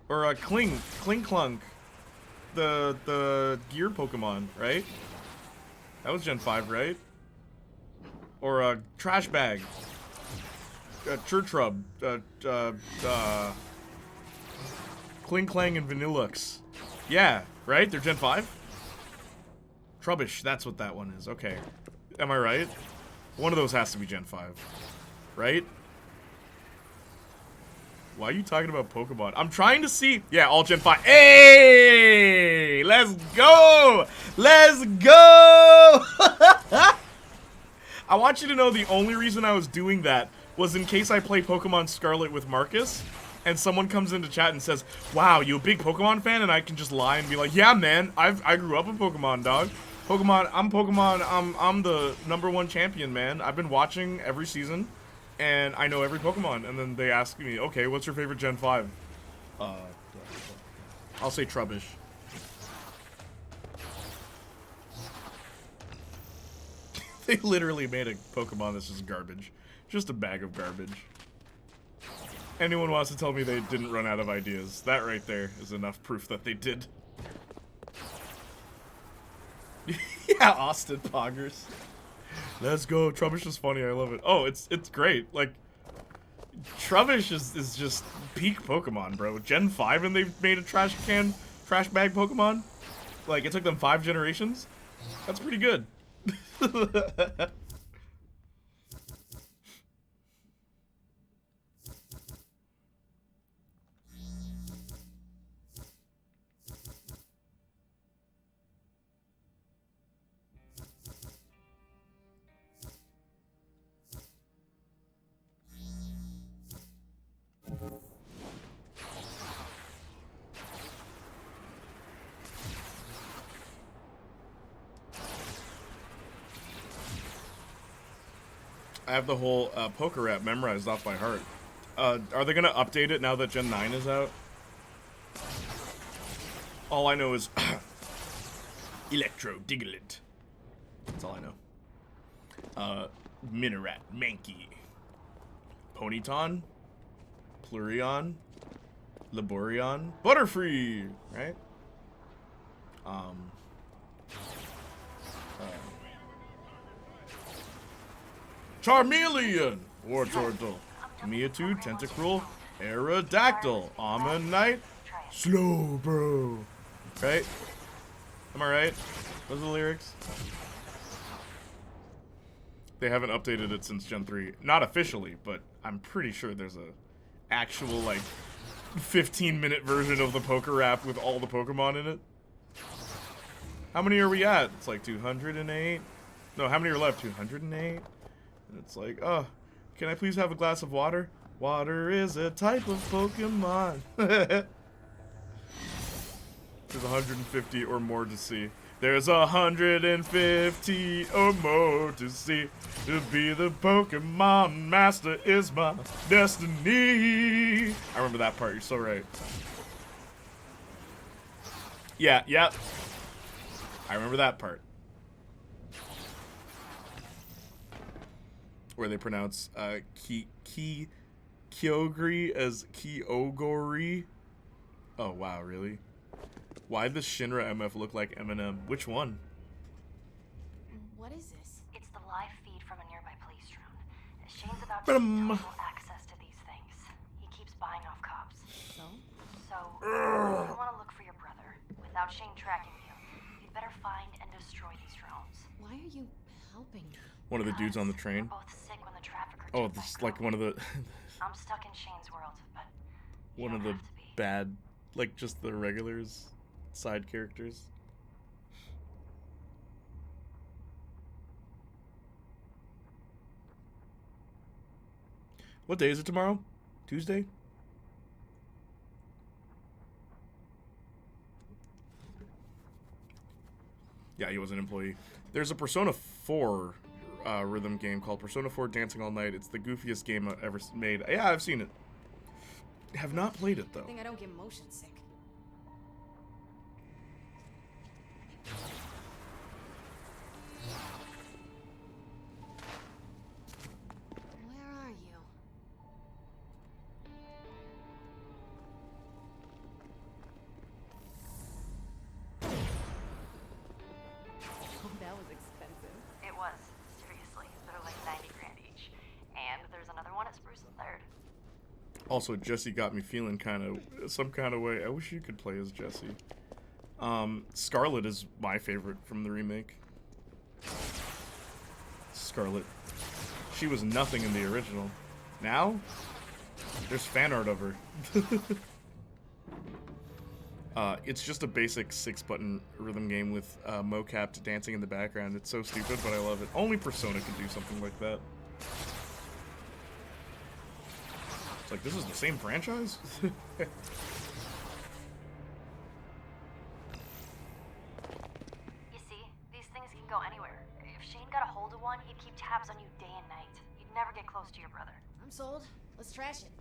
Or Cling Clunk. The gear Pokemon, right? That was Gen 5, right? Or a Trash Bag. Churchrub. Kling Clang and Vanillux. Yeah, right? They're Gen 5? Trubbish, that's what that one is. Okay. Am I right? One of those has to be Gen 5. Right? Why are you talking about Pokemon? I'm trying to see. Yeah, all Gen 5. Hey! Let's go! Let's go! I want you to know the only reason I was doing that was in case I play Pokemon Scarlet with Marcus, and someone comes into chat and says, wow, you a big Pokemon fan? And I can just lie and be like, yeah, man, I grew up with Pokemon, dog. I'm the #1 champion, man. I've been watching every season, and I know every Pokemon. And then they ask me, okay, what's your favorite Gen 5? I'll say Trubbish. They literally made a Pokemon that's just garbage. Just a bag of garbage. Anyone wants to tell me they didn't run out of ideas, that right there is enough proof that they did. Yeah, Austin Poggers. Let's go. Trubbish is funny. I love it. Oh, it's great. Like, Trubbish is just peak Pokemon, bro. Gen 5 and they've made a trash bag Pokemon? Like, it took them 5 generations? That's pretty good. I have the whole poker rap memorized off by heart. Are they gonna update it now that Gen 9 is out? All I know is Electro Diglett. That's all I know. Minorat, Mankey, Ponyton, Plurion, Laborion, Butterfree, right? Charmeleon, Wartortle, Mewtwo, Tentacruel, Aerodactyl, Ammonite, Slowbro. Right? Am I right? Those are the lyrics. They haven't updated it since Gen 3. Not officially, but I'm pretty sure there's a actual, like, 15-minute version of the poker rap with all the Pokemon in it. How many are we at? It's like 208. No, how many are left? 208. And it's like, oh, can I please have a glass of water? Water is a type of Pokemon. There's 150 or more to see. There's 150 or more to see. To be the Pokemon master is my destiny. I remember that part. You're so right. Yeah. I remember that part. Where they pronounce Kyogre as Kyogre. Oh, wow, really? Why does Shinra MF look like Eminem? Which one? What is this? It's the live feed from a nearby police drone. Shane's about to get total access to these things. He keeps buying off cops. So? If you want to look for your brother, without Shane tracking you, you'd better find and destroy these drones. Why are you helping me? One of the dudes on the train. We're both sick when the trafficker Oh, this is like one of the... I'm stuck in Shane's world, but one of the bad, like just the regulars, side characters. What day is it tomorrow? Tuesday? Yeah, he was an employee. There's a Persona 4 rhythm game called Persona 4 Dancing All Night. It's the goofiest game I've ever made. Yeah, I've seen it. Have not played it, though. I think I don't get motion sick. Where are you? Oh, that was expensive. It was, seriously. They're like 90 grand each. And there's another one at Spruce and Third. Also, Jesse got me feeling some kind of way. I wish you could play as Jesse. Scarlet is my favorite from the remake. Scarlet. She was nothing in the original. Now, there's fan art of her. It's just a basic 6-button rhythm game with mocapped dancing in the background. It's so stupid, but I love it. Only Persona can do something like that. It's like, this is the same franchise? You see, these things can go anywhere. If Shane got a hold of one, he'd keep tabs on you day and night. You'd never get close to your brother. I'm sold. Let's trash it.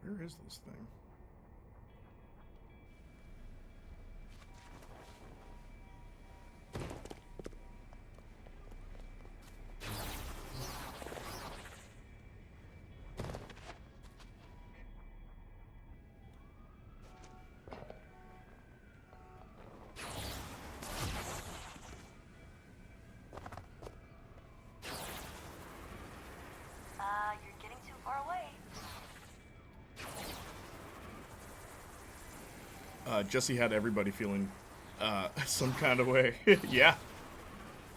Where is this thing? You're getting too far away. Jesse had everybody feeling some kind of way. Yeah.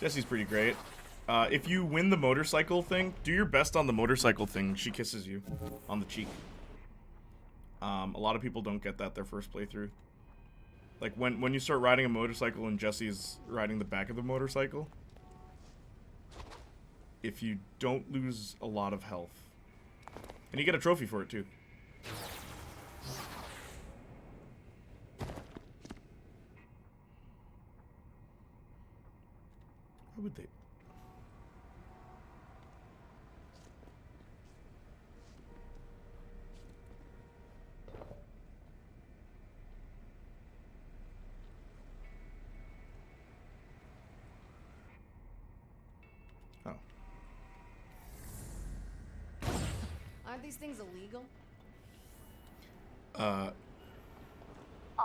Jesse's pretty great. If you win the motorcycle thing, do your best on the motorcycle thing. She kisses you on the cheek. A lot of people don't get that their first playthrough. Like, when you start riding a motorcycle and Jesse's riding the back of the motorcycle, if you don't lose a lot of health, and you get a trophy for it too. How would they? Oh. Aren't these things illegal? All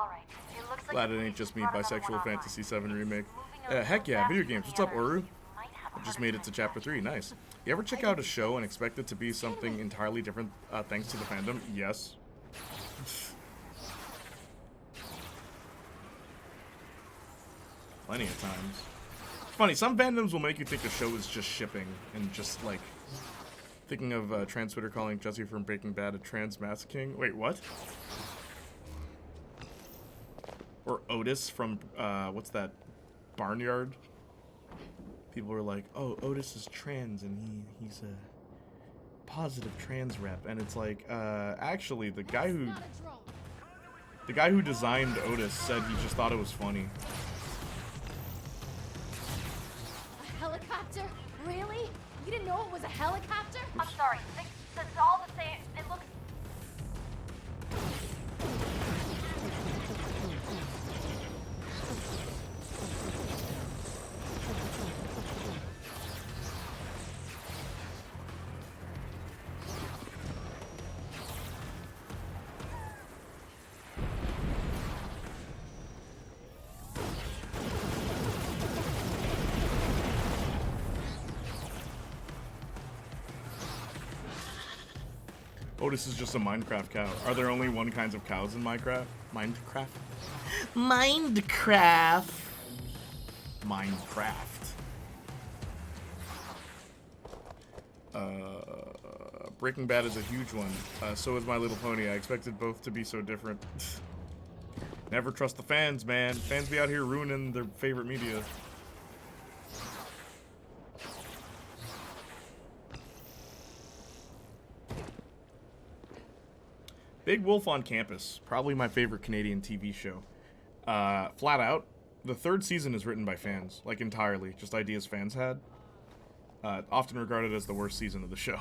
right. It looks like Glad it ain't just me. Bisexual Fantasy 7 remake. Heck yeah, video games. What's up, Uru? I just made it to chapter 3. Nice. You ever check out a show and expect it to be something entirely different thanks to the fandom? Yes. Plenty of times. It's funny, some fandoms will make you think a show is just shipping and just like thinking of trans Twitter calling Jesse from Breaking Bad a trans masochist. Wait, what? Or Otis from what's that? Barnyard. People were like, "Oh, Otis is trans and he's a positive trans rep," and it's like, actually, the guy who designed Otis said he just thought it was funny. A helicopter? Really? You didn't know it was a helicopter? I'm sorry. It's all the same. It looks... Otis is just a Minecraft cow. Are there only one kinds of cows in Minecraft? Minecraft? Minecraft! Minecraft. Breaking Bad is a huge one. So is My Little Pony. I expected both to be so different. Never trust the fans, man. Fans be out here ruining their favorite media. Big Wolf on Campus. Probably my favorite Canadian TV show. Flat out, the third season is written by fans. Like, entirely. Just ideas fans had. Often regarded as the worst season of the show.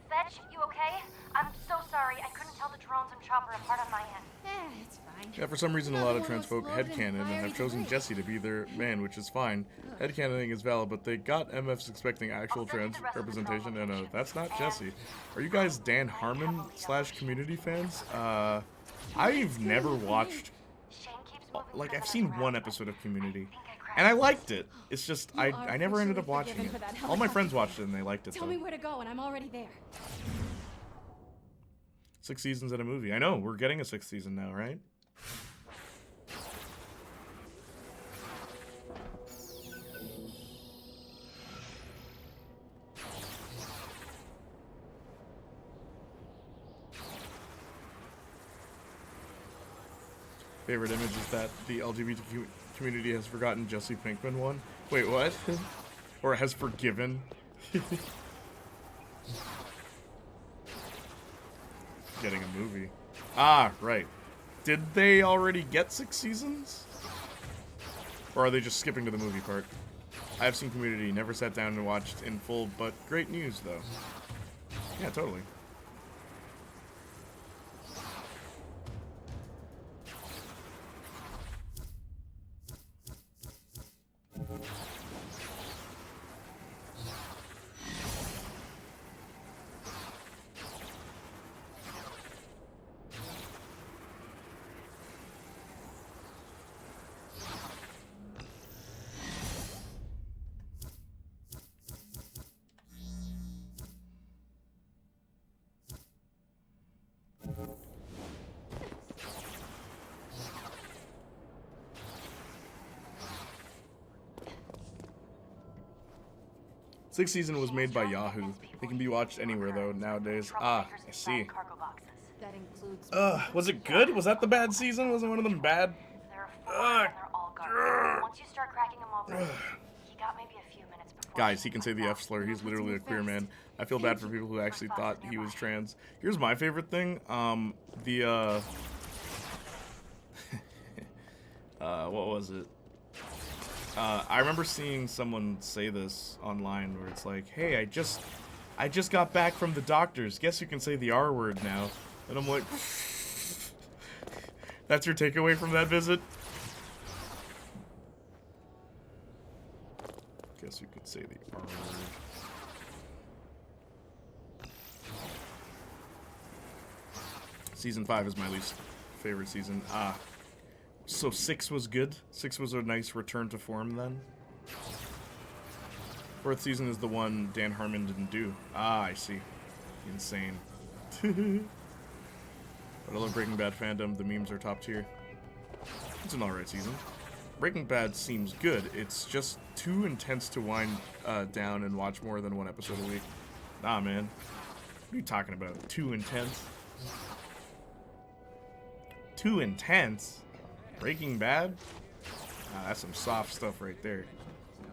Fetch, you okay? I'm so sorry. I couldn't tell the drones and Chopper apart on my end. It's fine. Yeah, for some reason a lot of trans folk headcanon and have chosen Jesse to be their man, which is fine. Headcanoning is valid, but they got MFs expecting actual trans representation, and that's not Jesse. Are you guys Dan Harmon / Community fans? I've never watched, like, I've seen one episode of Community, and I liked it. It's just, I never ended up watching it. All my friends watched it and they liked it, Tell me where to go and I'm already there. 6 seasons in a movie. I know, we're getting a 6th season now, right? Favorite image is that the LGBT community has forgotten Jesse Pinkman won. Wait, what? Or has forgiven? Getting a movie. Ah, right. Did they already get 6 seasons? Or are they just skipping to the movie part? I have seen Community, never sat down and watched in full, but great news, though. Yeah, totally. Sixth season was made by Yahoo. They can be watched anywhere though nowadays. Ah, I see. That includes. Was it good? Was that the bad season? Was it one of them bad? There are 4 and they're all garbage. Once you start cracking them open, you got maybe a few minutes before. Guys, he can say the F slur. He's literally a queer man. I feel bad for people who actually thought he was trans. Here's my favorite thing. What was it? I remember seeing someone say this online where it's like, hey, I just got back from the doctors. Guess you can say the R word now. And I'm like, that's your takeaway from that visit? Guess you could say the R word. Season 5 is my least favorite season. So 6 was good. 6 was a nice return to form then. 4th season is the one Dan Harmon didn't do. Ah, I see. Insane. But I love Breaking Bad fandom. The memes are top tier. It's an alright season. Breaking Bad seems good. It's just too intense to wind down and watch more than 1 episode a week. Nah, man. What are you talking about? Too intense? Too intense? Breaking Bad? That's some soft stuff right there.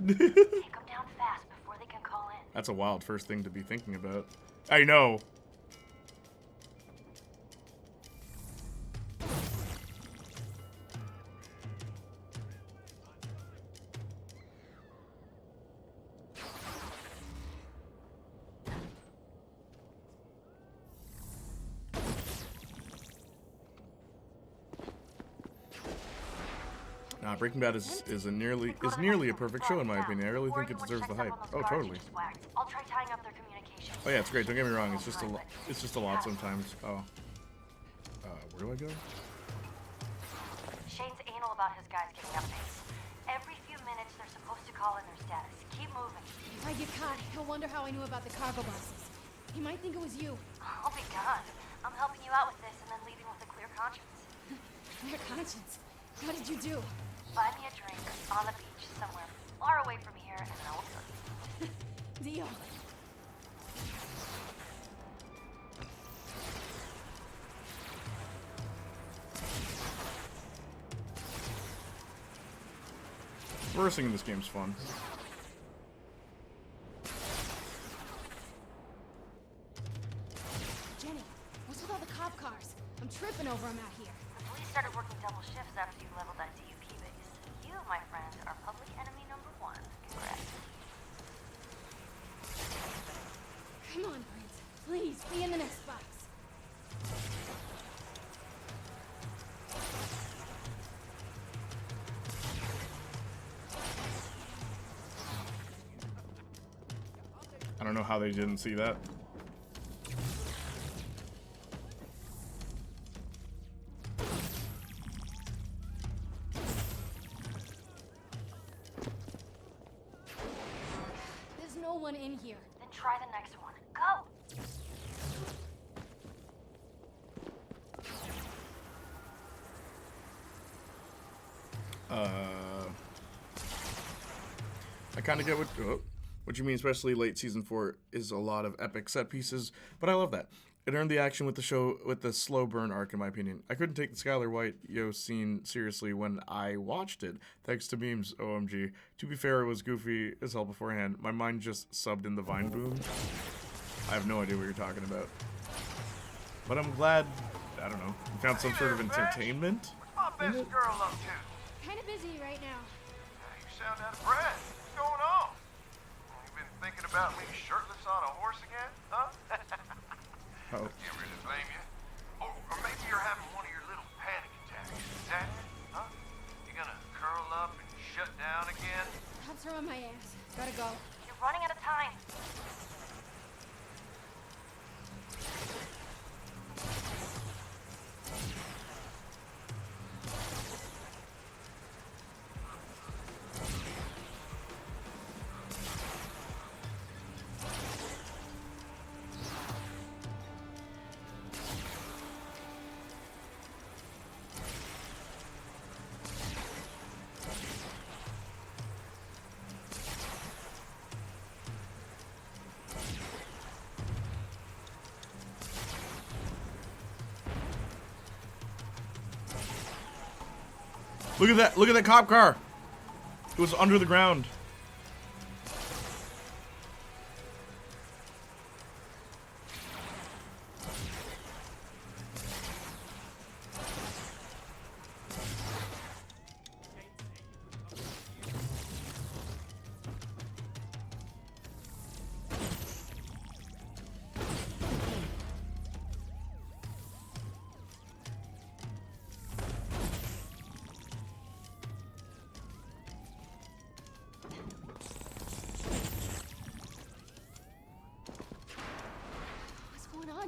Take them down fast before they can call in. That's a wild first thing to be thinking about. I know. Breaking Bad is nearly a perfect show in my opinion. I really think it deserves the hype. Oh, totally. I'll try tying up their communication. Oh yeah, it's great. Don't get me wrong. It's just a lot sometimes. Oh. Where do I go? Shane's anal about his guys getting updates. Every few minutes, they're supposed to call in their status. Keep moving. If I get caught, he'll wonder how I knew about the cargo boxes. He might think it was you. I'll be gone. I'm helping you out with this and then leaving with a clear conscience. Clear conscience? What did you do? Buy me a drink on the beach somewhere far away from here, and then I'll kill you. Deal. Reversing in this game's fun. Jenny, what's with all the cop cars? I'm tripping over them out here. The police started working double shifts after you leveled that DUP base. You, my friend, are public enemy #1. Congrats. Come on, Prince. Please, be in the next box. I don't know how they didn't see that. There's no one in here. Then try the next one. Go! I kind of get what you mean, especially late season 4 is a lot of epic set pieces, but I love that. It earned the action with the show with the slow burn arc, in my opinion. I couldn't take the Skylar White scene seriously when I watched it. Thanks to memes, OMG. To be fair, it was goofy as hell beforehand. My mind just subbed in the Vine boom. I have no idea what you're talking about. But I'm glad, I don't know, you found some sort of entertainment. What's my best girl up to? Kind of busy right now. You sound out of breath. What's going on? You been thinking about me shirtless on a horse again, huh? Oh. Can't really blame you. Or maybe you're having one of your little panic attacks. Is that it? Huh? You gonna curl up and shut down again? Cops are on my ass. Gotta go. You're running out of time. Look at that! Look at that cop car! It was under the ground.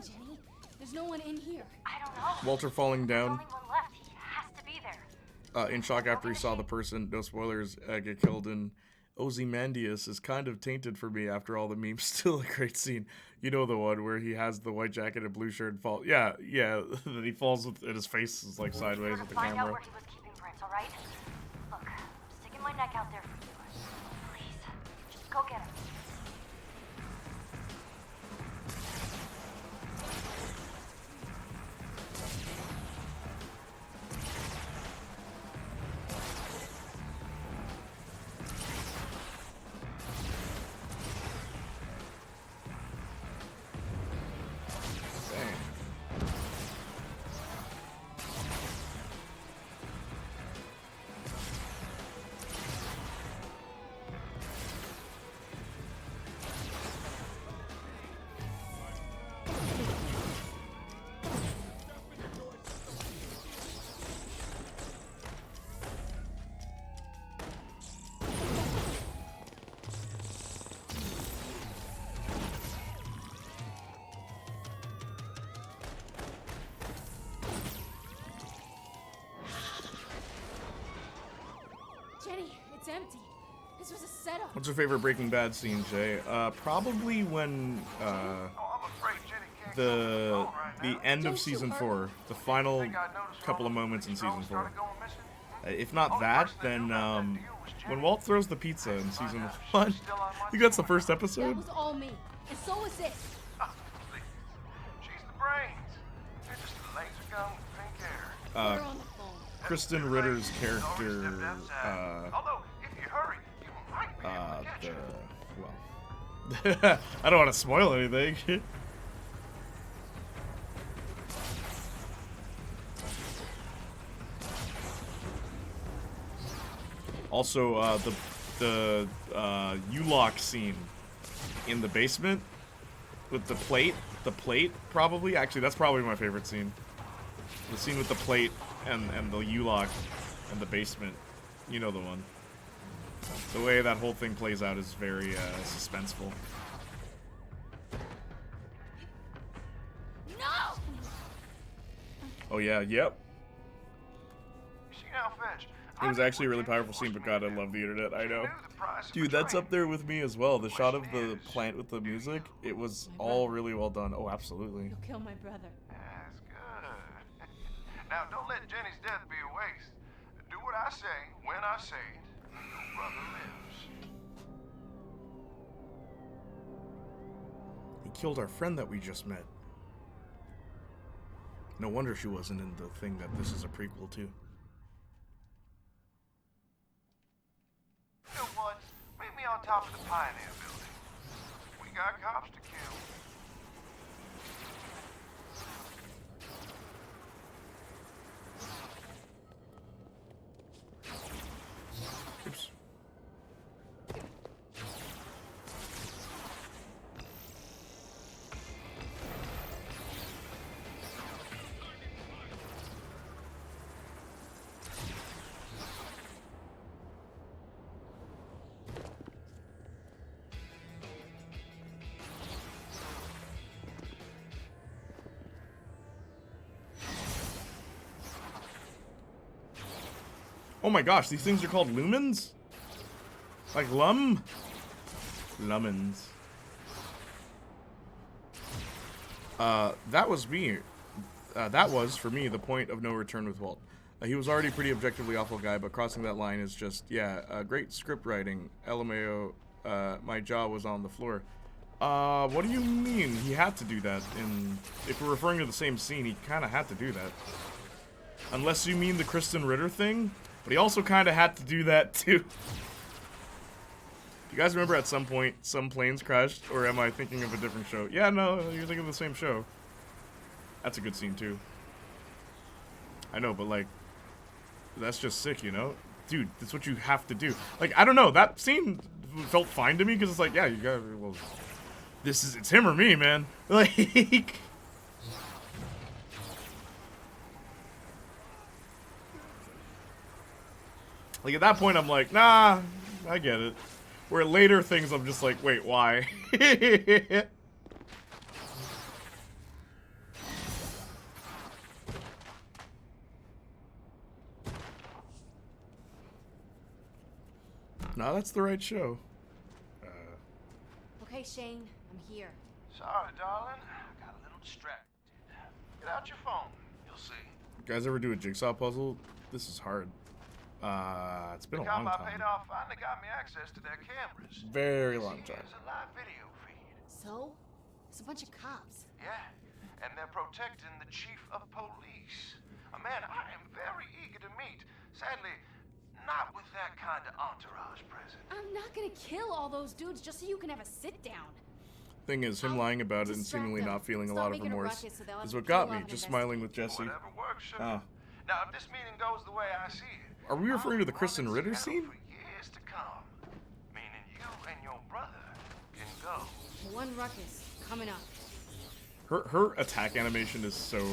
Jenny. There's no one in here. I don't know. Walter falling down. There's only one left. He has to be there. In shock after he saw the person, no spoilers, get killed, and Ozymandias is kind of tainted for me after all the memes. Still a great scene. You know the one where he has the white jacket and blue shirt and fall. Yeah, that he falls with, and his face is like sideways with the Find out camera. where he was keeping Prince, all right? Look, I'm sticking my neck out there for you. Please, just go get him. empty. This was a setup. What's your favorite Breaking Bad scene, Jay? Probably when the end of season 4, the final couple of moments in season 4. If not that, then when Walt throws the pizza in season 1. I think that's the first episode. That was all me, and so was this. She's the brains. They're just a laser gun with pink hair. We're on the phone. Kristen Ritter's character, Although, if you hurry, you might be able to catch her. well, I don't want to spoil anything. Also, the U-lock scene in the basement with the plate. The plate, probably. Actually, that's probably my favorite scene. The scene with the plate and the U-lock and the basement. You know the one. The way that whole thing plays out is very suspenseful. No! Oh yeah, yep. See now, Fetch. It was actually a really powerful scene, but God, I love the internet, I know. Dude, that's up there with me as well. The shot of the plant with the music, it was all really well done. Oh, absolutely. You'll kill my brother. That's good. Now, don't let Jenny's death be a waste. Do what I say, when I say it, and your brother lives. He killed our friend that we just met. No wonder she wasn't in the thing that this is a prequel to. You know what? Meet me on top of the Pioneer building. We got cops to kill. Oops. Oh my gosh, these things are called lumens? Like lumens. That was me. That was, for me, the point of no return with Walt. He was already a pretty objectively awful guy, but crossing that line is just, yeah, great script writing. LMAO, my jaw was on the floor. What do you mean? He had to do that. If we're referring to the same scene, he kind of had to do that. Unless you mean the Kristen Ritter thing, but he also kind of had to do that too. You guys remember at some point some planes crashed, or am I thinking of a different show? Yeah, no, you're thinking of the same show. That's a good scene too. I know, but like, that's just sick, you know? Dude, that's what you have to do. Like, I don't know, that scene felt fine to me, because it's like, yeah, you gotta, well, it's him or me, man. Like... Like, at that point, I'm like, nah, I get it. Where later things, I'm just like, wait, why? No, that's the right show. Okay, Shane, I'm here. Sorry, darling. I got a little distracted. Get out your phone. You'll see. You guys ever do a jigsaw puzzle? This is hard. It's been a long The cop I time. paid off finally got me access to their cameras. Very long time. There's a live video feed. So? There's a bunch of cops. Yeah, and they're protecting the chief of police. A man I am very eager to meet. Sadly, not with that kind of entourage present. I'm not gonna kill all those dudes just so you can have a sit down. Thing is, him lying about it and seemingly not feeling a lot of remorse is what got me, just smiling with Jesse. Whatever works, sugar. Ah. Now, if this meeting goes the way I see it, Are we referring to the Kristen Ritter scene? for years to come, meaning you and your brother can go. One ruckus coming up. Her attack animation is so...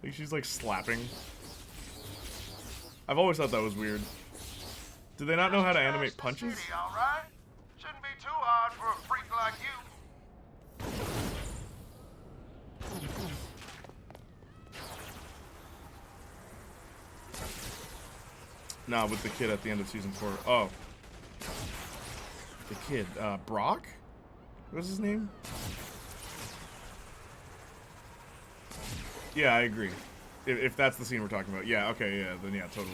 Like, she's like slapping. I've always thought that was weird. Do they not know how to animate punches? City, all right? Shouldn't be too hard for a freak like you. Nah, with the kid at the end of season 4. Oh. The kid, Brock? What's his name? Yeah, I agree. If that's the scene we're talking about. Yeah, okay, yeah, then yeah, totally.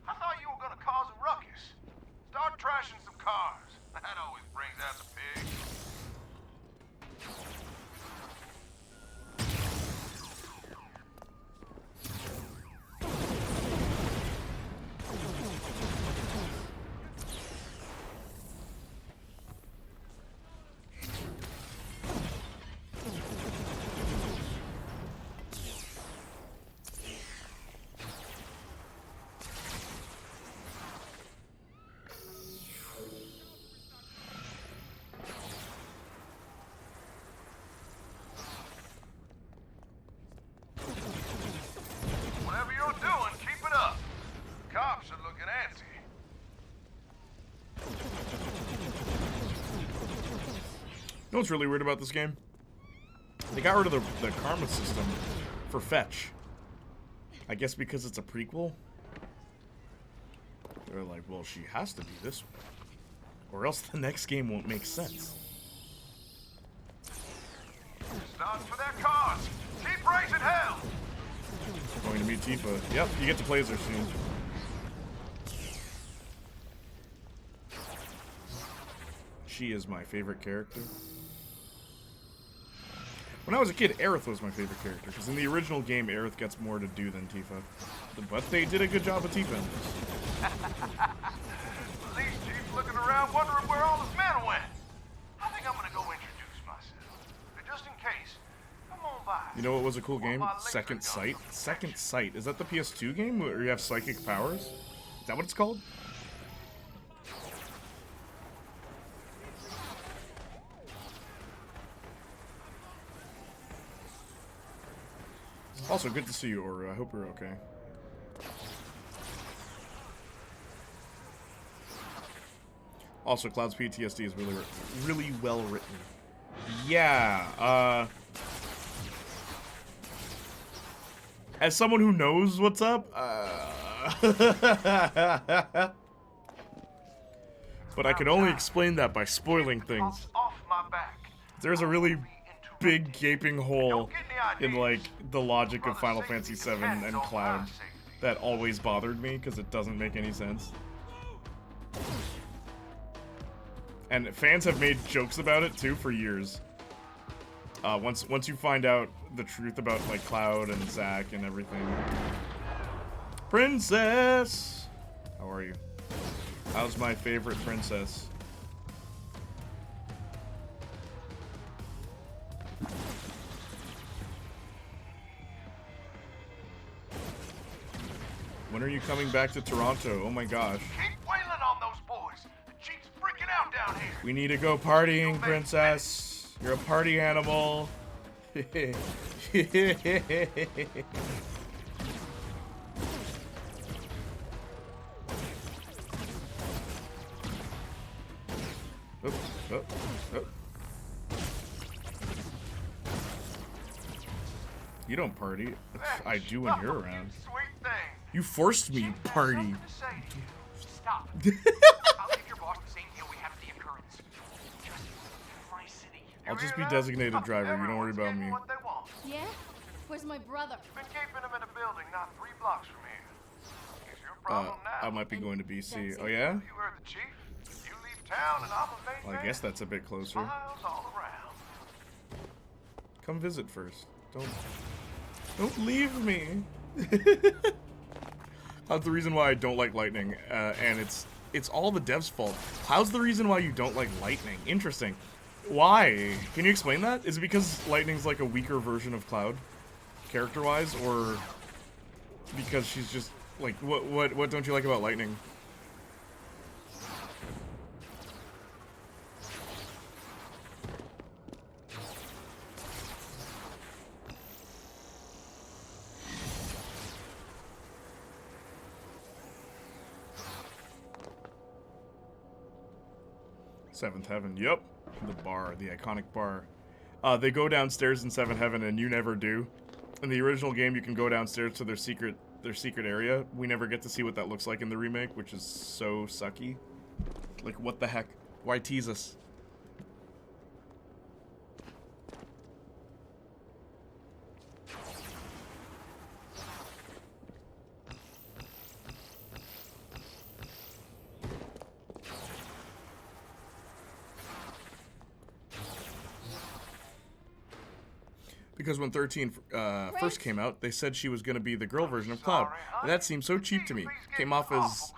I thought you were gonna cause a ruckus. Start trashing some cars. That always brings out the pig. Whatever you're doing, keep it up. Cops are looking antsy. You know what's really weird about this game? They got rid of the karma system for fetch. I guess because it's a prequel. They're like, well, she has to be this way. Or else the next game won't make sense. Start for their cars. Keep raising hell. Going to meet Tifa. Yep, you get to play as her soon. She is my favorite character. When I was a kid, Aerith was my favorite character, because in the original game, Aerith gets more to do than Tifa. But they did a good job with Tifa in this. Police chief's looking around wondering where all his men went. I think I'm gonna go introduce myself. But just in case, come on by. You know what was a cool game? Second Sight. Second Sight. Is that the PS2 game where you have psychic powers? Is that what it's called? Also, good to see you, Oru. I hope you're okay. Also, Cloud's PTSD is really well written. Yeah, as someone who knows what's up, but I can only explain that by spoiling things. There's a really big gaping hole in, like, the logic of Final Fantasy VII and Cloud that always bothered me because it doesn't make any sense. And fans have made jokes about it too for years. Once you find out the truth about, like, Cloud and Zack and everything. Princess! How are you? How's my favorite princess? When are you coming back to Toronto? Oh my gosh. Keep wailing on those boys. The chief's freaking out down here. We need to go partying, princess. You're a party animal. Oh. You don't party. I do when you're around. You forced me to party. Stop. I'll give your boss the same deal we have at the occurrence. Just my city. I'll just be designated driver. You don't worry about me. Yeah? Where's my brother? Been keeping him in a building not 3 blocks from here. It's your problem now. I might be going to BC. Oh yeah? You heard the chief. You leave town and I'm a main Well, I guess that's a bit closer. Miles all around. Come visit first. Don't leave me. That's the reason why I don't like lightning, and it's all the devs' fault. How's the reason why you don't like lightning? Interesting. Why? Can you explain that? Is it because lightning's like a weaker version of Cloud, character-wise, or because she's just like what don't you like about lightning? Seventh Heaven, yep. The bar, the iconic bar. They go downstairs in Seventh Heaven and you never do. In the original game, you can go downstairs to their secret area. We never get to see what that looks like in the remake, which is so sucky. Like, what the heck? Why tease us? Because when 13 first came out, they said she was going to be the girl version of Cloud. And that seemed so cheap to me. Came off as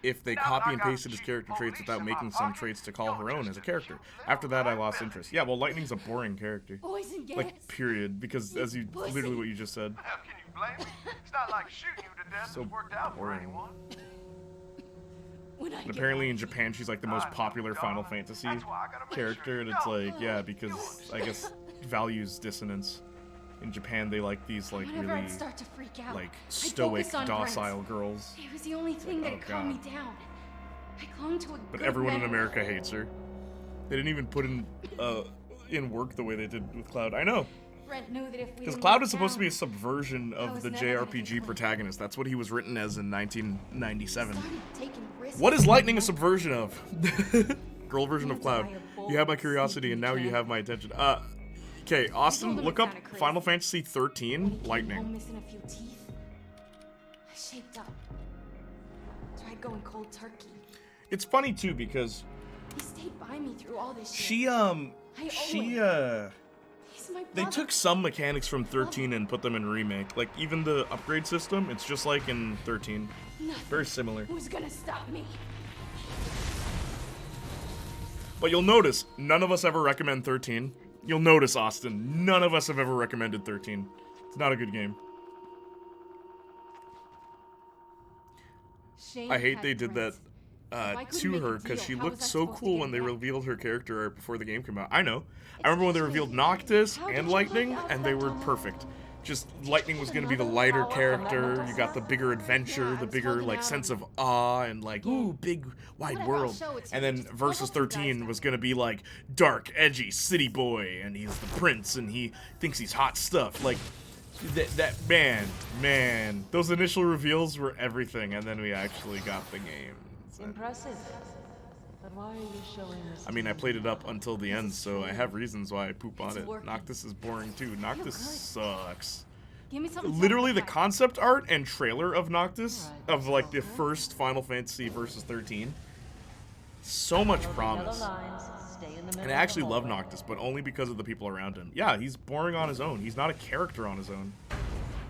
if they copy and pasted his character traits without making some traits to call her own as a character. After that, I lost interest. Yeah, well, Lightning's a boring character. Boys and gas. Like, period. Because as you, literally what you just said. How can you blame me? It's not like shooting you to death So has worked out for boring. anyone. And apparently in Japan, she's like the most popular Final Fantasy character. And it's like, yeah, because I guess values dissonance. In Japan, they like these like Whenever really I'd start to freak out, like I'd stoic, focus on docile Brent. girls. It was the only thing that oh, calmed me God. down. I clung to a But good everyone in memory. America hates her. They didn't even put in work the way they did with Cloud. I know. Brent knew that if we Because didn't Cloud work is supposed to be a out, subversion I of was the never gonna be JRPG clean. protagonist. That's what he was written as in 1997. started taking risks. What is Lightning a subversion of? Girl version of Cloud. You have my curiosity and now you have my attention. Okay, Austin, look up Final Fantasy 13 Lightning. Home missing a few teeth. I shaped up. Tried going cold turkey. It's funny too because He stayed by me through all this shit. she He's my they brother. took some mechanics from 13 and put them in remake. Like even the upgrade system, it's just like in 13. Nothing. Very similar. Who's gonna stop me? But you'll notice, none of us ever recommend 13. You'll notice, Austin, none of us have ever recommended 13. It's not a good game. Shane I hate had they did that Brent. I couldn't to make a her because deal. she How looked was I so supposed to cool get when they it back? revealed her character art before the game came out. I know. I remember when they revealed Noctis How did and you Lightning, find out and they that were time? perfect. Just Lightning was going to be the lighter character. You got the bigger adventure, the bigger like sense of awe, and like ooh, big wide Whatever, world. I'll show it to And you. then Just versus help you guys 13 out. was going to be like dark, edgy city boy, and he's the prince, and he thinks he's hot stuff. Like that man, those initial reveals were everything, and then we actually got the game. Impressive. But why are you showing this? I mean, I played it up until the end, so I have reasons why I poop on It's it. working. Noctis is boring too. Noctis sucks. Give me something. Literally, the simple. concept art and trailer of Noctis, Alright, of like the first Final Fantasy versus 13, so much promise. And I actually love Noctis, but only because of the people around him. Yeah, he's boring on his own. He's not a character on his own.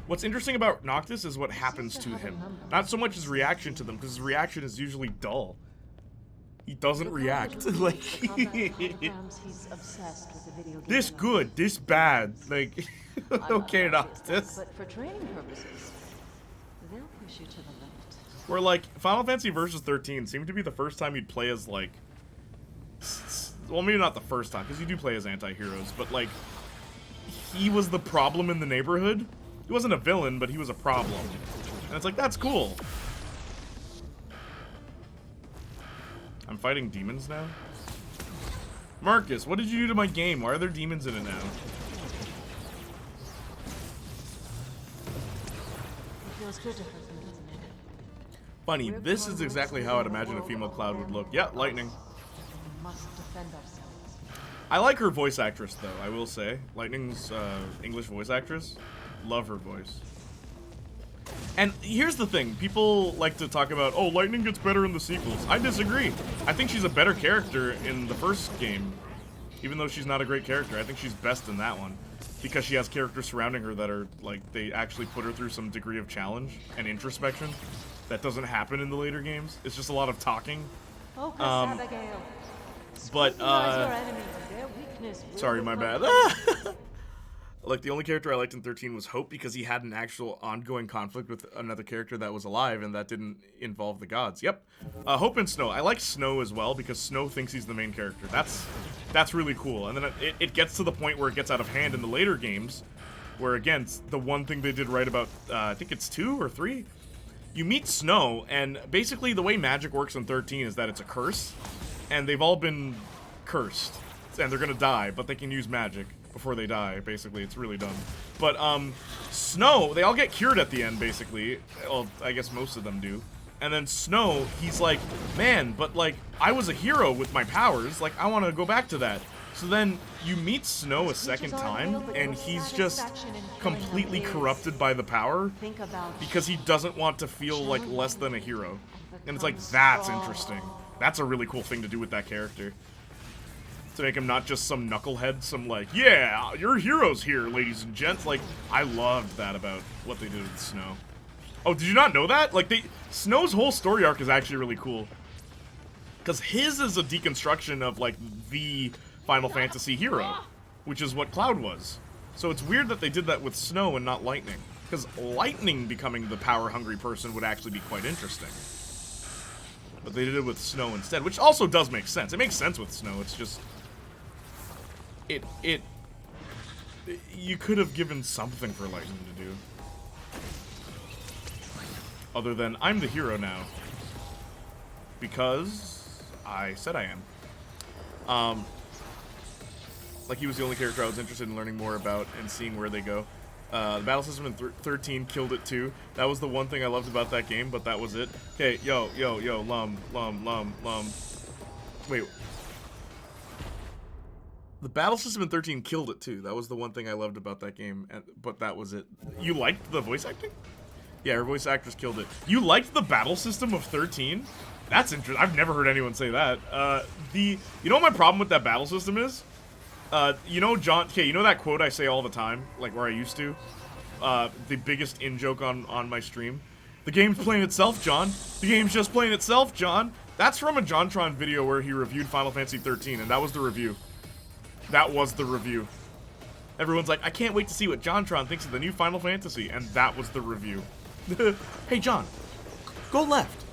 What's interesting about Noctis is what happens to him. Not so much his reaction to them, because his reaction is usually dull. He doesn't react. Like, this good, this bad. Like, okay, Noctis. But for training purposes, they'll push you to the limit. Where, like, Final Fantasy Versus 13 seemed to be the first time you'd play as, like... Well, maybe not the first time, because you do play as anti-heroes, but, like, he was the problem in the neighborhood. He wasn't a villain, but he was a problem. And it's like, that's cool. I'm fighting demons now? Marcus, what did you do to my game? Why are there demons in it now? It feels good to hurt them, doesn't it? Funny, this is exactly how I'd imagine a female Cloud would look. Yeah, Lightning. We must defend ourselves. I like her voice actress, though, I will say. Lightning's English voice actress. Love her voice. And here's the thing. People like to talk about, oh, Lightning gets better in the sequels. I disagree. I think she's a better character in the first game. Even though she's not a great character, I think she's best in that one. Because she has characters surrounding her that are, like, they actually put her through some degree of challenge and introspection. That doesn't happen in the later games. It's just a lot of talking. Focus, Abigail. But, Scrutinize your enemy. Their weakness will sorry, my become- bad. Like, the only character I liked in 13 was Hope because he had an actual ongoing conflict with another character that was alive and that didn't involve the gods. Yep. Hope and Snow. I like Snow as well because Snow thinks he's the main character. That's really cool. And then it gets to the point where it gets out of hand in the later games where, again, the one thing they did right about, I think it's 2 or 3, you meet Snow, and basically the way magic works in 13 is that it's a curse, and they've all been cursed, and they're gonna die, but they can use magic. before they die, basically. It's really dumb. But, Snow, they all get cured at the end, basically. Well, I guess most of them do. And then Snow, he's like, man, but, like, I was a hero with my powers. Like, I want to go back to that. So then you meet Snow a second time, and he's just completely corrupted by the power because he doesn't want to feel like less than a hero. And it's like, that's interesting. That's a really cool thing to do with that character. To make him not just some knucklehead, some like, yeah, your hero's here, ladies and gents. Like, I loved that about what they did with Snow. Oh, did you not know that? Like, Snow's whole story arc is actually really cool. Because his is a deconstruction of, like, the Final Fantasy hero, which is what Cloud was. So it's weird that they did that with Snow and not Lightning. Because Lightning becoming the power-hungry person would actually be quite interesting. But they did it with Snow instead, which also does make sense. It makes sense with Snow, it's just... You could have given something for Lightning to do. Other than, I'm the hero now. Because I said I am. Like, he was the only character I was interested in learning more about and seeing where they go. The battle system in 13 killed it too. That was the one thing I loved about that game, but that was it. Okay, yo, lum. Wait. The battle system in 13 killed it too. That was the one thing I loved about that game, but that was it. You liked the voice acting? Yeah, her voice actress killed it. You liked the battle system of 13? That's interesting. I've never heard anyone say that. You know what my problem with that battle system is? You know, John, okay, you know that quote I say all the time, like where I used to? The biggest in-joke on my stream? The game's playing itself, John. The game's just playing itself, John. That's from a JonTron video where he reviewed Final Fantasy 13, and that was the review. That was the review. Everyone's like, I can't wait to see what JonTron thinks of the new Final Fantasy, and that was the review. Hey, John, go left.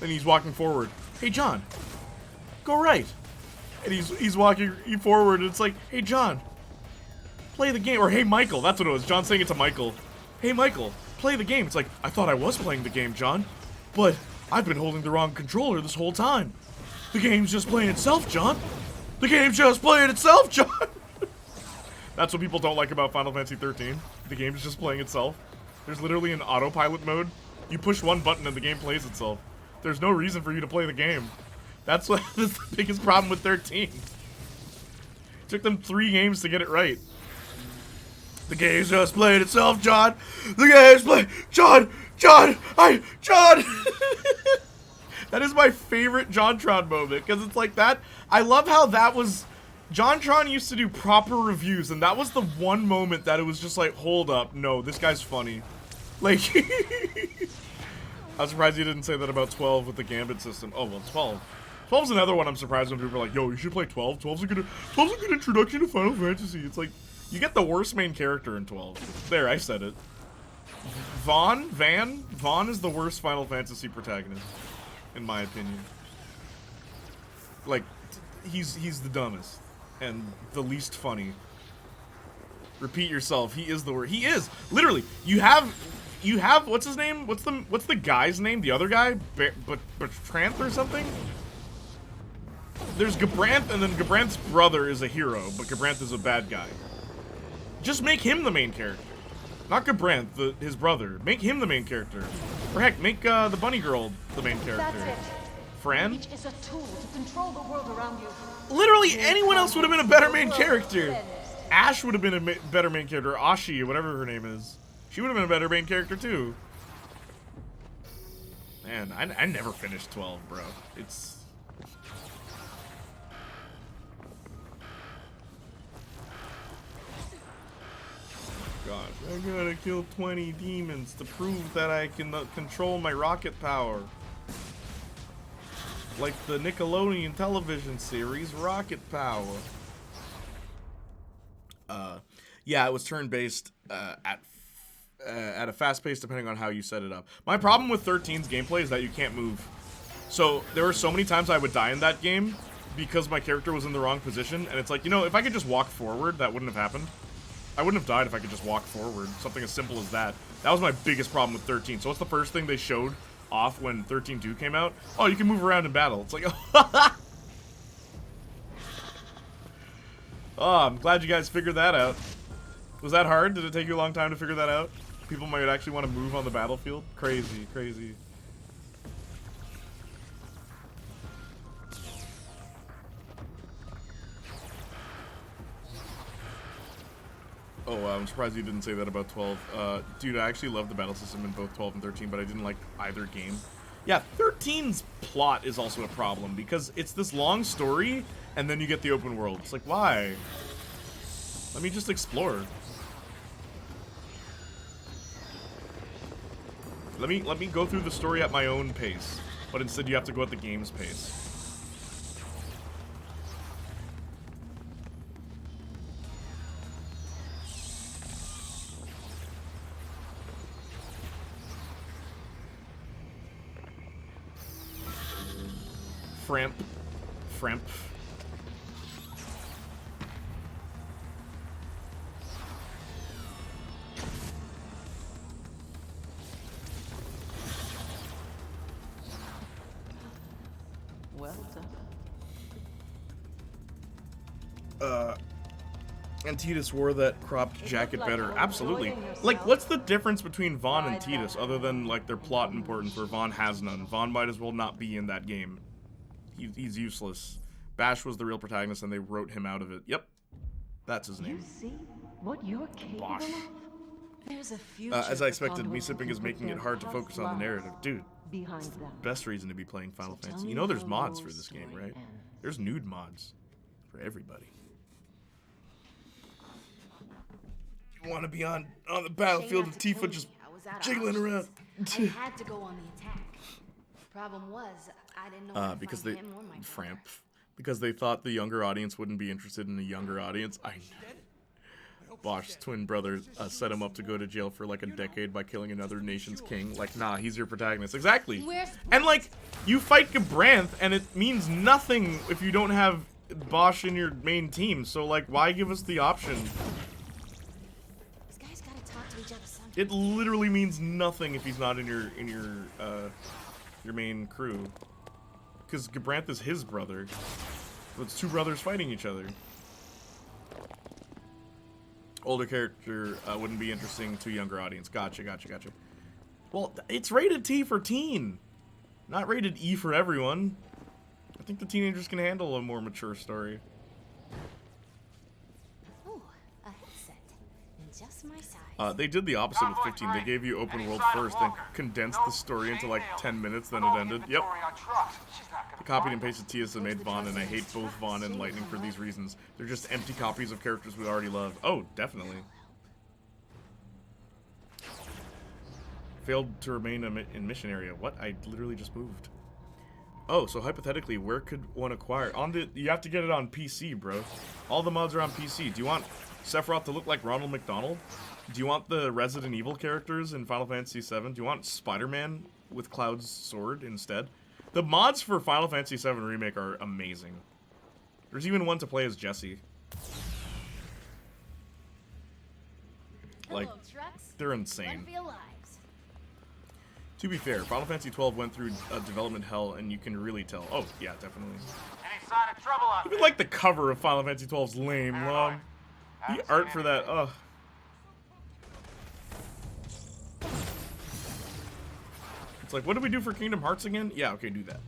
Then he's walking forward. Hey, John, go right. And he's walking forward, and it's like, hey, John, play the game. Or, hey, Michael, that's what it was. John saying it to Michael. Hey, Michael, play the game. It's like, I thought I was playing the game, John, but I've been holding the wrong controller this whole time. The game's just playing itself, John. The game's just playing itself, John! That's what people don't like about Final Fantasy 13. The game's just playing itself. There's literally an autopilot mode. You push one button and the game plays itself. There's no reason for you to play the game. That's the biggest problem with 13. It took them 3 games to get it right. The game's just playing itself, John! The game's playing... John! That is my favorite JonTron moment, because it's like that. I love how that was... JonTron used to do proper reviews, and that was the one moment that it was just like, hold up, no, this guy's funny. Like, I'm surprised you didn't say that about 12 with the Gambit system. Oh, well, 12. 12's another one I'm surprised when people are like, yo, you should play 12. 12's a good introduction to Final Fantasy. It's like, you get the worst main character in 12. There, I said it. Vaughn is the worst Final Fantasy protagonist, in my opinion. Like, he's the dumbest and the least funny. Repeat yourself. He is the worst. He is literally. You have what's his name? What's the guy's name? The other guy, Gabranth or something. There's Gabranth, and then Gabranth's brother is a hero, but Gabranth is a bad guy. Just make him the main character. Not Gabranth, his brother. Make him the main character. Or heck, make the bunny girl the main character. That's it. Fran? Reach is a tool to control the world around you. Literally anyone else would have been a better main character. Ash would have been a better main character. Ashi, whatever her name is. She would have been a better main character too. Man, I never finished 12, bro. It's... Gosh, I gotta kill 20 demons to prove that I can control my rocket power. Like the Nickelodeon television series, Rocket Power. Yeah, it was turn-based at a fast pace depending on how you set it up. My problem with 13's gameplay is that you can't move. So there were so many times I would die in that game because my character was in the wrong position, and it's like, you know, if I could just walk forward, that wouldn't have happened. I wouldn't have died if I could just walk forward. Something as simple as that. That was my biggest problem with 13. So what's the first thing they showed off when 13.2 came out? Oh, you can move around in battle. It's like, Oh, I'm glad you guys figured that out. Was that hard? Did it take you a long time to figure that out? People might actually want to move on the battlefield? Crazy, crazy. Oh, I'm surprised you didn't say that about 12. Dude, I actually love the battle system in both 12 and 13, but I didn't like either game. Yeah, 13's plot is also a problem, because it's this long story, and then you get the open world. It's like, why? Let me just explore. Let me go through the story at my own pace, but instead you have to go at the game's pace. Framp. Well done. And Titus wore that cropped jacket better. Absolutely. Like, what's the difference between Vaughn and Titus other than, like, their plot importance, where Vaughn has none? Vaughn might as well not be in that game. He's useless. Bash was the real protagonist, and they wrote him out of it. Yep. That's his name. You see what you're capable Bosh. of? There's a future As I for expected, me conduits sipping who is put making their it hard to tough focus on the narrative. lives Dude, behind them. best reason to be playing Final So Fantasy. tell You me know there's how mods your for this game, story right? ends. There's nude mods for everybody. You want to be on the battlefield Shane with had to Tifa tell just me I was out of jiggling around. options. I had to go on the attack. Problem was, I didn't know where to Because find they him or my Framp. brother. Because they thought the younger audience wouldn't be interested in a younger audience. Bosh's twin brother set him up to go to jail for like a decade by killing another nation's king. Like, nah, he's your protagonist. Exactly. And like, you fight Gabranth, and it means nothing if you don't have Bosh in your main team. So like, why give us the option? These guys gotta talk to each other sometime. It literally means nothing if he's not in your main crew. Because Gabranth is his brother. So it's two brothers fighting each other. Older character wouldn't be interesting to younger audience. Gotcha. Well, it's rated T for teen. Not rated E for everyone. I think the teenagers can handle a more mature story. Ooh, a headset. In just my size. They did the opposite with 15. They gave you open world first, then condensed the story into like 10 minutes, then it ended. Yep. I copied and pasted Tias and made Vaughn, and I hate both Vaughn and Lightning for these reasons. They're just empty copies of characters we already love. Oh, definitely. Failed to remain in mission area. What? I literally just moved. Oh, so hypothetically, where could one acquire? You have to get it on PC, bro. All the mods are on PC. Do you want Sephiroth to look like Ronald McDonald? Do you want the Resident Evil characters in Final Fantasy VII? Do you want Spider-Man with Cloud's sword instead? The mods for Final Fantasy VII Remake are amazing. There's even one to play as Jesse. Like, they're insane. To be fair, Final Fantasy XII went through a development hell, and you can really tell. Oh, yeah, definitely. Any sign of trouble out Even there? like the cover of Final Fantasy XII's lame. The art for that, ugh. It's like, what did we do for Kingdom Hearts again? Yeah, okay, do that.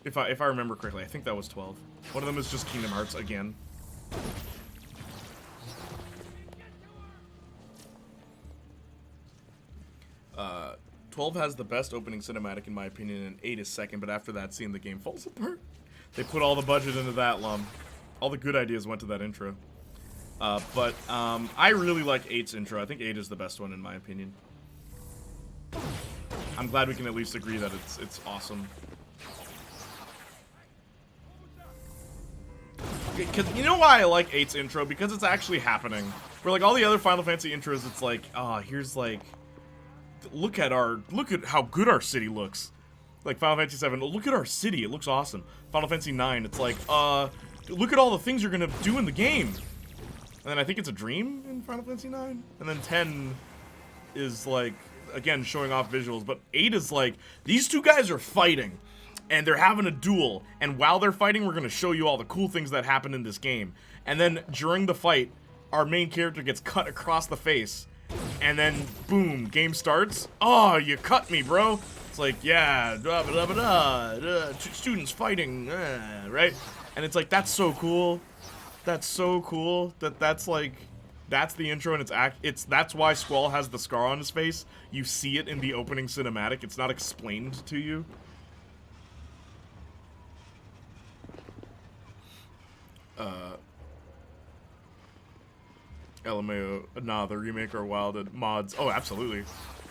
If I remember correctly, I think that was 12. One of them is just Kingdom Hearts again. 12 has the best opening cinematic in my opinion, and 8 is second, but after that, seeing the game falls apart. They put all the budget into that, all the good ideas went to that intro. But I really like 8's intro. I think 8 is the best one in my opinion. I'm glad we can at least agree that it's awesome. Because you know why I like 8's intro? Because it's actually happening. Where like all the other Final Fantasy intros, it's like, here's like, look at how good our city looks. Like Final Fantasy 7, look at our city, it looks awesome. Final Fantasy 9, it's like, look at all the things you're gonna do in the game. And then I think it's a dream in Final Fantasy 9. And then 10 is like, again, showing off visuals. But 8 is like, these two guys are fighting. and they're having a duel, and while they're fighting, we're gonna show you all the cool things that happen in this game. And then during the fight, our main character gets cut across the face, and then boom, game starts. Oh, you cut me, bro. It's like, yeah, blah, blah, blah, blah, students fighting, right? And it's like, that's so cool. That's so cool that's like, that's the intro, and that's why Squall has the scar on his face. You see it in the opening cinematic. It's not explained to you. LMAO, nah, the remake are wild and mods. Oh, absolutely.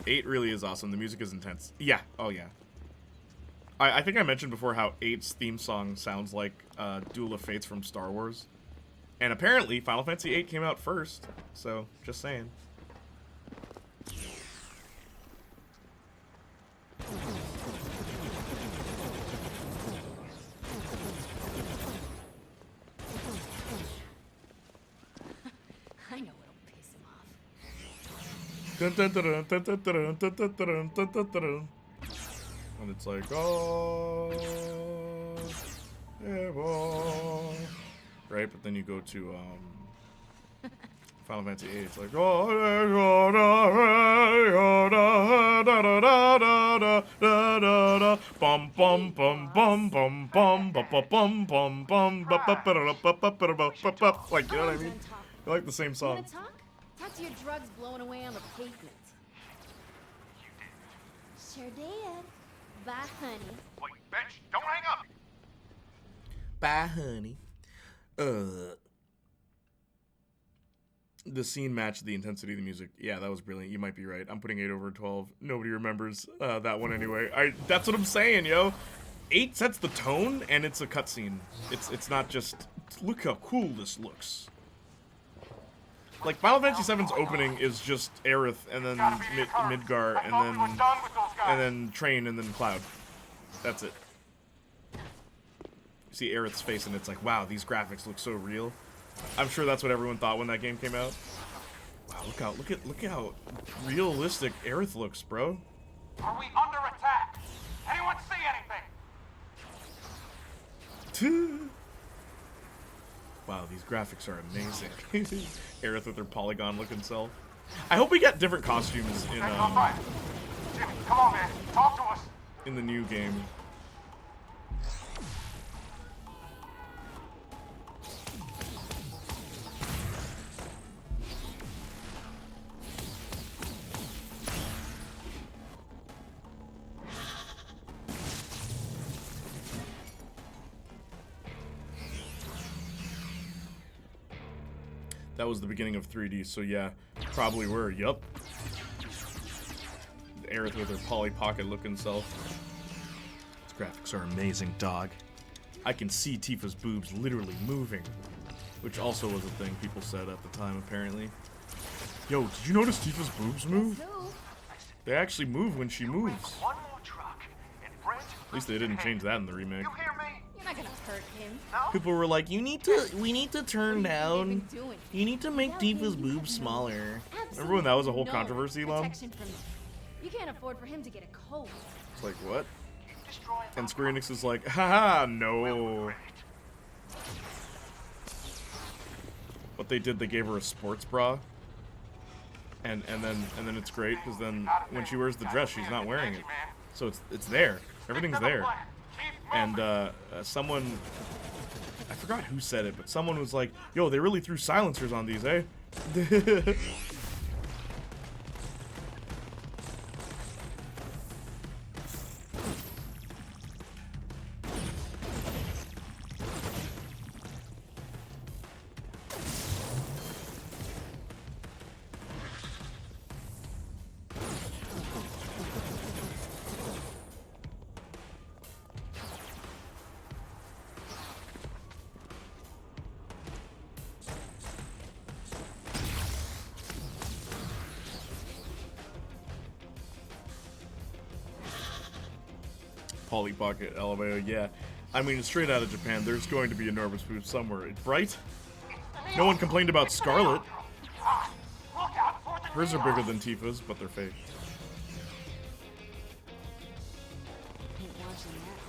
8 really is awesome. The music is intense. Yeah, oh yeah. I think I mentioned before how 8's theme song sounds like Duel of Fates from Star Wars. And apparently, Final Fantasy 8 came out first. So, just saying. I know what'll piss him off. And it's like, oh, right? But then you go to Final Fantasy 8. It's like, bum bum bum bum bum bum bum bum bum bum bum. Like, you know what I mean? I like the same You song. wanna talk? Talk to your drugs blowing away on the pavement. Sure did. Bye, honey. Wait, bitch, don't hang up! Bye, honey. The scene matched the intensity of the music. Yeah, that was brilliant. You might be right. I'm putting 8 over 12. Nobody remembers that one anyway. That's what I'm saying, yo. 8 sets the tone, and it's a cutscene. It's not just, look how cool this looks. Like, Final Fantasy VII's opening is just Aerith, and then Midgar, and then Train, and then Cloud. That's it. You see Aerith's face, and it's like, wow, these graphics look so real. I'm sure that's what everyone thought when that game came out. Wow, look how realistic Aerith looks, bro. Are we under attack? Anyone see anything? Wow, these graphics are amazing. Aerith with her polygon-looking self. I hope we get different costumes in Jimmy, come on, man. Talk to us. in the new game. That was the beginning of 3D, so yeah, probably were. Yup. Aerith with her Polly Pocket looking self. These graphics are amazing, dog. I can see Tifa's boobs literally moving, which also was a thing people said at the time, apparently. Yo, did you notice Tifa's boobs move? They actually move when she moves. One more truck, and Brent, At least they didn't change that in the remake. you hear me? You're not gonna hurt him. No? People were like, we need to turn down, you need to make Tifa's boobs smaller. Remember when that was a whole controversy, Lum? Protection from that. You can't afford for him to get a cold. It's like, what? Destroy And Square Enix is like, haha, no. What they did, they gave her a sports bra. And then it's great, because then when she wears the dress, she's not wearing it. So it's there. Everything's there. And someone, I forgot who said it, but someone was like, yo, they really threw silencers on these, eh? Polly Pocket, LMAO, yeah. I mean, straight out of Japan, there's going to be enormous boobs somewhere, right? No one complained about Scarlet. Hers are bigger than Tifa's, but they're fake. Ain't watching that.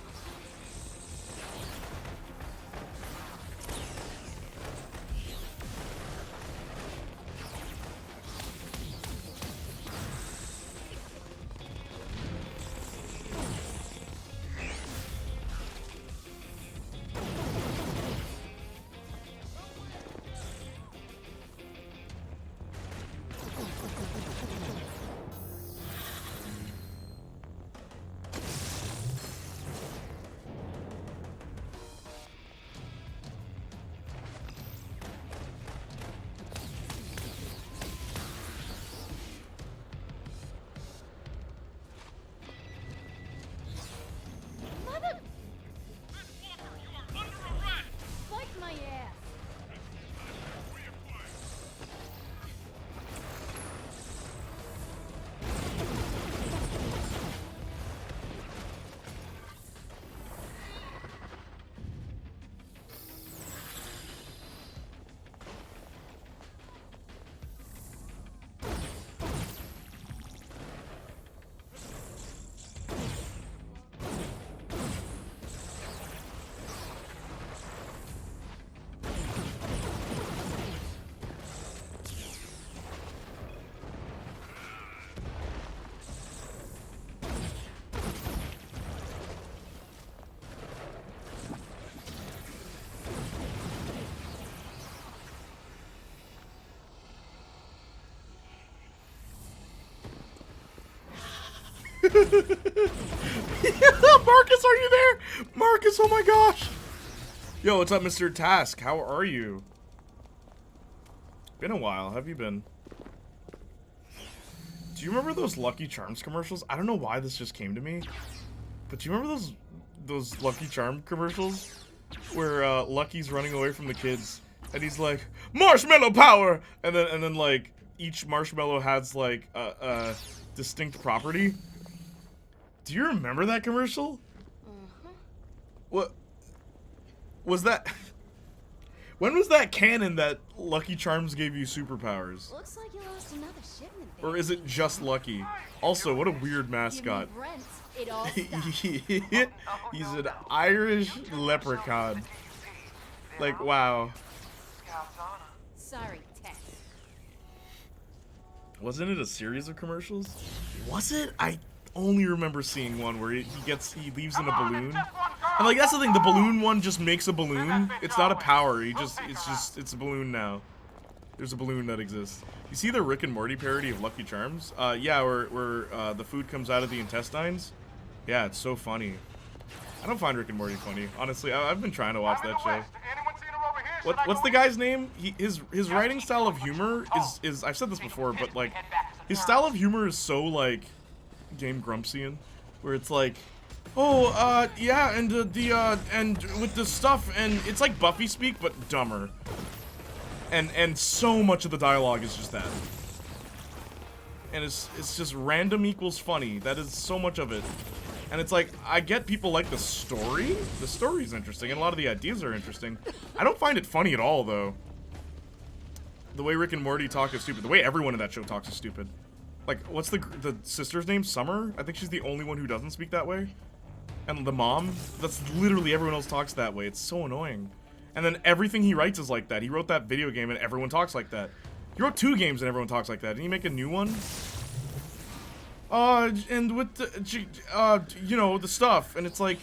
Marcus, are you there? Marcus, oh my gosh. Yo, what's up, Mr. Task? How are you? Been a while. How have you been? Do you remember those Lucky Charms commercials? I don't know why this just came to me, but do you remember those Lucky Charm commercials where Lucky's running away from the kids and he's like, marshmallow power, and then like each marshmallow has like a distinct property? Do you remember that commercial? What was that? When was that canon that Lucky Charms gave you superpowers? Looks like you lost another shipment there. Or is it just Lucky? Also, what a weird mascot. It all He's an Irish leprechaun. Like, wow. Sorry, Tess. Wasn't it a series of commercials? Was it? I only remember seeing one where he leaves in a balloon. And like, that's the thing, the balloon one just makes a balloon. It's not a power, it's a balloon now. There's a balloon that exists. You see the Rick and Morty parody of Lucky Charms? Yeah, where the food comes out of the intestines. Yeah, it's so funny. I don't find Rick and Morty funny, honestly. I've been trying to watch that show. What's the guy's name? His writing style of humor is I've said this before, but like his style of humor is so like Game Grumpsian, where it's like, oh, yeah, and and with the stuff, and it's like Buffy speak, but dumber. And so much of the dialogue is just that. And it's just random equals funny. That is so much of it. And it's like, I get people like the story. The story's interesting, and a lot of the ideas are interesting. I don't find it funny at all, though. The way Rick and Morty talk is stupid. The way everyone in that show talks is stupid. Like, what's the sister's name? Summer? I think she's the only one who doesn't speak that way. And the mom? That's literally everyone else talks that way. It's so annoying. And then everything he writes is like that. He wrote that video game and everyone talks like that. He wrote 2 games and everyone talks like that. Didn't he make a new one? And with the, you know, the stuff. And it's like,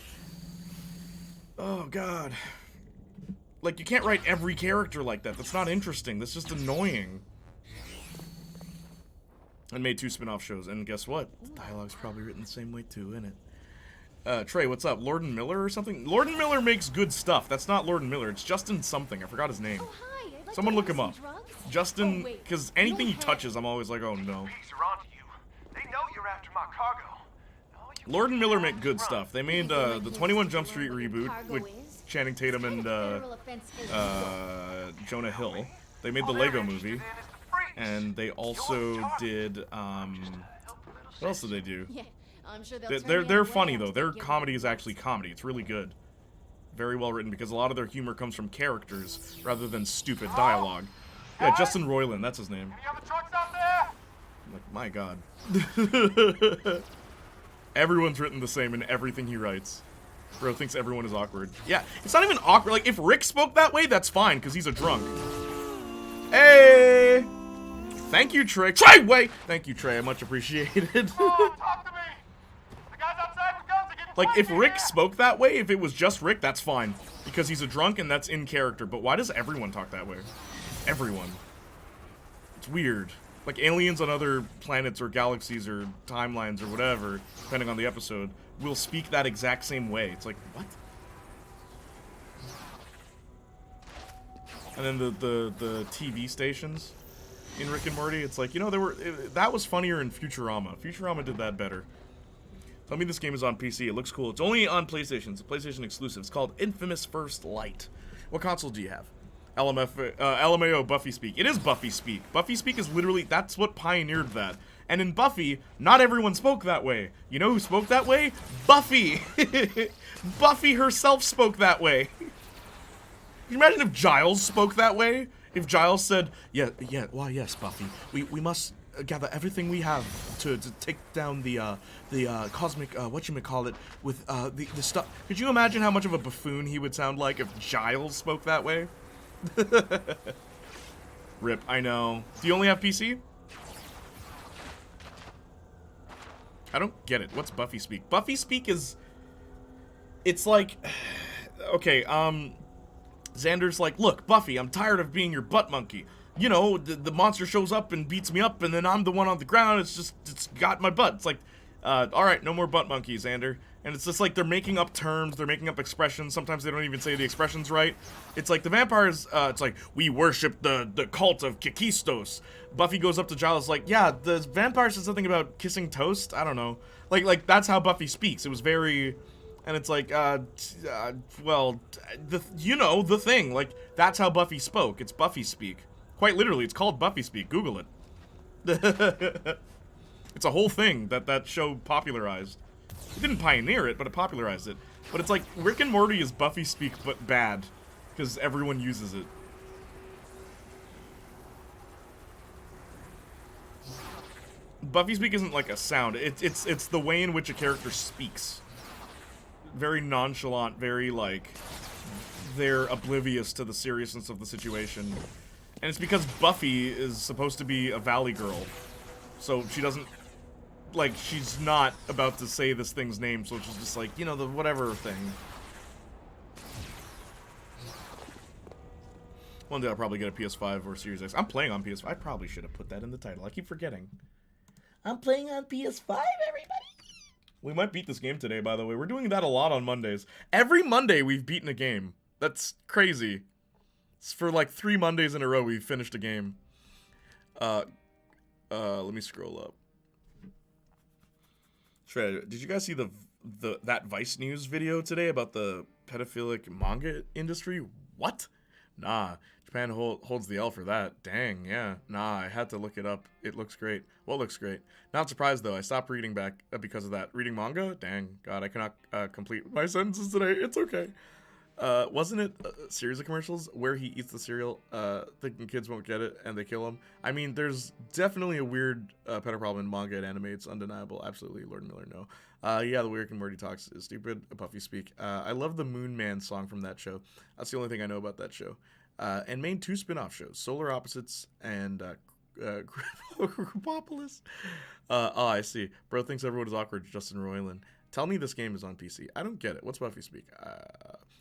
oh god. Like, you can't write every character like that. That's not interesting. That's just annoying. And made 2 spin-off shows. And guess what? The dialogue's probably written the same way too, isn't it? Trey, what's up? Lord and Miller or something? Lord and Miller makes good stuff. That's not Lord and Miller. It's Justin something. I forgot his name. Oh, hi. Like Someone look him up. drugs? Justin, Oh, wait. because anything he touches, I'm always like, oh no. Police are onto you. They know you're after my cargo. All you Lord and can do Miller is make good run. stuff. They made the 21 Jump Street reboot with Channing Tatum and Jonah Hill. They made the Lego movie. And they also did, what else did they do? Yeah, I'm sure they'll They're funny though. Their comedy is actually comedy. It's really good. Very well written because a lot of their humor comes from characters rather than stupid dialogue. Yeah, Justin Roiland, that's his name. Any other trucks out there? I'm like, my god. Everyone's written the same in everything he writes. Bro thinks everyone is awkward. Yeah, it's not even awkward. Like, if Rick spoke that way, that's fine, because he's a drunk. Hey! Thank you, Trey. Treyway! Thank you, Trey. I much appreciated. Oh, talk to me. The guys outside with guns are getting Like, if flaky Rick here. spoke that way, if it was just Rick, that's fine. Because he's a drunk and that's in character. But why does everyone talk that way? Everyone. It's weird. Like, aliens on other planets or galaxies or timelines or whatever, depending on the episode, will speak that exact same way. It's like, what? And then the TV stations in Rick and Morty, it's like, you know, that was funnier in Futurama. Futurama did that better. Tell me this game is on PC. It looks cool. It's only on PlayStation. It's a PlayStation exclusive. It's called Infamous First Light. What console do you have? LMAO Buffy Speak. It is Buffy Speak. Buffy Speak is literally, that's what pioneered that. And in Buffy, not everyone spoke that way. You know who spoke that way? Buffy! Buffy herself spoke that way. Can you imagine if Giles spoke that way? If Giles said, why yes, Buffy. We must gather everything we have to take down the cosmic, whatchamacallit, with the stuff. Could you imagine how much of a buffoon he would sound like if Giles spoke that way? Rip, I know. Do you only have PC? I don't get it. What's Buffy Speak? Buffy Speak is... It's like... Okay, Xander's like, look, Buffy, I'm tired of being your butt monkey. You know, the monster shows up and beats me up, and then I'm the one on the ground. It's got my butt. It's like, Alright, no more butt monkeys, Xander. And it's just like they're making up terms, they're making up expressions. Sometimes they don't even say the expressions right. It's like the vampires, it's like, we worship the cult of Kikistos. Buffy goes up to Giles like, yeah, the vampire said something about kissing toast? I don't know. Like that's how Buffy speaks. It was very... And it's like, well, the thing. Like, that's how Buffy spoke. It's Buffy speak. Quite literally, it's called Buffy speak. Google it. It's a whole thing that show popularized. It didn't pioneer it, but it popularized it. But it's like, Rick and Morty is Buffy speak, but bad. Because everyone uses it. Buffy speak isn't like a sound. It's the way in which a character speaks. Very nonchalant, very like, they're oblivious to the seriousness of the situation. And it's because Buffy is supposed to be a valley girl. So she doesn't, like, she's not about to say this thing's name, so she's just like, you know, the whatever thing. One day I'll probably get a PS5 or Series X. I'm playing on PS5. I probably should have put that in the title. I keep forgetting. I'm playing on PS5, everybody. We might beat this game today, by the way. We're doing that a lot on Mondays. Every Monday we've beaten a game. That's crazy. It's for like 3 Mondays in a row we've finished a game. Let me scroll up. Did you guys see that Vice News video today about the pedophilic manga industry? What? Nah, Japan holds the L for that. Dang, yeah. Nah, I had to look it up. It looks great. Well, it looks great. Not surprised, though. I stopped reading back because of that. Reading manga? Dang, God, I cannot complete my sentences today. It's okay. Wasn't it a series of commercials where he eats the cereal, thinking kids won't get it, and they kill him? I mean, there's definitely a weird pedo problem in manga and anime. It's undeniable. Absolutely, Lord Miller, no. Yeah, the Rick and Morty talks is stupid. Buffy speak. I love the Moon Man song from that show. That's the only thing I know about that show. And main 2 spin-off shows, Solar Opposites and Chropopolis. Oh, I see. Bro thinks everyone is awkward, Justin Roiland. Tell me this game is on PC. I don't get it. What's Buffy speak?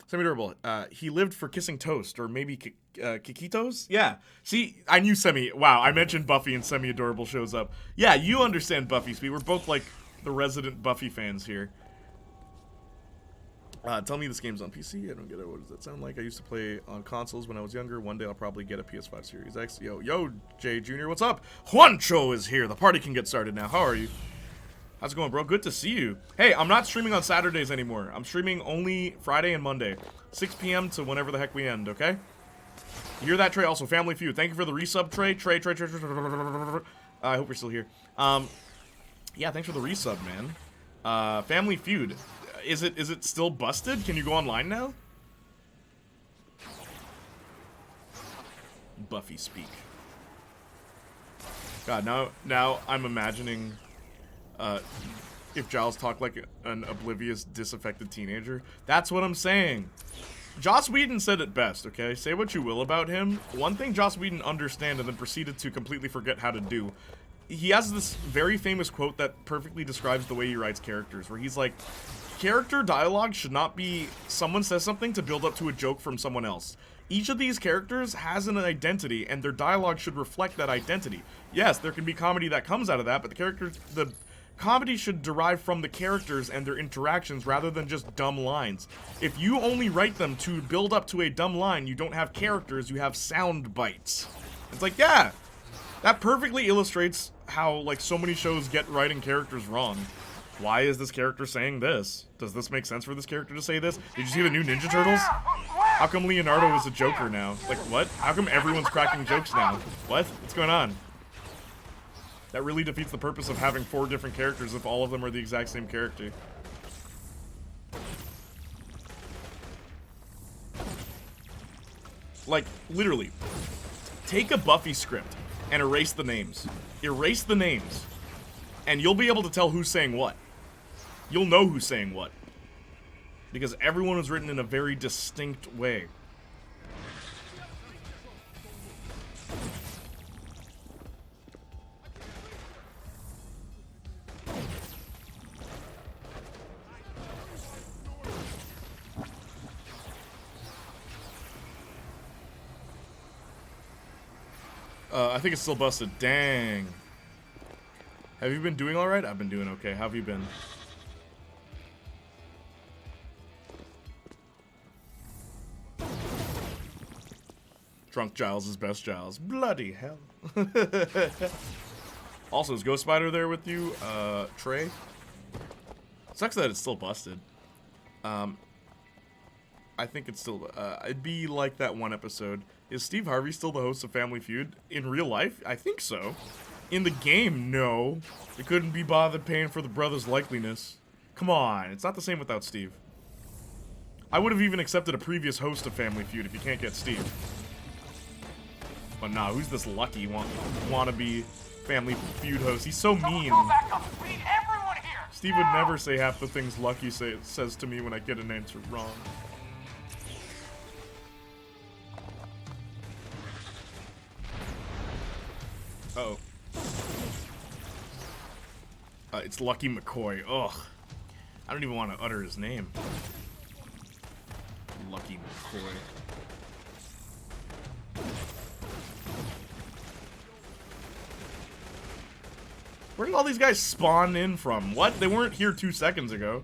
Semi-durable. He lived for kissing toast, or maybe Kikitos? Yeah. See, I knew Wow, I mentioned Buffy and Semi-Adorable shows up. Yeah, you understand Buffy speak. We're both, like, the resident Buffy fans here. Tell me this game's on PC. I don't get it. What does that sound like? I used to play on consoles when I was younger. One day I'll probably get a PS5 Series X. Yo, Jay Jr., what's up? Juancho is here. The party can get started now. How are you? How's it going, bro? Good to see you. Hey, I'm not streaming on Saturdays anymore. I'm streaming only Friday and Monday. 6 p.m. to whenever the heck we end, okay? You hear that, Trey? Also, Family Feud. Thank you for the resub, Trey. Trey. I hope you're still here. Yeah, thanks for the resub, man. Family Feud. Is it still busted? Can you go online now? Buffy speak. God, now I'm imagining if Giles talked like an oblivious, disaffected teenager. That's what I'm saying. Joss Whedon said it best, okay? Say what you will about him. One thing Joss Whedon understand and then proceeded to completely forget how to do. He has this very famous quote that perfectly describes the way he writes characters, where he's like, character dialogue should not be someone says something to build up to a joke from someone else. Each of these characters has an identity, and their dialogue should reflect that identity. Yes, there can be comedy that comes out of that, but the comedy should derive from the characters and their interactions rather than just dumb lines. If you only write them to build up to a dumb line, you don't have characters, you have sound bites. It's like, yeah, that perfectly illustrates how, like, so many shows get writing characters wrong. Why is this character saying this? Does this make sense for this character to say this? Did you see the new Ninja Turtles? How come Leonardo is a Joker now? Like, what? How come everyone's cracking jokes now? What? What's going on? That really defeats the purpose of having 4 different characters if all of them are the exact same character. Like, literally, take a Buffy script and erase the names. Erase the names. And you'll be able to tell who's saying what. You'll know who's saying what. Because everyone was written in a very distinct way. I think it's still busted. Dang. Have you been doing alright? I've been doing okay. How have you been? Drunk Giles is best Giles. Bloody hell. Also, is Ghost Spider there with you, Trey? Sucks that it's still busted. I think it's still, it'd be like that one episode. Is Steve Harvey still the host of Family Feud? In real life? I think so. In the game, no. They couldn't be bothered paying for the brother's likeliness. Come on, it's not the same without Steve. I would have even accepted a previous host of Family Feud if you can't get Steve. But nah, who's this lucky wannabe Family Feud host? He's so mean. Steve would never say half the things Lucky says to me when I get an answer wrong. Uh-oh. It's Lucky McCoy. Ugh. I don't even want to utter his name. Lucky McCoy. Where did all these guys spawn in from? What? They weren't here 2 seconds ago.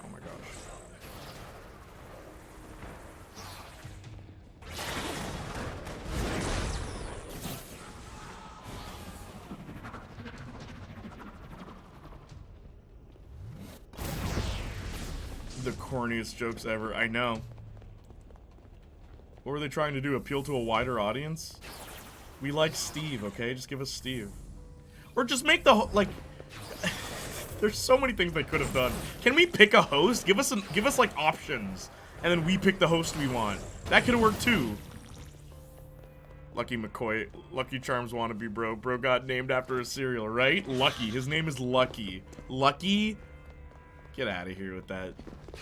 Oh my gosh. The corniest jokes ever. I know. What were they trying to do? Appeal to a wider audience? We like Steve, okay? Just give us Steve. Or just make the like. There's so many things they could have done. Can we pick a host? Give us like options, and then we pick the host we want. That could have worked too. Lucky McCoy, Lucky Charms wannabe bro. Bro got named after a cereal, right? Lucky. His name is Lucky. Lucky. Get out of here with that.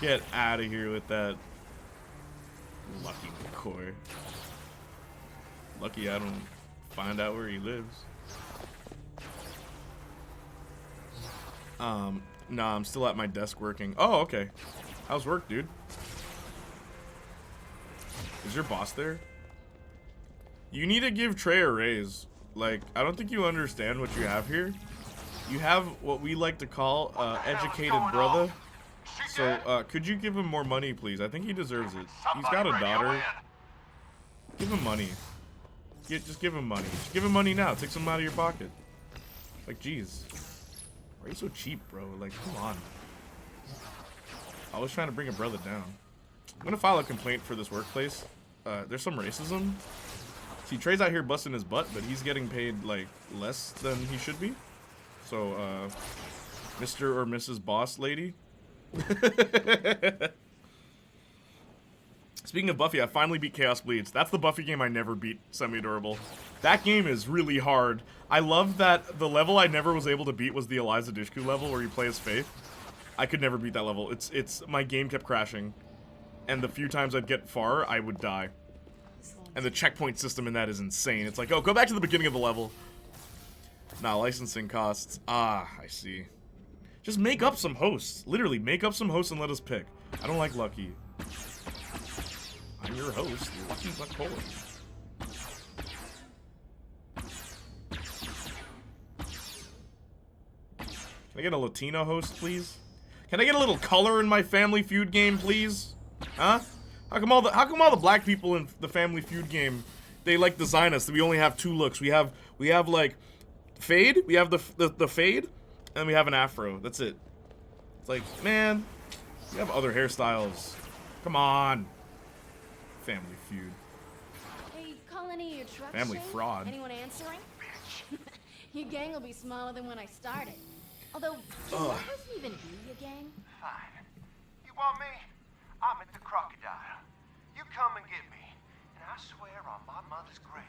Get out of here with that. Lucky McCoy. Lucky I don't find out where he lives. Nah, I'm still at my desk working. Oh, okay. How's work, dude? Is your boss there? You need to give Trey a raise. Like, I don't think you understand what you have here. You have what we like to call educated brother. So, could you give him more money, please? I think he deserves it. He's got a daughter. Give him money. Just give him money. Just give him money now. Take some out of your pocket. Like, jeez. Why are you so cheap, bro? Like, come on. I was trying to bring a brother down. I'm gonna file a complaint for this workplace. There's some racism. See, Trey's out here busting his butt, but he's getting paid, like, less than he should be. So, Mr. or Mrs. Boss Lady. Speaking of Buffy, I finally beat Chaos Bleeds. That's the Buffy game I never beat, Semi-Adorable. That game is really hard. I love that the level I never was able to beat was the Eliza Dushku level where you play as Faith. I could never beat that level. It's my game kept crashing. And the few times I'd get far, I would die. And the checkpoint system in that is insane. It's like, oh, go back to the beginning of the level. Nah, licensing costs. Ah, I see. Just make up some hosts. Literally, make up some hosts and let us pick. I don't like Lucky. I'm your host, Lucky McCoy. Can I get a Latino host, please? Can I get a little color in my Family Feud game, please? Huh? How come all the black people in the Family Feud game, they like design us? We only have 2 looks. We have like fade. We have the fade, and we have an afro. That's it. It's like, man, we have other hairstyles. Come on. Family Feud. Hey, call any of your trucks, Family Shane? fraud. Anyone answering? Your gang will be smaller than when I started. Although, can this even be your gang? Fine. You want me? I'm at the crocodile. You come and get me, and I swear on my mother's grave.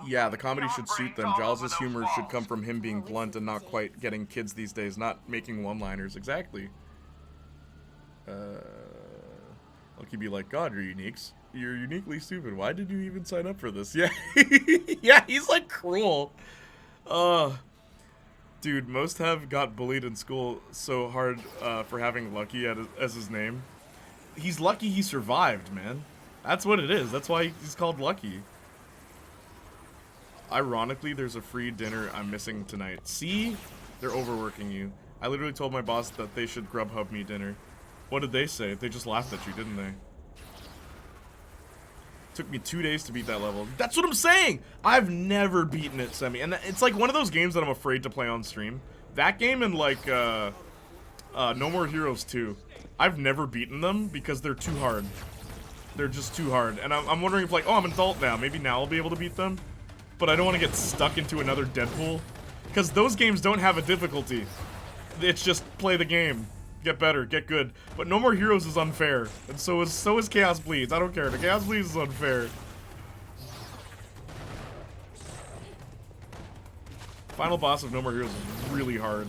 Yeah, the comedy should suit them. Giles' humor should come from him being blunt and not quite getting kids these days, not making one-liners. Exactly. Lucky be like, God, you're uniquely stupid. Why did you even sign up for this? Yeah, yeah, he's like cruel. Dude, most have got bullied in school so hard for having Lucky as his name. He's lucky he survived, man. That's what it is. That's why he's called Lucky. Ironically, there's a free dinner I'm missing tonight. See? They're overworking you. I literally told my boss that they should Grubhub me dinner. What did they say? They just laughed at you, didn't they? Took me 2 days to beat that level. That's what I'm saying! I've never beaten it, Semi. And it's like one of those games that I'm afraid to play on stream. That game and like, No More Heroes 2. I've never beaten them because they're too hard. They're just too hard. And I'm wondering if like, oh, I'm an adult now. Maybe now I'll be able to beat them. But I don't want to get stuck into another Deadpool. Because those games don't have a difficulty. It's just play the game. Get better, get good. But No More Heroes is unfair. And so is Chaos Bleeds. I don't care. The Chaos Bleeds is unfair. Final boss of No More Heroes is really hard.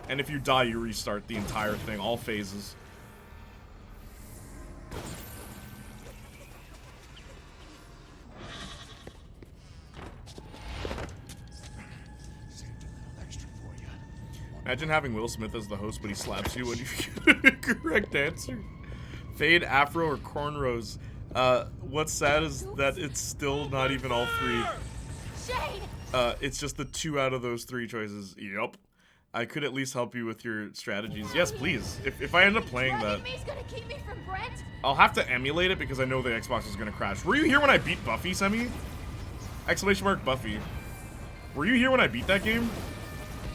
And if you die, you restart the entire thing, all phases. Imagine having Will Smith as the host, but he slaps you when you get the correct answer. Fade, afro, or cornrows. What's sad is that it's still not even all three. It's just the 2 out of those 3 choices. Yup. I could at least help you with your strategies. Yes, please. If I end up playing that, I'll have to emulate it because I know the Xbox is gonna crash. Were you here when I beat Buffy, Semi? Exclamation mark Buffy. Were you here when I beat that game?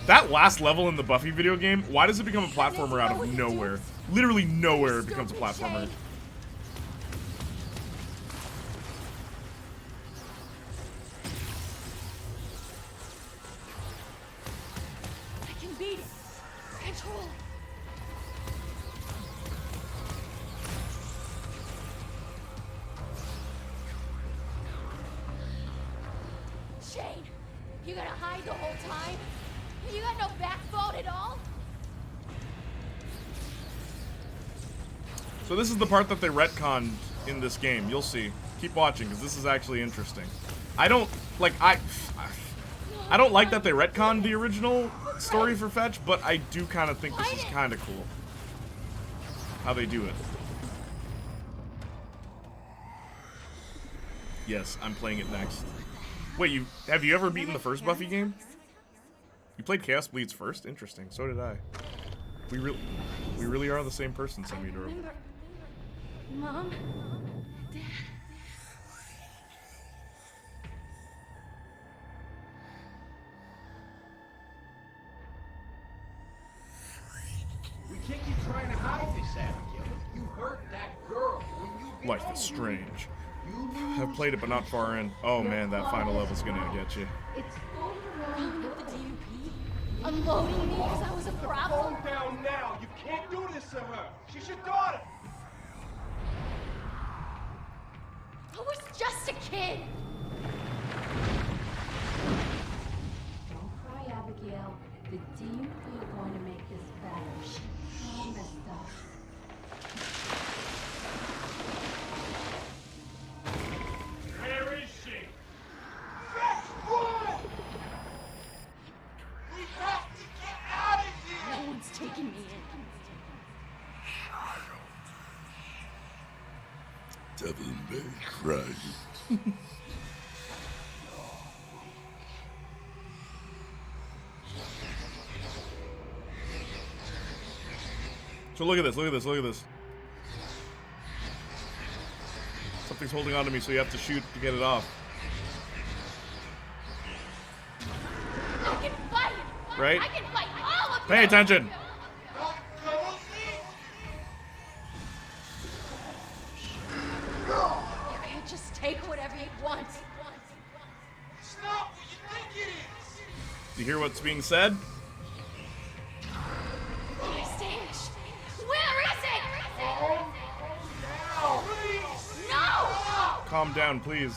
That last level in the Buffy video game, why does it become a platformer out of nowhere? Literally nowhere it becomes a platformer. I can beat it. Control. Shane, you gonna hide the whole time? You got no backbone at all? So this is the part that they retconned in this game. You'll see. Keep watching, because this is actually interesting. I don't like that they retconned the original story for Fetch, but I do kind of think this is kind of cool how they do it. Yes, I'm playing it next. Wait, have you ever beaten the first Buffy game? You played Chaos Bleeds first? Interesting. So did I. We really are the same person, Semi-Dora. Mom? Dad? We can't keep trying to hide this, Abigail. You hurt that girl. Life is strange. I've played it, but not far in. Oh man, that final level's gonna get you. It's calling up the DUP? Unloading me because I was a problem? Calm down now. You can't do this to her. She's your daughter. I was just a kid. Don't cry, Abigail. The DUP are going to make this better. She's all messed up. Where is she? Run! We have to get out of here! No one's taking me in. Devil May Cry. So look at this, look at this, look at this. Something's holding on to me, so you have to shoot to get it off. I can fight! Right? I can fight all of you! Pay attention! You can't just take whatever you want. It's not what you think it is! Do you hear what's being said? My stash. Where is it? Now, please! No! Calm down, please.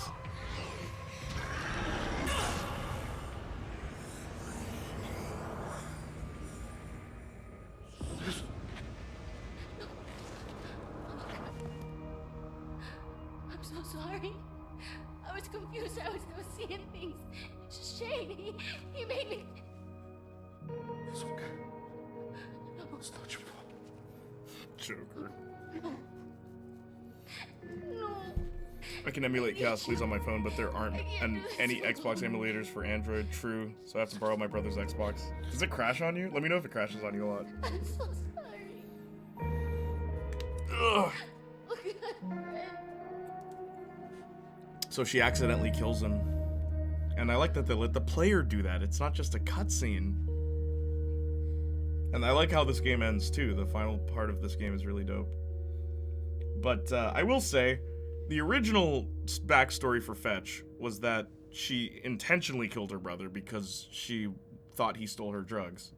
I'm so sorry. I was confused. I was seeing things. Shane, he made me. It's okay. It's not your fault. Joker. No. I can emulate Chaos Please on my phone, but there aren't any Xbox emulators for Android. True. So I have to borrow my brother's Xbox. Does it crash on you? Let me know if it crashes on you a lot. I'm so sorry. Ugh. Look at Brent. So she accidentally kills him. And I like that they let the player do that. It's not just a cutscene. And I like how this game ends too. The final part of this game is really dope. But I will say, the original backstory for Fetch was that she intentionally killed her brother because she thought he stole her drugs.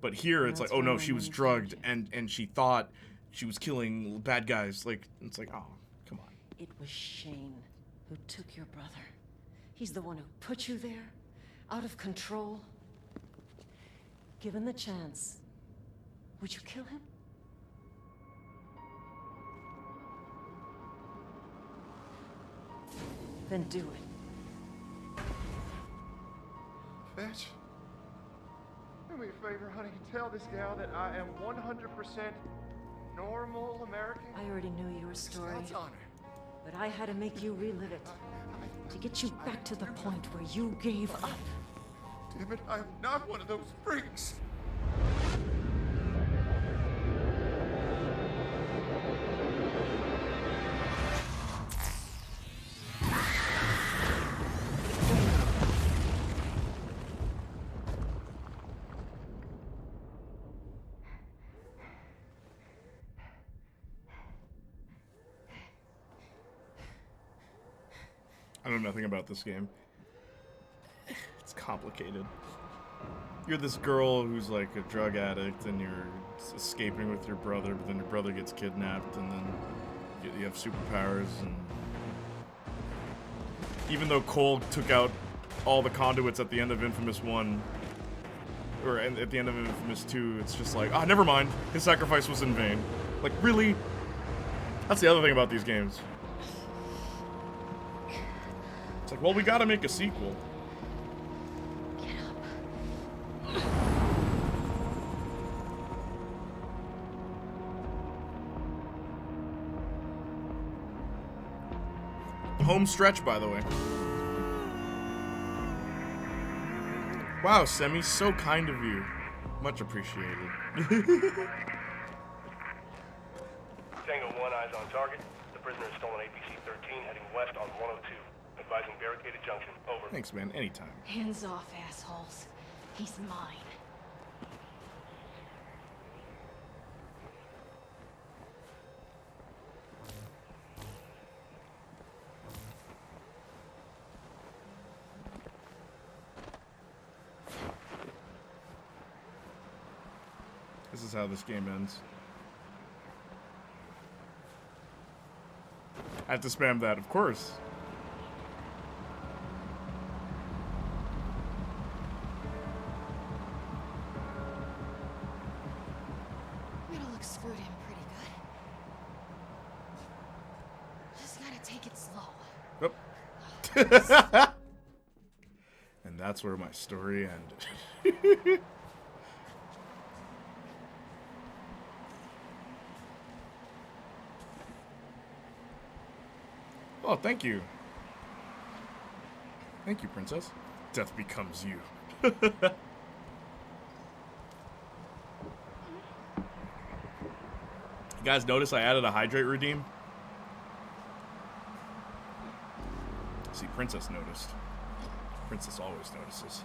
But here it's like, oh no, she was drugged and she thought she was killing bad guys. Like, it's like, oh, come on. It was Shane who took your brother. He's the one who put you there, out of control. Given the chance, would you kill him? Then do it. Fetch? Do me a favor, honey. Tell this gal that I am 100% normal American. I already knew your story, God's honor. but I had to make you relive it. To get you back to the point where you gave up. Damn it, I am not one of those freaks. I know nothing about this game. It's complicated. You're this girl who's like a drug addict and you're escaping with your brother, but then your brother gets kidnapped and then you have superpowers. And even though Cole took out all the conduits at the end of Infamous 1, or at the end of Infamous 2, it's just like, ah, never mind. His sacrifice was in vain. Like, really? That's the other thing about these games. It's like, well, we gotta make a sequel. Get up. Home stretch, by the way. Wow, Semi, so kind of you. Much appreciated. Tango 1, eyes on target. The prisoner has stolen APC-13, heading west on 102. Advising barricaded junction. Over. Thanks, man. Anytime. Hands off, assholes. He's mine. This is how this game ends. I have to spam that, of course. It'll look screwed in pretty good. Just gotta take it slow. Yep. And that's where my story ended. Oh, thank you. Thank you, princess. Death becomes you. You guys notice I added a hydrate redeem? See, princess noticed. Princess always notices.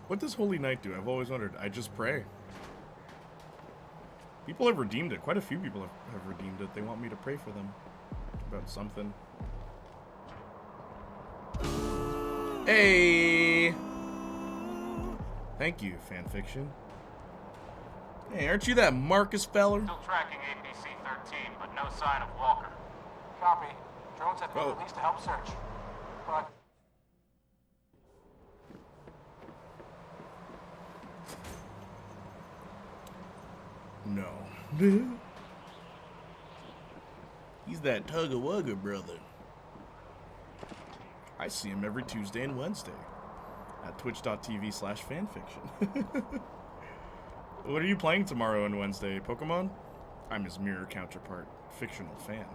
What does Holy Night do? I've always wondered. I just pray. People have redeemed it. Quite a few people have redeemed it. They want me to pray for them about something. Hey! Thank you, fanfiction. Hey, aren't you that Marcus feller? Still tracking APC-13, but no sign of Walker. Copy. Drones have been released to help search. But... No. He's that tugga-wugga brother. I see him every Tuesday and Wednesday at twitch.tv/fanfiction. What are you playing tomorrow and Wednesday, Pokemon? I'm his mirror counterpart, fictional fan.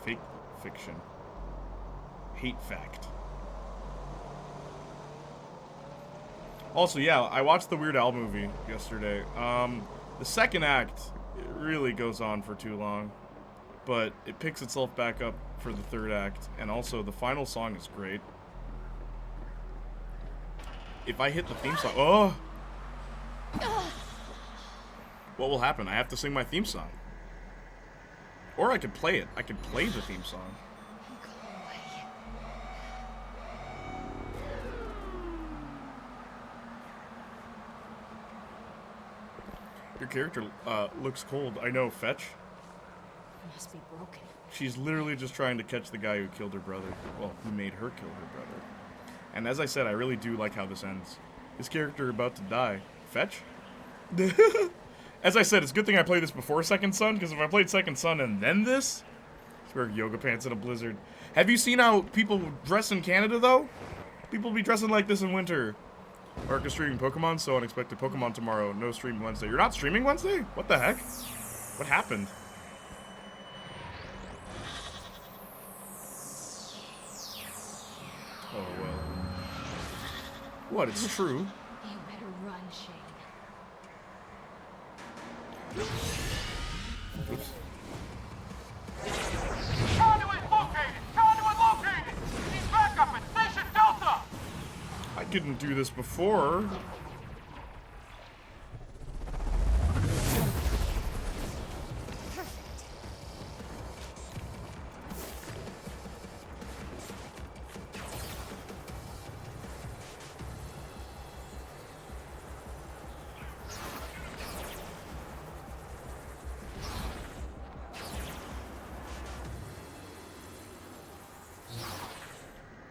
Fake fiction. Hate fact. Also, yeah, I watched the Weird Al movie yesterday. The second act, it really goes on for too long, but it picks itself back up for the third act, and also the final song is great. If I hit the theme song, oh! What will happen? I have to sing my theme song. Or I could play it. I could play the theme song. Your character looks cold. I know, Fetch. Must be broken. She's literally just trying to catch the guy who killed her brother. Well, who made her kill her brother. And as I said, I really do like how this ends. This character about to die. Fetch? As I said, it's a good thing I played this before Second Son, because if I played Second Son and then this, I'd wear yoga pants in a blizzard. Have you seen how people dress in Canada, though? People be dressing like this in winter. Ark is streaming Pokemon, so unexpected Pokemon tomorrow. No stream Wednesday. You're not streaming Wednesday? What the heck? What happened? Oh, well. What? It's true. You better run, Shane. Oops. Conduit located! Conduit located! He's back up at Station Delta! I couldn't do this before.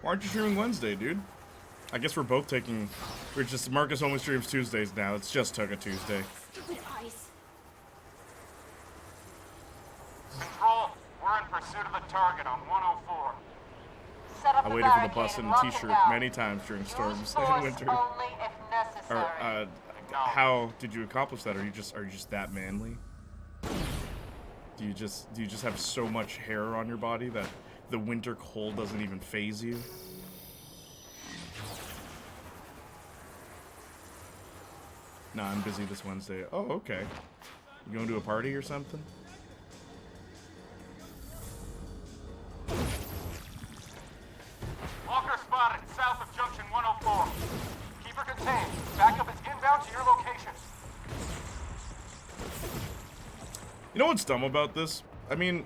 Why aren't you streaming Wednesday, dude? I guess we're both taking... We're just... Marcus only streams Tuesdays now. It's just Tugga Tuesday. Stupid ice. Control, we're in pursuit of the target on 104. Set up I the waited for the barricade bus and in a lock it t-shirt down. many times during storms Use in force winter. only if necessary. Or, how did you accomplish that? Are you just that manly? Do you just have so much hair on your body that the winter cold doesn't even faze you? Nah, I'm busy this Wednesday. Oh, okay. You going to a party or something? Walker spotted south of Junction 104. Keep her contained. Backup is inbound to your location. You know what's dumb about this? I mean,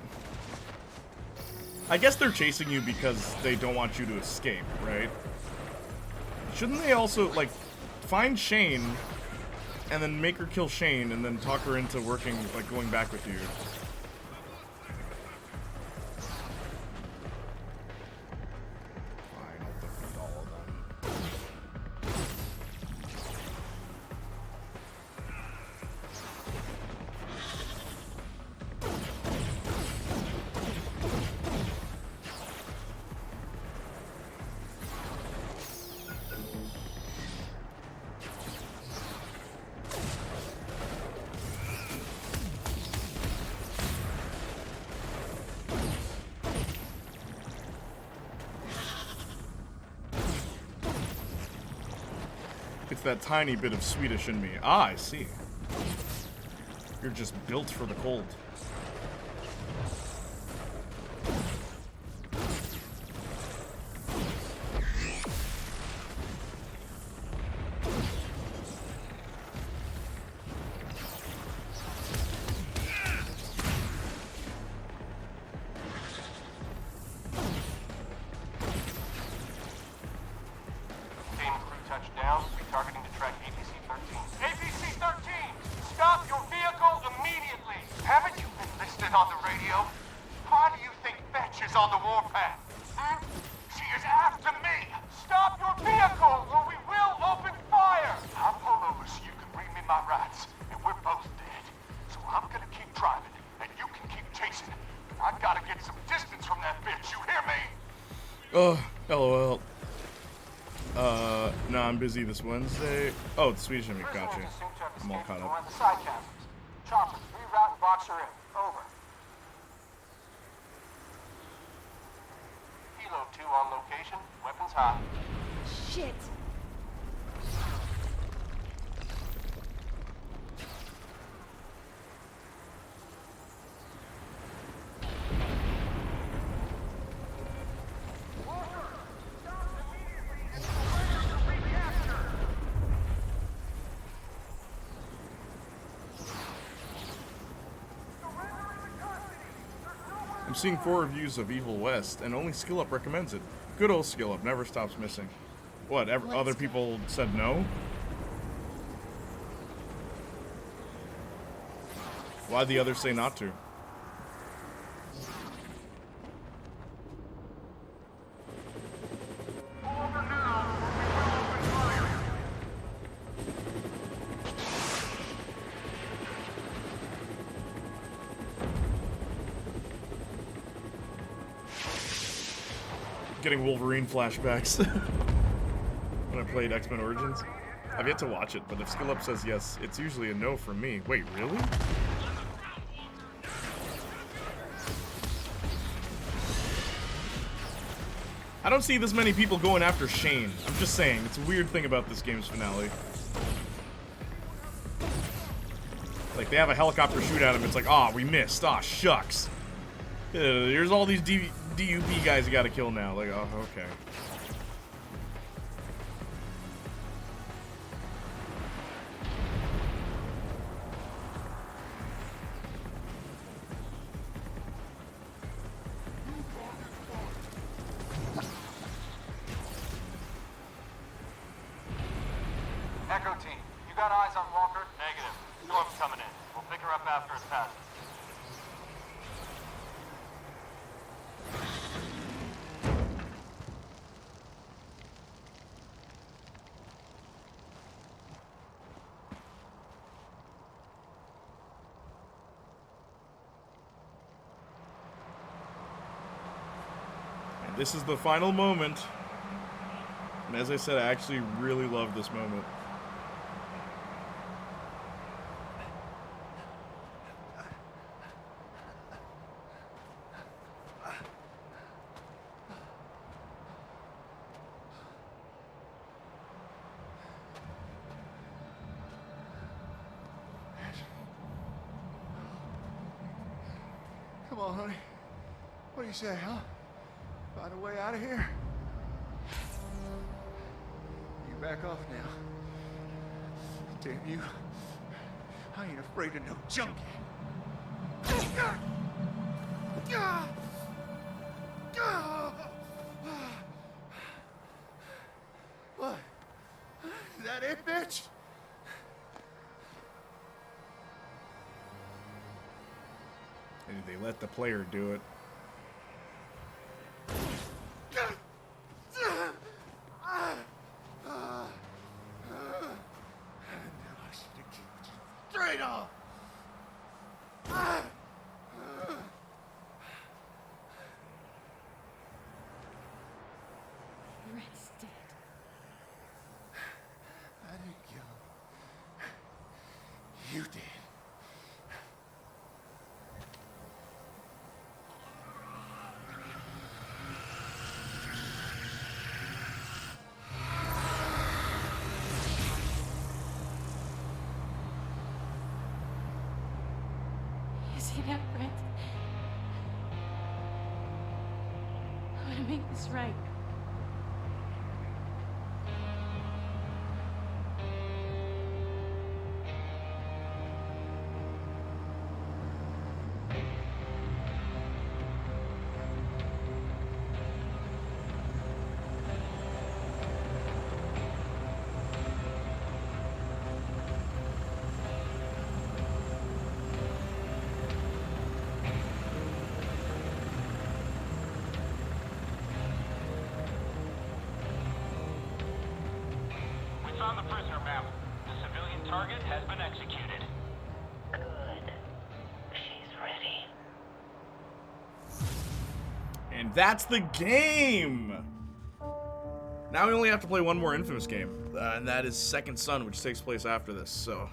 I guess they're chasing you because they don't want you to escape, right? Shouldn't they also, like, find Shane and then make her kill Shane and then talk her into working, like, going back with you? Fine, I'll defeat all of them. It's that tiny bit of Swedish in me. Ah, I see. You're just built for the cold. touchdown, retargeting to track APC-13. APC-13! Stop your vehicle immediately! Haven't you been listening on the radio? Why do you think Fetch is on the warpath? She is after me! Stop your vehicle, or we will open fire! I'll pull over so you can read me my rights, and we're both dead. So I'm gonna keep driving, and you can keep chasing. I gotta get some distance from that bitch, you hear me? Oh, LOL. No, I'm busy this Wednesday. Oh, it's Swedish Enemy, gotcha. I'm all caught up. The side chassis. Chopper, reroute and box her in. Over. Helo 2 on location. Weapons hot. Shit! I'm seeing 4 reviews of Evil West, and only Skill Up recommends it. Good old Skill Up, never stops missing. What, other people said no? Why'd the others say not to? Getting Wolverine flashbacks when I played X-Men Origins. I've yet to watch it, but if Skill Up says yes, it's usually a no from me. Wait, really? I don't see this many people going after Shane. I'm just saying, it's a weird thing about this game's finale. Like, they have a helicopter shoot at him, it's like, aw, we missed, aw, shucks. Here's all these DUP guys you gotta kill now. Like, oh, okay. Echo team, you got eyes on Walker? Negative. Storm's coming in. We'll pick her up after it passes. And this is the final moment. And as I said, I actually really love this moment. Come on, honey. What do you say, huh? Find a way out of here? You back off now. Damn you. I ain't afraid of no junkie. What? Is that it, bitch? And they let the player do it. Straight off. Brett's dead. I didn't kill him. You did. You see that, Brett? I want to make this right. on the prisoner map. The civilian target has been executed. Good. She's ready. And that's the game! Now we only have to play one more Infamous game, and that is Second Son, which takes place after this, so...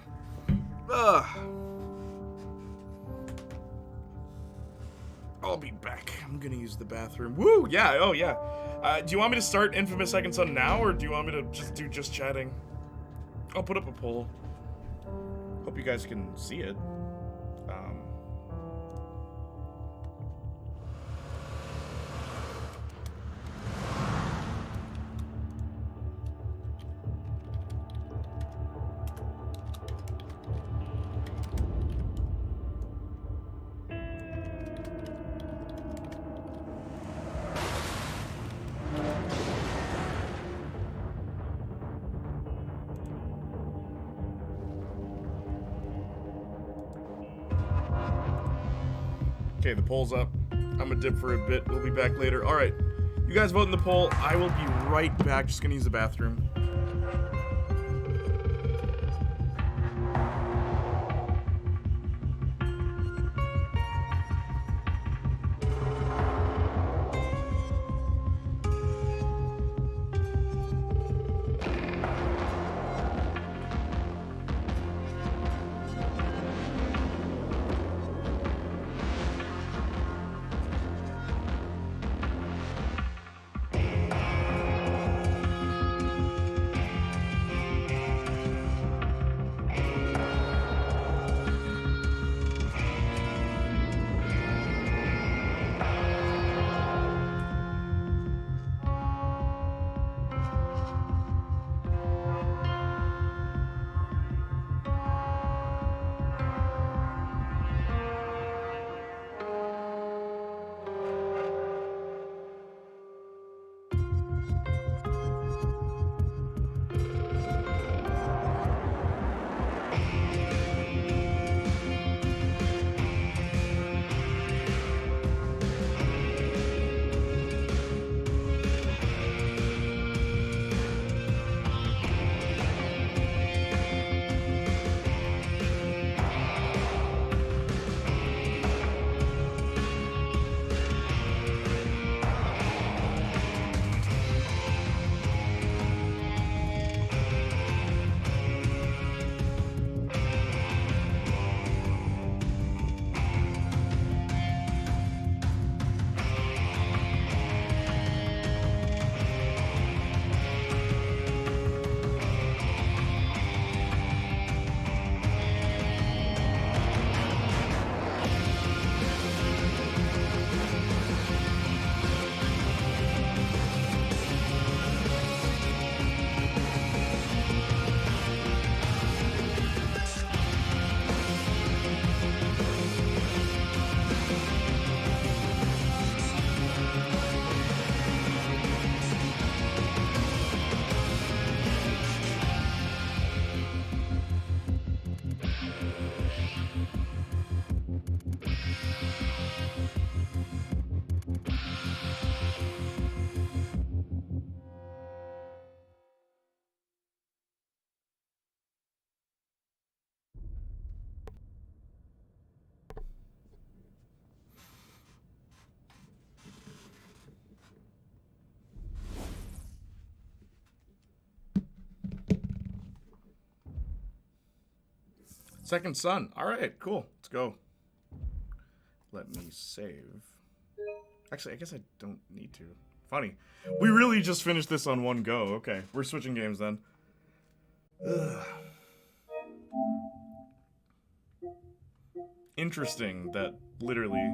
I'll be back. I'm gonna use the bathroom. Woo! Yeah, oh yeah. Do you want me to start Infamous Second Son now, or do you want me to just do just chatting? I'll put up a poll. Hope you guys can see it. Okay, the poll's up. I'm gonna dip for a bit. We'll be back later. All right, you guys vote in the poll. I will be right back. Just gonna use the bathroom. Second Son. All right, cool. Let's go. Let me save. Actually, I guess I don't need to. Funny. We really just finished this on one go. Okay, we're switching games then. Ugh. Interesting that literally